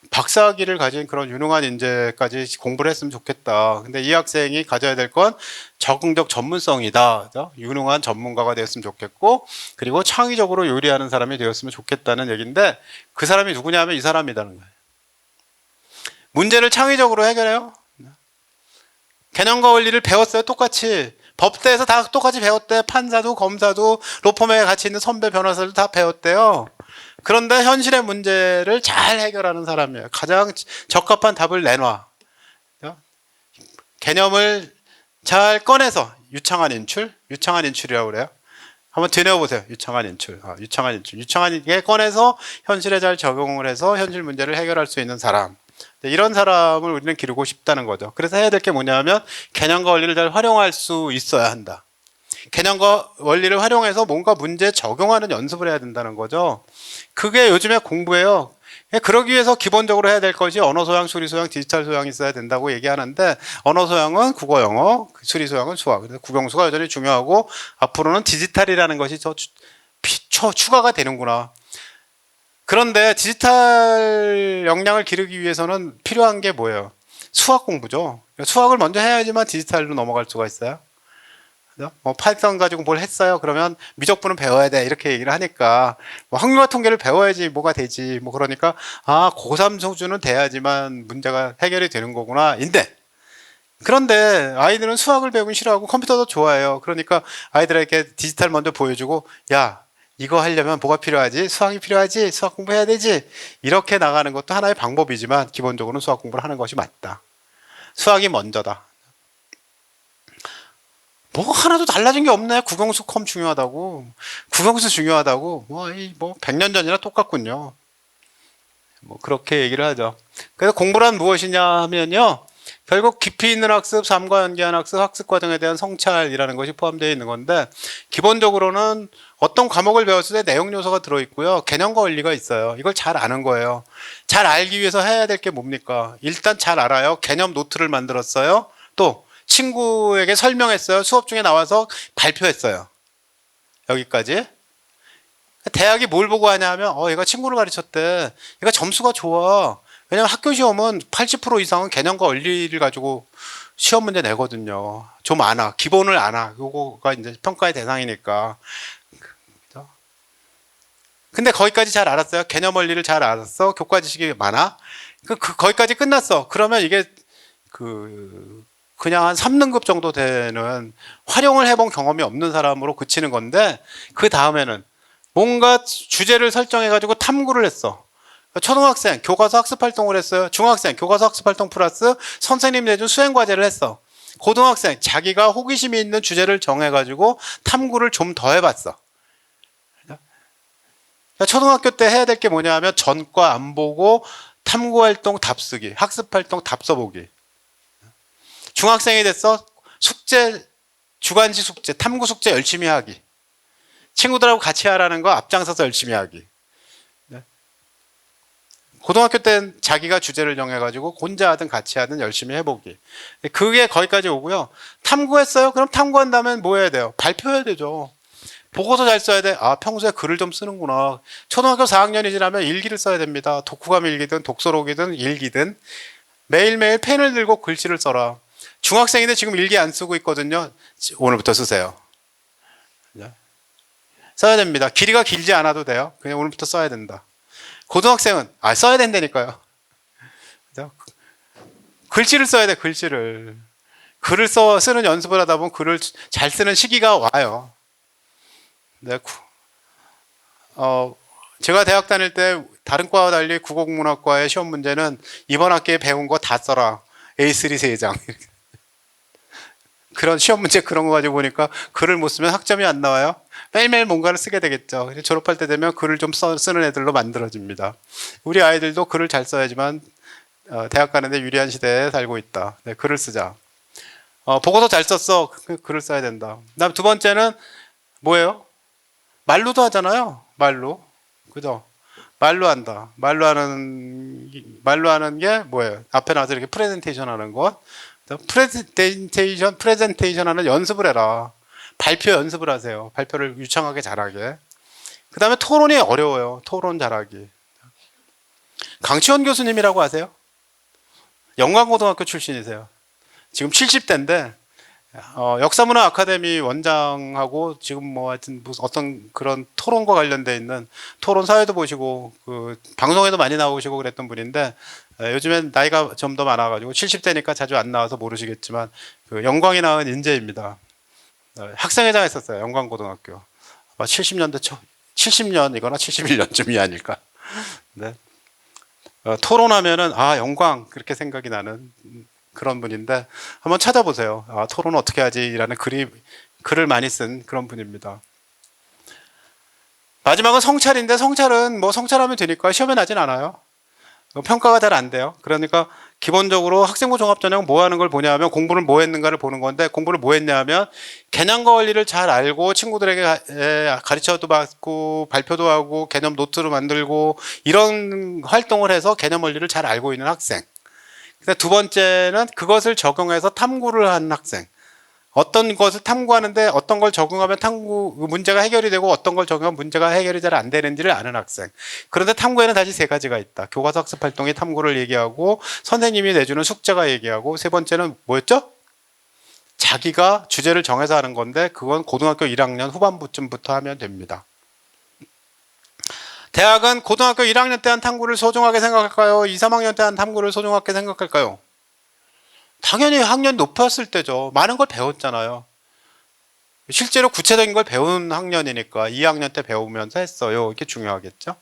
박사학위를 가진 그런 유능한 인재까지 공부를 했으면 좋겠다. 근데 이 학생이 가져야 될 건 적응적 전문성이다. 그죠? 유능한 전문가가 되었으면 좋겠고, 그리고 창의적으로 요리하는 사람이 되었으면 좋겠다는 얘기인데, 그 사람이 누구냐면 이 사람이라는 거예요. 문제를 창의적으로 해결해요. 개념과 원리를 배웠어요. 똑같이. 법대에서 다 똑같이 배웠대. 판사도 검사도 로펌에 같이 있는 선배 변호사들 다 배웠대요. 그런데 현실의 문제를 잘 해결하는 사람이에요. 가장 적합한 답을 내놔. 개념을 잘 꺼내서 유창한 인출, 유창한 인출이라고 그래요. 한번 되뇌어보세요. 유창한 인출, 유창한 인출, 유창하게 꺼내서 현실에 잘 적용을 해서 현실 문제를 해결할 수 있는 사람. 이런 사람을 우리는 기르고 싶다는 거죠. 그래서 해야 될 게 뭐냐면 개념과 원리를 잘 활용할 수 있어야 한다. 개념과 원리를 활용해서 뭔가 문제에 적용하는 연습을 해야 된다는 거죠. 그게 요즘에 공부예요. 그러기 위해서 기본적으로 해야 될 것이 언어 소양, 수리 소양, 디지털 소양이 있어야 된다고 얘기하는데, 언어 소양은 국어, 영어, 수리 소양은 수학. 그래서 국영수가 여전히 중요하고 앞으로는 디지털이라는 것이 더 추가가 되는구나. 그런데 디지털 역량을 기르기 위해서는 필요한 게 뭐예요? 수학 공부죠. 수학을 먼저 해야지만 디지털로 넘어갈 수가 있어요. 뭐 파이썬 가지고 뭘 했어요? 그러면 미적분은 배워야 돼. 이렇게 얘기를 하니까 뭐 확률과 통계를 배워야지 뭐가 되지. 뭐 그러니까 고3 수준은 돼야지만 문제가 해결이 되는 거구나. 그런데 아이들은 수학을 배우기 싫어하고 컴퓨터도 좋아해요. 그러니까 아이들에게 디지털 먼저 보여주고, 야, 이거 하려면 뭐가 필요하지? 수학이 필요하지? 수학 공부해야 되지? 이렇게 나가는 것도 하나의 방법이지만 기본적으로는 수학 공부를 하는 것이 맞다. 수학이 먼저다. 뭐 하나도 달라진 게 없네. 국영수 컴 중요하다고. 국영수 중요하다고. 뭐 100년 전이나 똑같군요. 뭐 그렇게 얘기를 하죠. 그래서 공부란 무엇이냐 하면요. 결국 깊이 있는 학습, 삶과 연계한 학습, 학습 과정에 대한 성찰이라는 것이 포함되어 있는 건데, 기본적으로는 어떤 과목을 배웠을 때 내용 요소가 들어있고요. 개념과 원리가 있어요. 이걸 잘 아는 거예요. 잘 알기 위해서 해야 될 게 뭡니까? 일단 잘 알아요. 개념 노트를 만들었어요. 또 친구에게 설명했어요. 수업 중에 나와서 발표했어요. 여기까지. 대학이 뭘 보고 하냐 하면 얘가 친구를 가르쳤대. 얘가 점수가 좋아. 왜냐면 학교 시험은 80% 이상은 개념과 원리를 가지고 시험 문제 내거든요. 좀 아나. 기본을 아나. 요거가 이제 평가의 대상이니까. 근데 거기까지 잘 알았어요. 개념 원리를 잘 알았어. 교과 지식이 많아. 거기까지 끝났어. 그러면 이게 그냥 한 3등급 정도 되는 활용을 해본 경험이 없는 사람으로 그치는 건데, 그 다음에는 뭔가 주제를 설정해가지고 탐구를 했어. 초등학생 교과서 학습 활동을 했어요. 중학생 교과서 학습 활동 플러스 선생님 내준 수행 과제를 했어. 고등학생 자기가 호기심이 있는 주제를 정해가지고 탐구를 좀 더 해봤어. 초등학교 때 해야 될 게 뭐냐 하면 전과 안 보고 탐구 활동 답 쓰기, 학습 활동 답 써보기. 중학생이 됐어. 숙제, 주간지 숙제, 탐구 숙제 열심히 하기. 친구들하고 같이 하라는 거 앞장서서 열심히 하기. 고등학교 때는 자기가 주제를 정해가지고 혼자 하든 같이 하든 열심히 해보기. 그게 거기까지 오고요. 탐구했어요? 그럼 탐구한 다음에 뭐 해야 돼요? 발표해야 되죠. 보고서 잘 써야 돼. 평소에 글을 좀 쓰는구나. 초등학교 4학년이 지나면 일기를 써야 됩니다. 독후감 일기든 독서록이든 일기든 매일매일 펜을 들고 글씨를 써라. 중학생인데 지금 일기 안 쓰고 있거든요. 오늘부터 쓰세요. 써야 됩니다. 길이가 길지 않아도 돼요. 그냥 오늘부터 써야 된다. 고등학생은 써야 된다니까요. 글씨를 써야 돼. 글씨를. 글을 쓰는 연습을 하다 보면 글을 잘 쓰는 시기가 와요. 네, 제가 대학 다닐 때 다른 과와 달리 국어국문학과의 시험 문제는 이번 학기에 배운 거 다 써라. A3 3장. 그런 시험 문제 그런 거 가지고 보니까 글을 못 쓰면 학점이 안 나와요. 매일매일 뭔가를 쓰게 되겠죠. 졸업할 때 되면 글을 좀 쓰는 애들로 만들어집니다. 우리 아이들도 글을 잘 써야지만 대학 가는데 유리한 시대에 살고 있다. 네, 글을 쓰자. 보고서 잘 썼어. 글을 써야 된다. 그다음 두 번째는 뭐예요? 말로도 하잖아요. 말로. 그죠? 말로 한다. 말로 하는 게 뭐예요? 앞에 나와서 이렇게 프레젠테이션 하는 것. 프레젠테이션 하는 연습을 해라. 발표 연습을 하세요. 발표를 유창하게 잘하게. 그 다음에 토론이 어려워요. 토론 잘하기. 강치원 교수님이라고 아세요? 영광고등학교 출신이세요. 지금 70대인데 역사문화 아카데미 원장하고 지금 뭐 하여튼 무슨 어떤 그런 토론과 관련돼 있는 토론 사회도 보시고 그 방송에도 많이 나오시고 그랬던 분인데 요즘엔 나이가 좀 더 많아가지고 70대니까 자주 안 나와서 모르시겠지만 그 영광이 낳은 인재입니다. 학생회장 했었어요. 영광고등학교. 아마 70년대 70년이거나 71년쯤이 아닐까. 네. 토론하면은 영광 그렇게 생각이 나는 그런 분인데 한번 찾아보세요. 토론은 어떻게 하지라는 글을 많이 쓴 그런 분입니다. 마지막은 성찰인데 성찰은 뭐 성찰하면 되니까 시험에 나진 않아요. 평가가 잘 안 돼요. 그러니까 기본적으로 학생부 종합전형 뭐 하는 걸 보냐 하면 공부를 뭐 했는가를 보는 건데 공부를 뭐 했냐 하면 개념과 원리를 잘 알고 친구들에게 가르쳐도 받고 발표도 하고 개념 노트를 만들고 이런 활동을 해서 개념 원리를 잘 알고 있는 학생. 두 번째는 그것을 적용해서 탐구를 한 학생. 어떤 것을 탐구하는데 어떤 걸 적용하면 문제가 해결이 되고 어떤 걸 적용하면 문제가 해결이 잘 안 되는지를 아는 학생. 그런데 탐구에는 다시 세 가지가 있다. 교과서 학습 활동이 탐구를 얘기하고 선생님이 내주는 숙제가 얘기하고 세 번째는 뭐였죠? 자기가 주제를 정해서 하는 건데 그건 고등학교 1학년 후반부쯤부터 하면 됩니다. 대학은 고등학교 1학년 때 한 탐구를 소중하게 생각할까요? 2, 3학년 때 한 탐구를 소중하게 생각할까요? 당연히 학년이 높았을 때죠. 많은 걸 배웠잖아요. 실제로 구체적인 걸 배운 학년이니까 2학년 때 배우면서 했어요. 이게 중요하겠죠.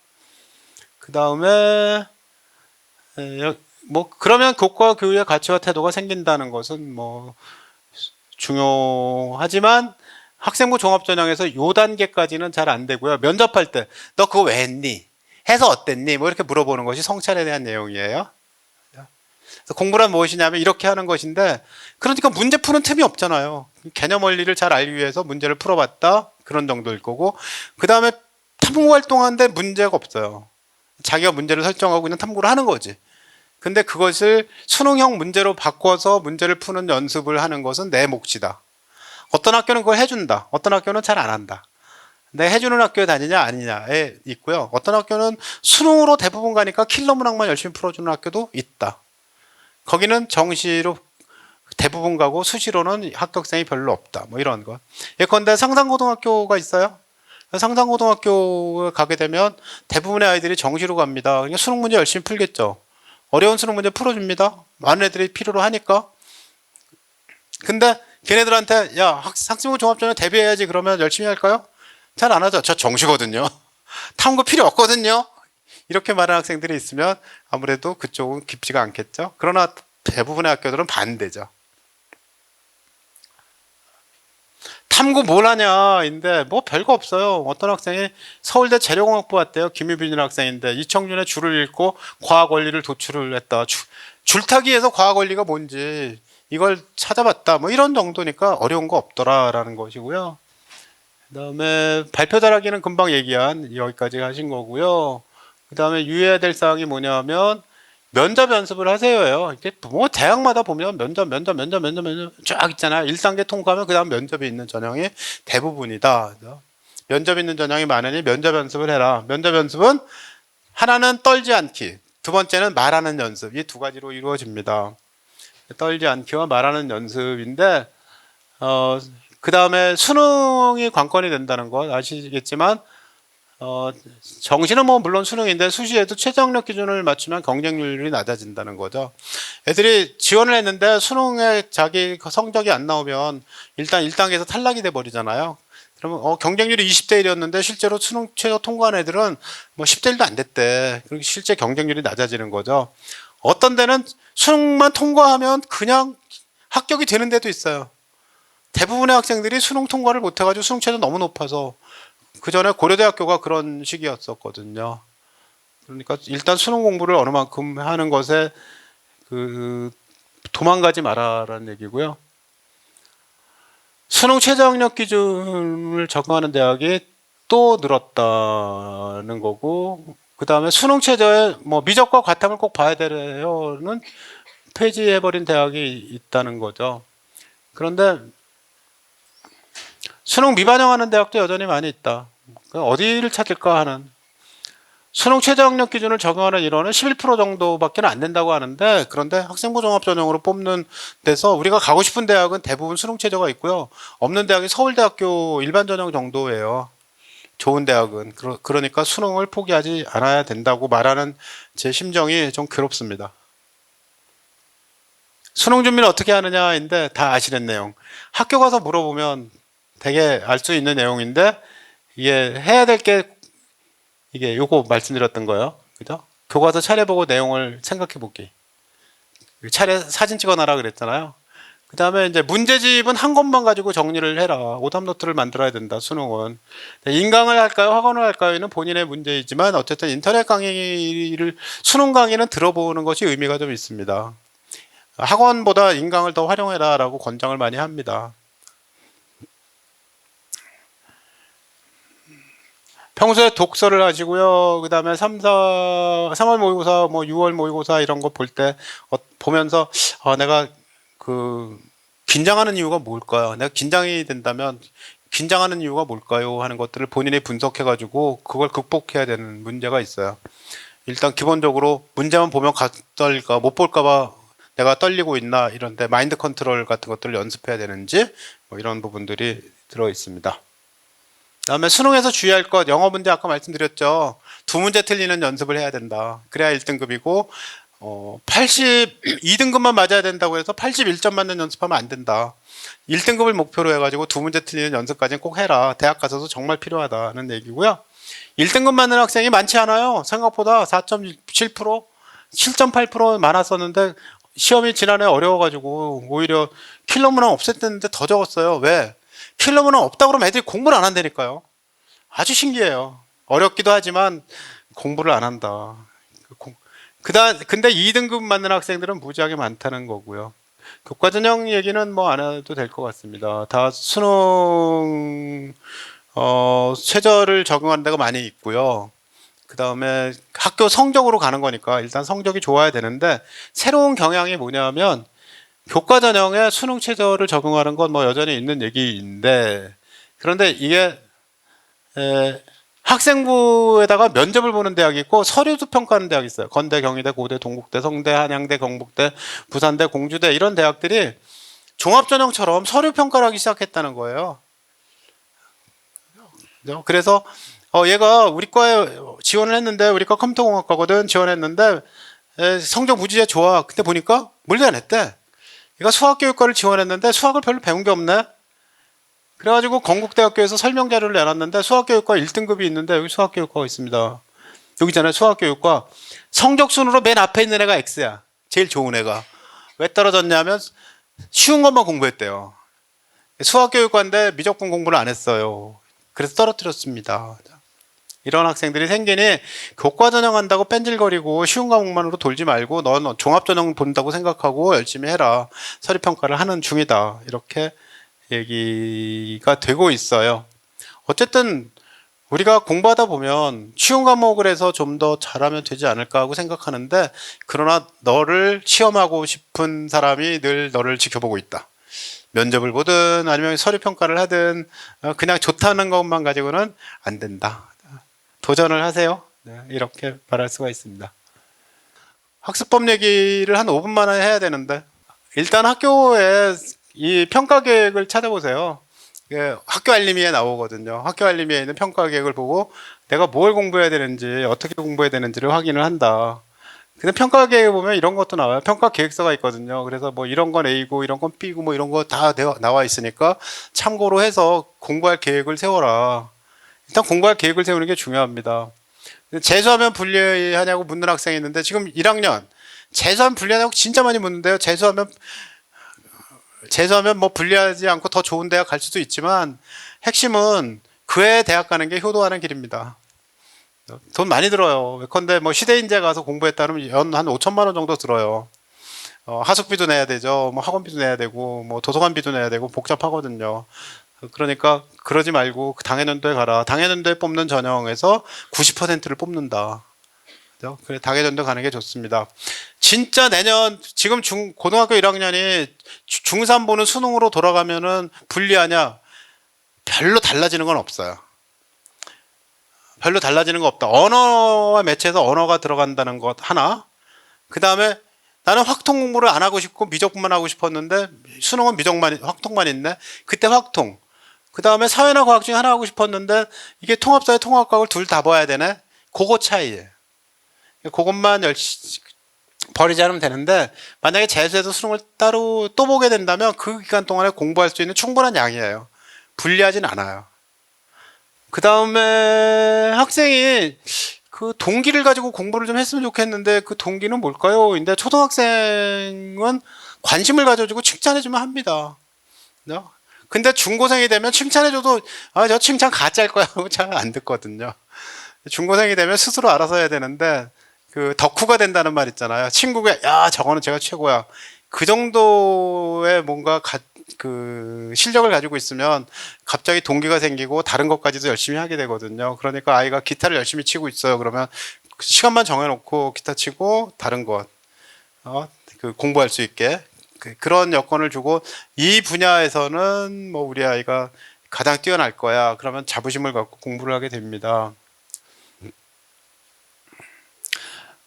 그 다음에 뭐 그러면 교과 교육의 가치와 태도가 생긴다는 것은 뭐 중요하지만 학생부 종합전형에서 요 단계까지는 잘 안 되고요. 면접할 때 너 그거 왜 했니? 해서 어땠니? 뭐 이렇게 물어보는 것이 성찰에 대한 내용이에요. 그래서 공부란 무엇이냐면 이렇게 하는 것인데 그러니까 문제 푸는 틈이 없잖아요. 개념 원리를 잘 알기 위해서 문제를 풀어봤다. 그런 정도일 거고 그 다음에 탐구 활동하는데 문제가 없어요. 자기가 문제를 설정하고 그냥 탐구를 하는 거지. 근데 그것을 수능형 문제로 바꿔서 문제를 푸는 연습을 하는 것은 내 몫이다. 어떤 학교는 그걸 해준다. 어떤 학교는 잘 안 한다. 근데 해주는 학교에 다니냐 아니냐에 있고요. 어떤 학교는 수능으로 대부분 가니까 킬러 문항만 열심히 풀어주는 학교도 있다. 거기는 정시로 대부분 가고 수시로는 합격생이 별로 없다. 뭐 이런 거. 예컨대 상상고등학교가 있어요. 상상고등학교 가게 되면 대부분의 아이들이 정시로 갑니다. 그러니까 수능 문제 열심히 풀겠죠. 어려운 수능 문제 풀어줍니다. 많은 애들이 필요로 하니까. 근데 걔네들한테 야 학생부 종합전형 대비해야지 그러면 열심히 할까요? 잘 안 하죠. 저 정시거든요. 탐구 필요 없거든요. 이렇게 말하는 학생들이 있으면 아무래도 그쪽은 깊지가 않겠죠. 그러나 대부분의 학교들은 반대죠. 탐구 뭘 하냐인데 뭐 별거 없어요. 어떤 학생이 서울대 재료공학부 왔대요. 김유빈이라는 학생인데 이청준의 줄을 읽고 과학 원리를 도출을 했다. 줄타기에서 과학 원리가 뭔지 이걸 찾아봤다. 뭐 이런 정도니까 어려운 거 없더라라는 것이고요. 그다음에 발표 잘하기는 금방 얘기한 여기까지 하신 거고요. 그다음에 유의해야 될 사항이 뭐냐면 면접 연습을 하세요요. 이게 뭐 대학마다 보면 면접 쫙 있잖아요. 1단계 통과하면 그다음 면접이 있는 전형이 대부분이다. 면접 있는 전형이 많으니 면접 연습을 해라. 면접 연습은 하나는 떨지 않기, 두 번째는 말하는 연습. 이 두 가지로 이루어집니다. 떨지 않기와 말하는 연습인데 그 다음에 수능이 관건이 된다는 것 아시겠지만 정시는 뭐 물론 수능인데 수시에도 최저학력 기준을 맞추면 경쟁률이 낮아진다는 거죠. 애들이 지원을 했는데 수능에 자기 성적이 안 나오면 일단 1단계에서 탈락이 돼 버리잖아요. 그러면 경쟁률이 20대 1이었는데 실제로 수능 최저 통과한 애들은 뭐 10대 1도 안 됐대. 그리고 실제 경쟁률이 낮아지는 거죠. 어떤 데는 수능만 통과하면 그냥 합격이 되는 데도 있어요. 대부분의 학생들이 수능 통과를 못해가지고 수능 최저 너무 높아서 그 전에 고려대학교가 그런 시기였었거든요. 그러니까 일단 수능 공부를 어느 만큼 하는 것에 그 도망가지 마라라는 얘기고요. 수능 최저학력 기준을 적용하는 대학이 또 늘었다는 거고, 그 다음에 수능 최저에 뭐 미적과 과탐을 꼭 봐야 되려는 폐지해버린 대학이 있다는 거죠. 그런데 수능 미반영하는 대학도 여전히 많이 있다. 어디를 찾을까 하는. 수능 최저학력 기준을 적용하는 인원은 11% 정도밖에 안 된다고 하는데, 그런데 학생부 종합 전형으로 뽑는 데서 우리가 가고 싶은 대학은 대부분 수능 최저가 있고요. 없는 대학이 서울대학교 일반 전형 정도예요. 좋은 대학은. 그러니까 수능을 포기하지 않아야 된다고 말하는 제 심정이 좀 괴롭습니다. 수능 준비를 어떻게 하느냐인데 다 아시는 내용. 학교 가서 물어보면 되게 알 수 있는 내용인데, 이게 해야 될 게 이게 요거 말씀드렸던 거예요. 그죠? 교과서 차례 보고 내용을 생각해 보기. 차례 사진 찍어놔라 그랬잖아요. 그 다음에 이제 문제집은 한 권만 가지고 정리를 해라. 오답노트를 만들어야 된다, 수능은. 인강을 할까요? 학원을 할까요?는 본인의 문제이지만 어쨌든 인터넷 강의를, 수능 강의는 들어보는 것이 의미가 좀 있습니다. 학원보다 인강을 더 활용해라 라고 권장을 많이 합니다. 평소에 독서를 하시고요. 그 다음에 3월 모의고사, 뭐 6월 모의고사 이런 거 볼 때 보면서 내가 긴장하는 이유가 뭘까요? 내가 긴장이 된다면 긴장하는 이유가 뭘까요? 하는 것들을 본인이 분석해가지고 그걸 극복해야 되는 문제가 있어요. 일단 기본적으로 문제만 보면 떨릴까, 못 볼까봐 내가 떨리고 있나 이런데 마인드 컨트롤 같은 것들을 연습해야 되는지 뭐 이런 부분들이 들어 있습니다. 그다음에 수능에서 주의할 것, 영어 문제 아까 말씀드렸죠. 2문제 틀리는 연습을 해야 된다. 그래야 1등급이고 82등급만 맞아야 된다고 해서 81점 맞는 연습하면 안 된다. 1등급을 목표로 해가지고 2문제 틀리는 연습까지는 꼭 해라. 대학 가서도 정말 필요하다는 얘기고요. 1등급 맞는 학생이 많지 않아요. 생각보다 4.7%, 7.8% 많았었는데 시험이 지난해 어려워가지고 오히려 킬러 문항 없앴는데 더 적었어요. 왜? 킬러 문항 없다고 그러면 애들이 공부를 안 한다니까요. 아주 신기해요. 어렵기도 하지만 공부를 안 한다. 근데 2등급 맞는 학생들은 무지하게 많다는 거고요. 교과전형 얘기는 뭐 안 해도 될 것 같습니다. 다 수능 최저를 적용하는 데가 많이 있고요. 그 다음에 학교 성적으로 가는 거니까 일단 성적이 좋아야 되는데, 새로운 경향이 뭐냐면 교과전형에 수능 최저를 적용하는 건 뭐 여전히 있는 얘기인데, 그런데 이게 학생부에다가 면접을 보는 대학이 있고 서류도 평가하는 대학이 있어요. 건대, 경희대, 고대, 동국대, 성대, 한양대, 경북대, 부산대, 공주대 이런 대학들이 종합전형처럼 서류 평가를 하기 시작했다는 거예요. 그래서 얘가 우리과에 지원을 했는데, 우리과 컴퓨터공학과거든, 지원했는데 성적 무지에 좋아. 근데 보니까 물도 안 했대. 얘가 수학교육과를 지원했는데 수학을 별로 배운 게 없네. 그래가지고 건국대학교에서 설명자료를 내놨는데 수학교육과 1등급이 있는데 여기 수학교육과가 있습니다. 여기잖아요. 수학교육과. 성적순으로 맨 앞에 있는 애가 X야. 제일 좋은 애가. 왜 떨어졌냐면 쉬운 것만 공부했대요. 수학교육과인데 미적분 공부를 안 했어요. 그래서 떨어뜨렸습니다. 이런 학생들이 생기니 교과전형 한다고 뺀질거리고 쉬운 과목만으로 돌지 말고 넌 종합전형 본다고 생각하고 열심히 해라. 서류평가를 하는 중이다. 이렇게 얘기가 되고 있어요. 어쨌든 우리가 공부하다 보면 쉬운 과목을 해서 좀 더 잘하면 되지 않을까 하고 생각하는데, 그러나 너를 시험하고 싶은 사람이 늘 너를 지켜보고 있다. 면접을 보든 아니면 서류평가를 하든 그냥 좋다는 것만 가지고는 안 된다. 도전을 하세요. 네, 이렇게 말할 수가 있습니다. 학습법 얘기를 한 5분만 해야 되는데, 일단 학교에 이 평가 계획을 찾아보세요. 학교 알림이에 나오거든요. 학교 알림이에 있는 평가 계획을 보고 내가 뭘 공부해야 되는지, 어떻게 공부해야 되는지를 확인을 한다. 근데 평가 계획에 보면 이런 것도 나와요. 평가 계획서가 있거든요. 그래서 뭐 이런 건 A고 이런 건 B고 뭐 이런 거 다 나와 있으니까 참고로 해서 공부할 계획을 세워라. 일단 공부할 계획을 세우는 게 중요합니다. 재수하면 불리하냐고 묻는 학생이 있는데, 지금 1학년 재수하면 불리하냐고 진짜 많이 묻는데요. 재수하면 재수하면 뭐 불리하지 않고 더 좋은 대학 갈 수도 있지만 핵심은 그 애 대학 가는 게 효도하는 길입니다. 돈 많이 들어요. 예컨대 뭐 시대인재 가서 공부했다면 연 한 5천만 원 정도 들어요. 하숙비도 내야 되죠. 뭐 학원비도 내야 되고 뭐 도서관비도 내야 되고 복잡하거든요. 그러니까 그러지 말고 당해년도에 가라. 당해년도에 뽑는 전형에서 90%를 뽑는다. 그래 당해년도 가는 게 좋습니다. 진짜 내년 지금 고등학교 1학년이 중3 보는 수능으로 돌아가면은 불리하냐? 별로 달라지는 건 없어요. 별로 달라지는 거 없다. 언어와 매체에서 언어가 들어간다는 것 하나. 그 다음에 나는 확통 공부를 안 하고 싶고 미적분만 하고 싶었는데 수능은 확통만 있네. 그때 확통. 그 다음에 사회나 과학 중에 하나 하고 싶었는데 이게 통합사회 통합과학을 둘 다 봐야 되네. 그거 차이예요. 그것만 열심히 버리지 않으면 되는데 만약에 재수해서 수능을 따로 또 보게 된다면 그 기간 동안에 공부할 수 있는 충분한 양이에요. 불리하진 않아요. 그 다음에 학생이 그 동기를 가지고 공부를 좀 했으면 좋겠는데 그 동기는 뭘까요? 근데 초등학생은 관심을 가져주고 칭찬해주면 합니다. 근데 중고생이 되면 칭찬해줘도 저 칭찬 가짜일 거야 하고 잘 안 듣거든요. 중고생이 되면 스스로 알아서 해야 되는데 그 덕후가 된다는 말 있잖아요. 친구가 야 저거는 제가 최고야. 그 정도의 뭔가 그 실력을 가지고 있으면 갑자기 동기가 생기고 다른 것까지도 열심히 하게 되거든요. 그러니까 아이가 기타를 열심히 치고 있어요. 그러면 시간만 정해놓고 기타 치고 다른 것 그 공부할 수 있게 그런 여건을 주고 이 분야에서는 뭐 우리 아이가 가장 뛰어날 거야. 그러면 자부심을 갖고 공부를 하게 됩니다.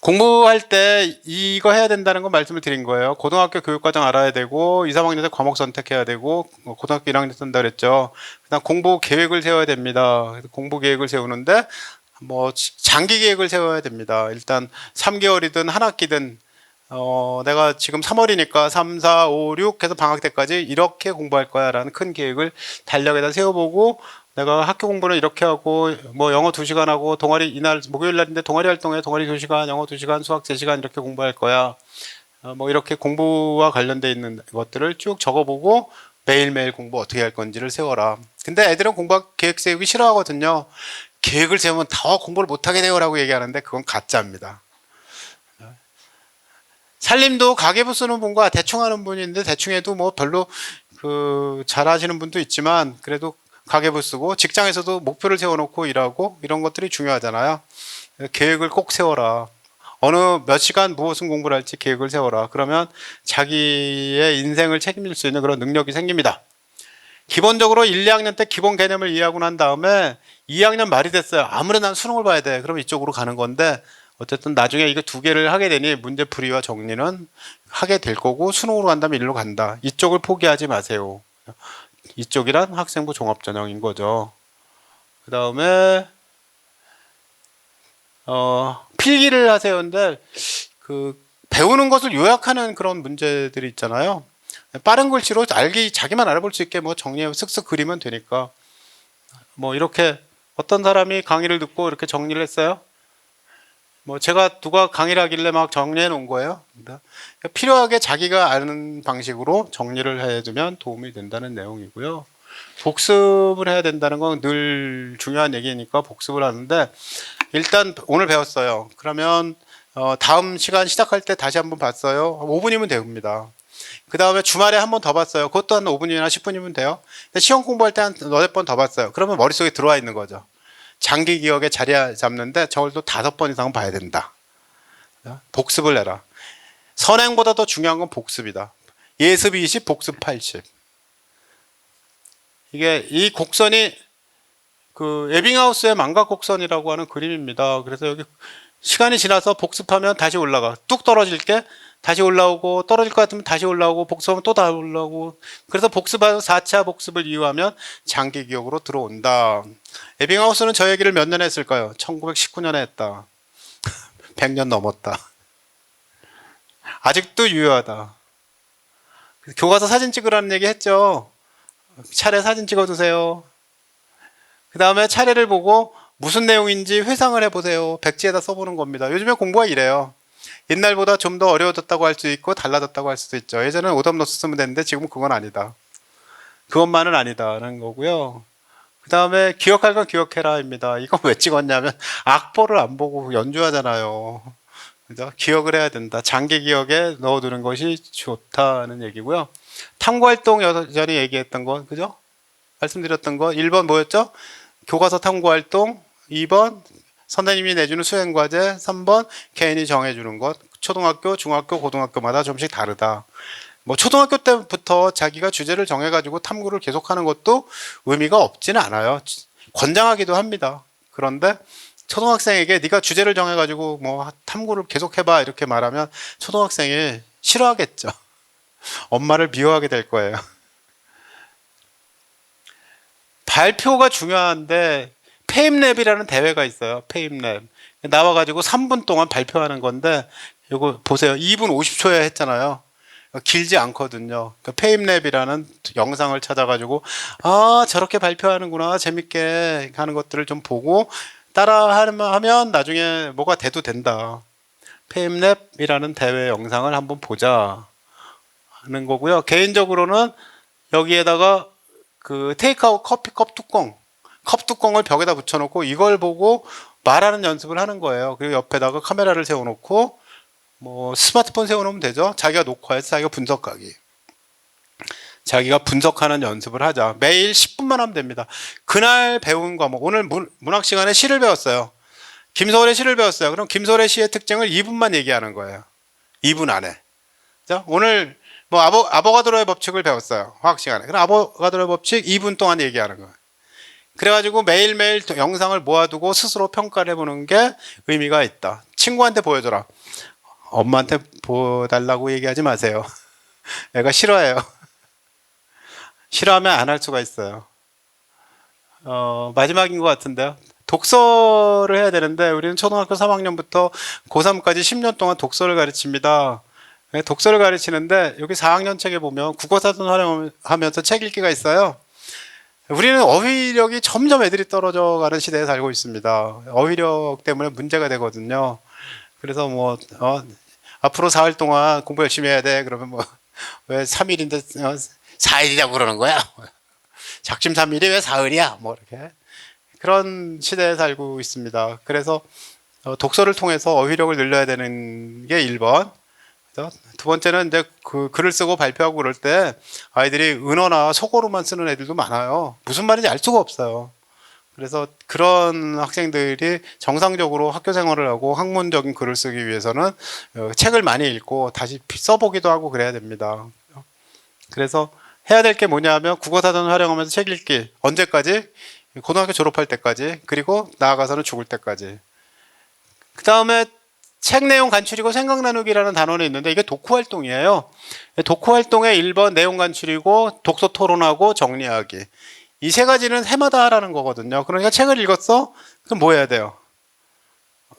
공부할 때 이거 해야 된다는 거 말씀을 드린 거예요. 고등학교 교육과정 알아야 되고 2, 3학년 때 과목 선택해야 되고 고등학교 1학년 때 쓴다 그랬죠. 그다음 공부 계획을 세워야 됩니다. 공부 계획을 세우는데 뭐 장기 계획을 세워야 됩니다. 일단 3개월이든 한 학기든 내가 지금 3월이니까 3, 4, 5, 6 해서 방학 때까지 이렇게 공부할 거야 라는 큰 계획을 달력에다 세워보고 내가 학교 공부는 이렇게 하고 뭐 영어 2시간 하고 동아리 이날 목요일 날인데 동아리 활동해 동아리 2시간 영어 2시간 수학 3시간 이렇게 공부할 거야. 뭐 이렇게 공부와 관련돼 있는 것들을 쭉 적어보고 매일매일 공부 어떻게 할 건지를 세워라. 근데 애들은 계획 세우기 싫어하거든요. 계획을 세우면 더 공부를 못하게 돼요라고 얘기하는데 그건 가짜입니다. 살림도 가계부 쓰는 분과 대충 하는 분인데 대충 해도 뭐 별로 잘 하시는 분도 있지만 그래도 가계부 쓰고 직장에서도 목표를 세워놓고 일하고 이런 것들이 중요하잖아요. 계획을 꼭 세워라. 어느 몇 시간 무엇을 공부를 할지 계획을 세워라. 그러면 자기의 인생을 책임질 수 있는 그런 능력이 생깁니다. 기본적으로 1, 2학년 때 기본 개념을 이해하고 난 다음에 2학년 말이 됐어요. 아무래도 난 수능을 봐야 돼. 그럼 이쪽으로 가는 건데 어쨌든 나중에 이거 두 개를 하게 되니 문제풀이와 정리는 하게 될 거고 수능으로 간다면 일로 간다. 이쪽을 포기하지 마세요. 이쪽이란 학생부 종합전형인 거죠. 그 다음에 필기를 하세요. 근데 배우는 것을 요약하는 그런 문제들이 있잖아요. 빠른 글씨로 자기만 알아볼 수 있게 뭐 정리해 쓱쓱 그리면 되니까 뭐 이렇게 어떤 사람이 강의를 듣고 이렇게 정리를 했어요. 뭐 제가 누가 강의를 하길래 막 정리해 놓은 거예요. 그러니까 필요하게 자기가 아는 방식으로 정리를 해두면 도움이 된다는 내용이고요. 복습을 해야 된다는 건 늘 중요한 얘기니까 복습을 하는데 일단 오늘 배웠어요. 그러면 다음 시간 시작할 때 다시 한번 봤어요. 5분이면 됩니다. 그 다음에 주말에 한 번 더 봤어요. 그것도 한 5분이나 10분이면 돼요. 근데 시험 공부할 때 한 너댓 번 더 봤어요. 그러면 머릿속에 들어와 있는 거죠. 장기 기억에 자리 잡는데 저걸 또 5번 이상은 봐야 된다. 복습을 해라. 선행보다 더 중요한 건 복습이다. 예습 20, 복습 80. 이게 이 곡선이 에빙하우스의 망각 곡선이라고 하는 그림입니다. 그래서 여기 시간이 지나서 복습하면 다시 올라가. 뚝 떨어질 게 다시 올라오고 떨어질 것 같으면 다시 올라오고 복습하면 또 다 올라오고 그래서 복습하고 4차 복습을 이유하면 장기 기억으로 들어온다. 에빙하우스는 저 얘기를 몇 년에 했을까요? 1919년에 했다. 100년 넘었다. 아직도 유효하다. 교과서 사진 찍으라는 얘기 했죠. 차례 사진 찍어두세요. 그 다음에 차례를 보고 무슨 내용인지 회상을 해보세요. 백지에다 써보는 겁니다. 요즘에 공부가 이래요. 옛날보다 좀 더 어려워졌다고 할 수 있고 달라졌다고 할 수도 있죠. 예전에는 오답노트 쓰면 됐는데 지금은 그건 아니다. 그것만은 아니다는 거고요. 그 다음에 기억할 건 기억해라입니다. 이건 왜 찍었냐면 악보를 안 보고 연주하잖아요. 그죠? 기억을 해야 된다. 장기 기억에 넣어두는 것이 좋다는 얘기고요. 탐구활동 여전히 얘기했던 거, 그죠? 말씀드렸던 거 1번 뭐였죠? 교과서 탐구활동, 2번 선생님이 내주는 수행과제, 3번 개인이 정해주는 것. 초등학교, 중학교, 고등학교마다 좀씩 다르다. 뭐 초등학교 때부터 자기가 주제를 정해가지고 탐구를 계속하는 것도 의미가 없지는 않아요. 권장하기도 합니다. 그런데 초등학생에게 네가 주제를 정해가지고 뭐 탐구를 계속해봐 이렇게 말하면 초등학생이 싫어하겠죠. 엄마를 미워하게 될 거예요. 발표가 중요한데 페임랩이라는 대회가 있어요. 페임랩. 나와가지고 3분 동안 발표하는 건데 이거 보세요. 2분 50초에 했잖아요. 길지 않거든요. 페임랩이라는 영상을 찾아가지고 아 저렇게 발표하는구나 재밌게 하는 것들을 좀 보고 따라하면 나중에 뭐가 돼도 된다. 페임랩이라는 대회 영상을 한번 보자 하는 거고요. 개인적으로는 여기에다가 그 테이크아웃 커피컵 뚜껑을 벽에다 붙여놓고 이걸 보고 말하는 연습을 하는 거예요. 그리고 옆에다가 카메라를 세워놓고 뭐 스마트폰 세워놓으면 되죠. 자기가 녹화해서 자기가 분석하기. 자기가 분석하는 연습을 하자. 매일 10분만 하면 됩니다. 그날 배운 과목, 오늘 문학 시간에 시를 배웠어요. 김소월의 시를 배웠어요. 그럼 김소월의 시의 특징을 2분만 얘기하는 거예요. 2분 안에. 그죠? 오늘 뭐 아보가드로의 법칙을 배웠어요. 화학 시간에. 그럼 아보가드로의 법칙 2분 동안 얘기하는 거예요. 그래가지고 매일매일 영상을 모아두고 스스로 평가를 해보는 게 의미가 있다. 친구한테 보여줘라. 엄마한테 보여달라고 얘기하지 마세요. 애가 싫어해요. 싫어하면 안 할 수가 있어요. 마지막인 것 같은데요. 독서를 해야 되는데 우리는 초등학교 3학년부터 고3까지 10년 동안 독서를 가르칩니다. 독서를 가르치는데 여기 4학년 책에 보면 국어사전 활용하면서 책 읽기가 있어요. 우리는 어휘력이 점점 애들이 떨어져가는 시대에 살고 있습니다. 어휘력 때문에 문제가 되거든요. 그래서 뭐 앞으로 4일 동안 공부 열심히 해야 돼. 그러면 뭐 왜 3일인데 4일이라고 그러는 거야? 작심삼일이 왜 사흘이야? 뭐 이렇게 그런 시대에 살고 있습니다. 그래서 독서를 통해서 어휘력을 늘려야 되는 게 1번. 두 번째는 이제 그 글을 쓰고 발표하고 그럴 때 아이들이 은어나 속어로만 쓰는 애들도 많아요. 무슨 말인지 알 수가 없어요. 그래서 그런 학생들이 정상적으로 학교 생활을 하고 학문적인 글을 쓰기 위해서는 책을 많이 읽고 다시 써보기도 하고 그래야 됩니다. 그래서 해야 될 게 뭐냐면 국어사전을 활용하면서 책 읽기. 언제까지? 고등학교 졸업할 때까지. 그리고 나아가서는 죽을 때까지. 그 다음에 책 내용 간추리고 생각 나누기라는 단원이 있는데 이게 독후 활동이에요. 독후 활동의 1번 내용 간추리고 독서 토론하고 정리하기. 이 세 가지는 해마다 하라는 거거든요. 그러니까 책을 읽었어? 그럼 뭐 해야 돼요?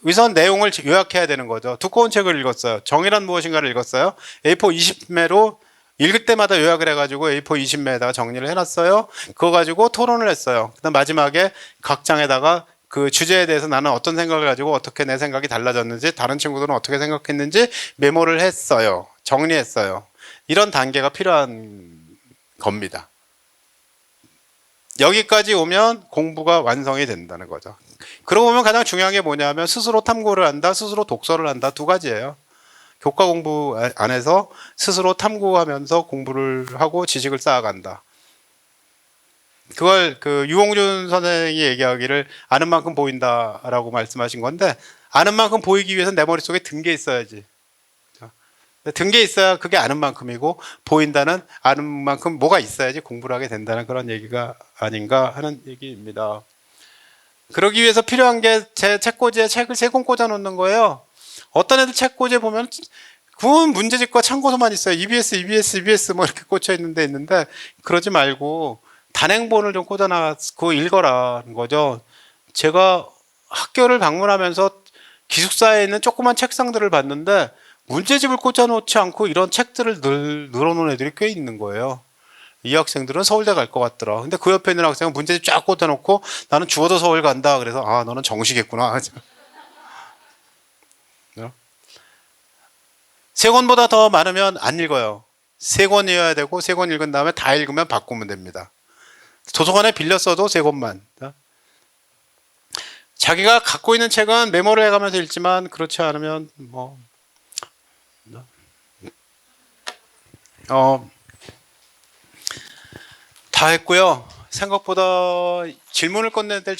우선 내용을 요약해야 되는 거죠. 두꺼운 책을 읽었어요. 정의란 무엇인가를 읽었어요. A4 20매로 읽을 때마다 요약을 해가지고 A4 20매에다가 정리를 해놨어요. 그거 가지고 토론을 했어요. 그다음 마지막에 각 장에다가 그 주제에 대해서 나는 어떤 생각을 가지고 어떻게 내 생각이 달라졌는지 다른 친구들은 어떻게 생각했는지 메모를 했어요. 정리했어요. 이런 단계가 필요한 겁니다. 여기까지 오면 공부가 완성이 된다는 거죠. 그러고 보면 가장 중요한 게 뭐냐면 스스로 탐구를 한다, 스스로 독서를 한다. 두 가지예요. 교과 공부 안에서 스스로 탐구하면서 공부를 하고 지식을 쌓아간다. 그걸 그 유홍준 선생이 얘기하기를 아는 만큼 보인다라고 말씀하신 건데 아는 만큼 보이기 위해서 내 머릿속에 든 게 있어야지. 든 게 있어야 그게 아는 만큼이고 보인다는 아는 만큼 뭐가 있어야지 공부를 하게 된다는 그런 얘기가 아닌가 하는 얘기입니다. 그러기 위해서 필요한 게 제 책꽂이에 책을 3권 꽂아 놓는 거예요. 어떤 애들 책꽂이에 보면 구문 문제집과 참고서만 있어요. EBS 뭐 이렇게 꽂혀 있는 데 있는데 그러지 말고 단행본을 좀 꽂아놔서 읽어라는 거죠. 제가 학교를 방문하면서 기숙사에 있는 조그만 책상들을 봤는데 문제집을 꽂아놓지 않고 이런 책들을 늘어놓은 애들이 꽤 있는 거예요. 이 학생들은 서울대 갈 것 같더라. 근데 그 옆에 있는 학생은 문제집 쫙 꽂아놓고 나는 죽어도 서울 간다. 그래서 아 너는 정시겠구나. 세 권보다 더 많으면 안 읽어요. 세 권이어야 되고 세 권 읽은 다음에 다 읽으면 바꾸면 됩니다. 도서관에 빌렸어도 세 권만. 자기가 갖고 있는 책은 메모를 해가면서 읽지만 그렇지 않으면 다 했고요. 생각보다 질문을 끝낼 시간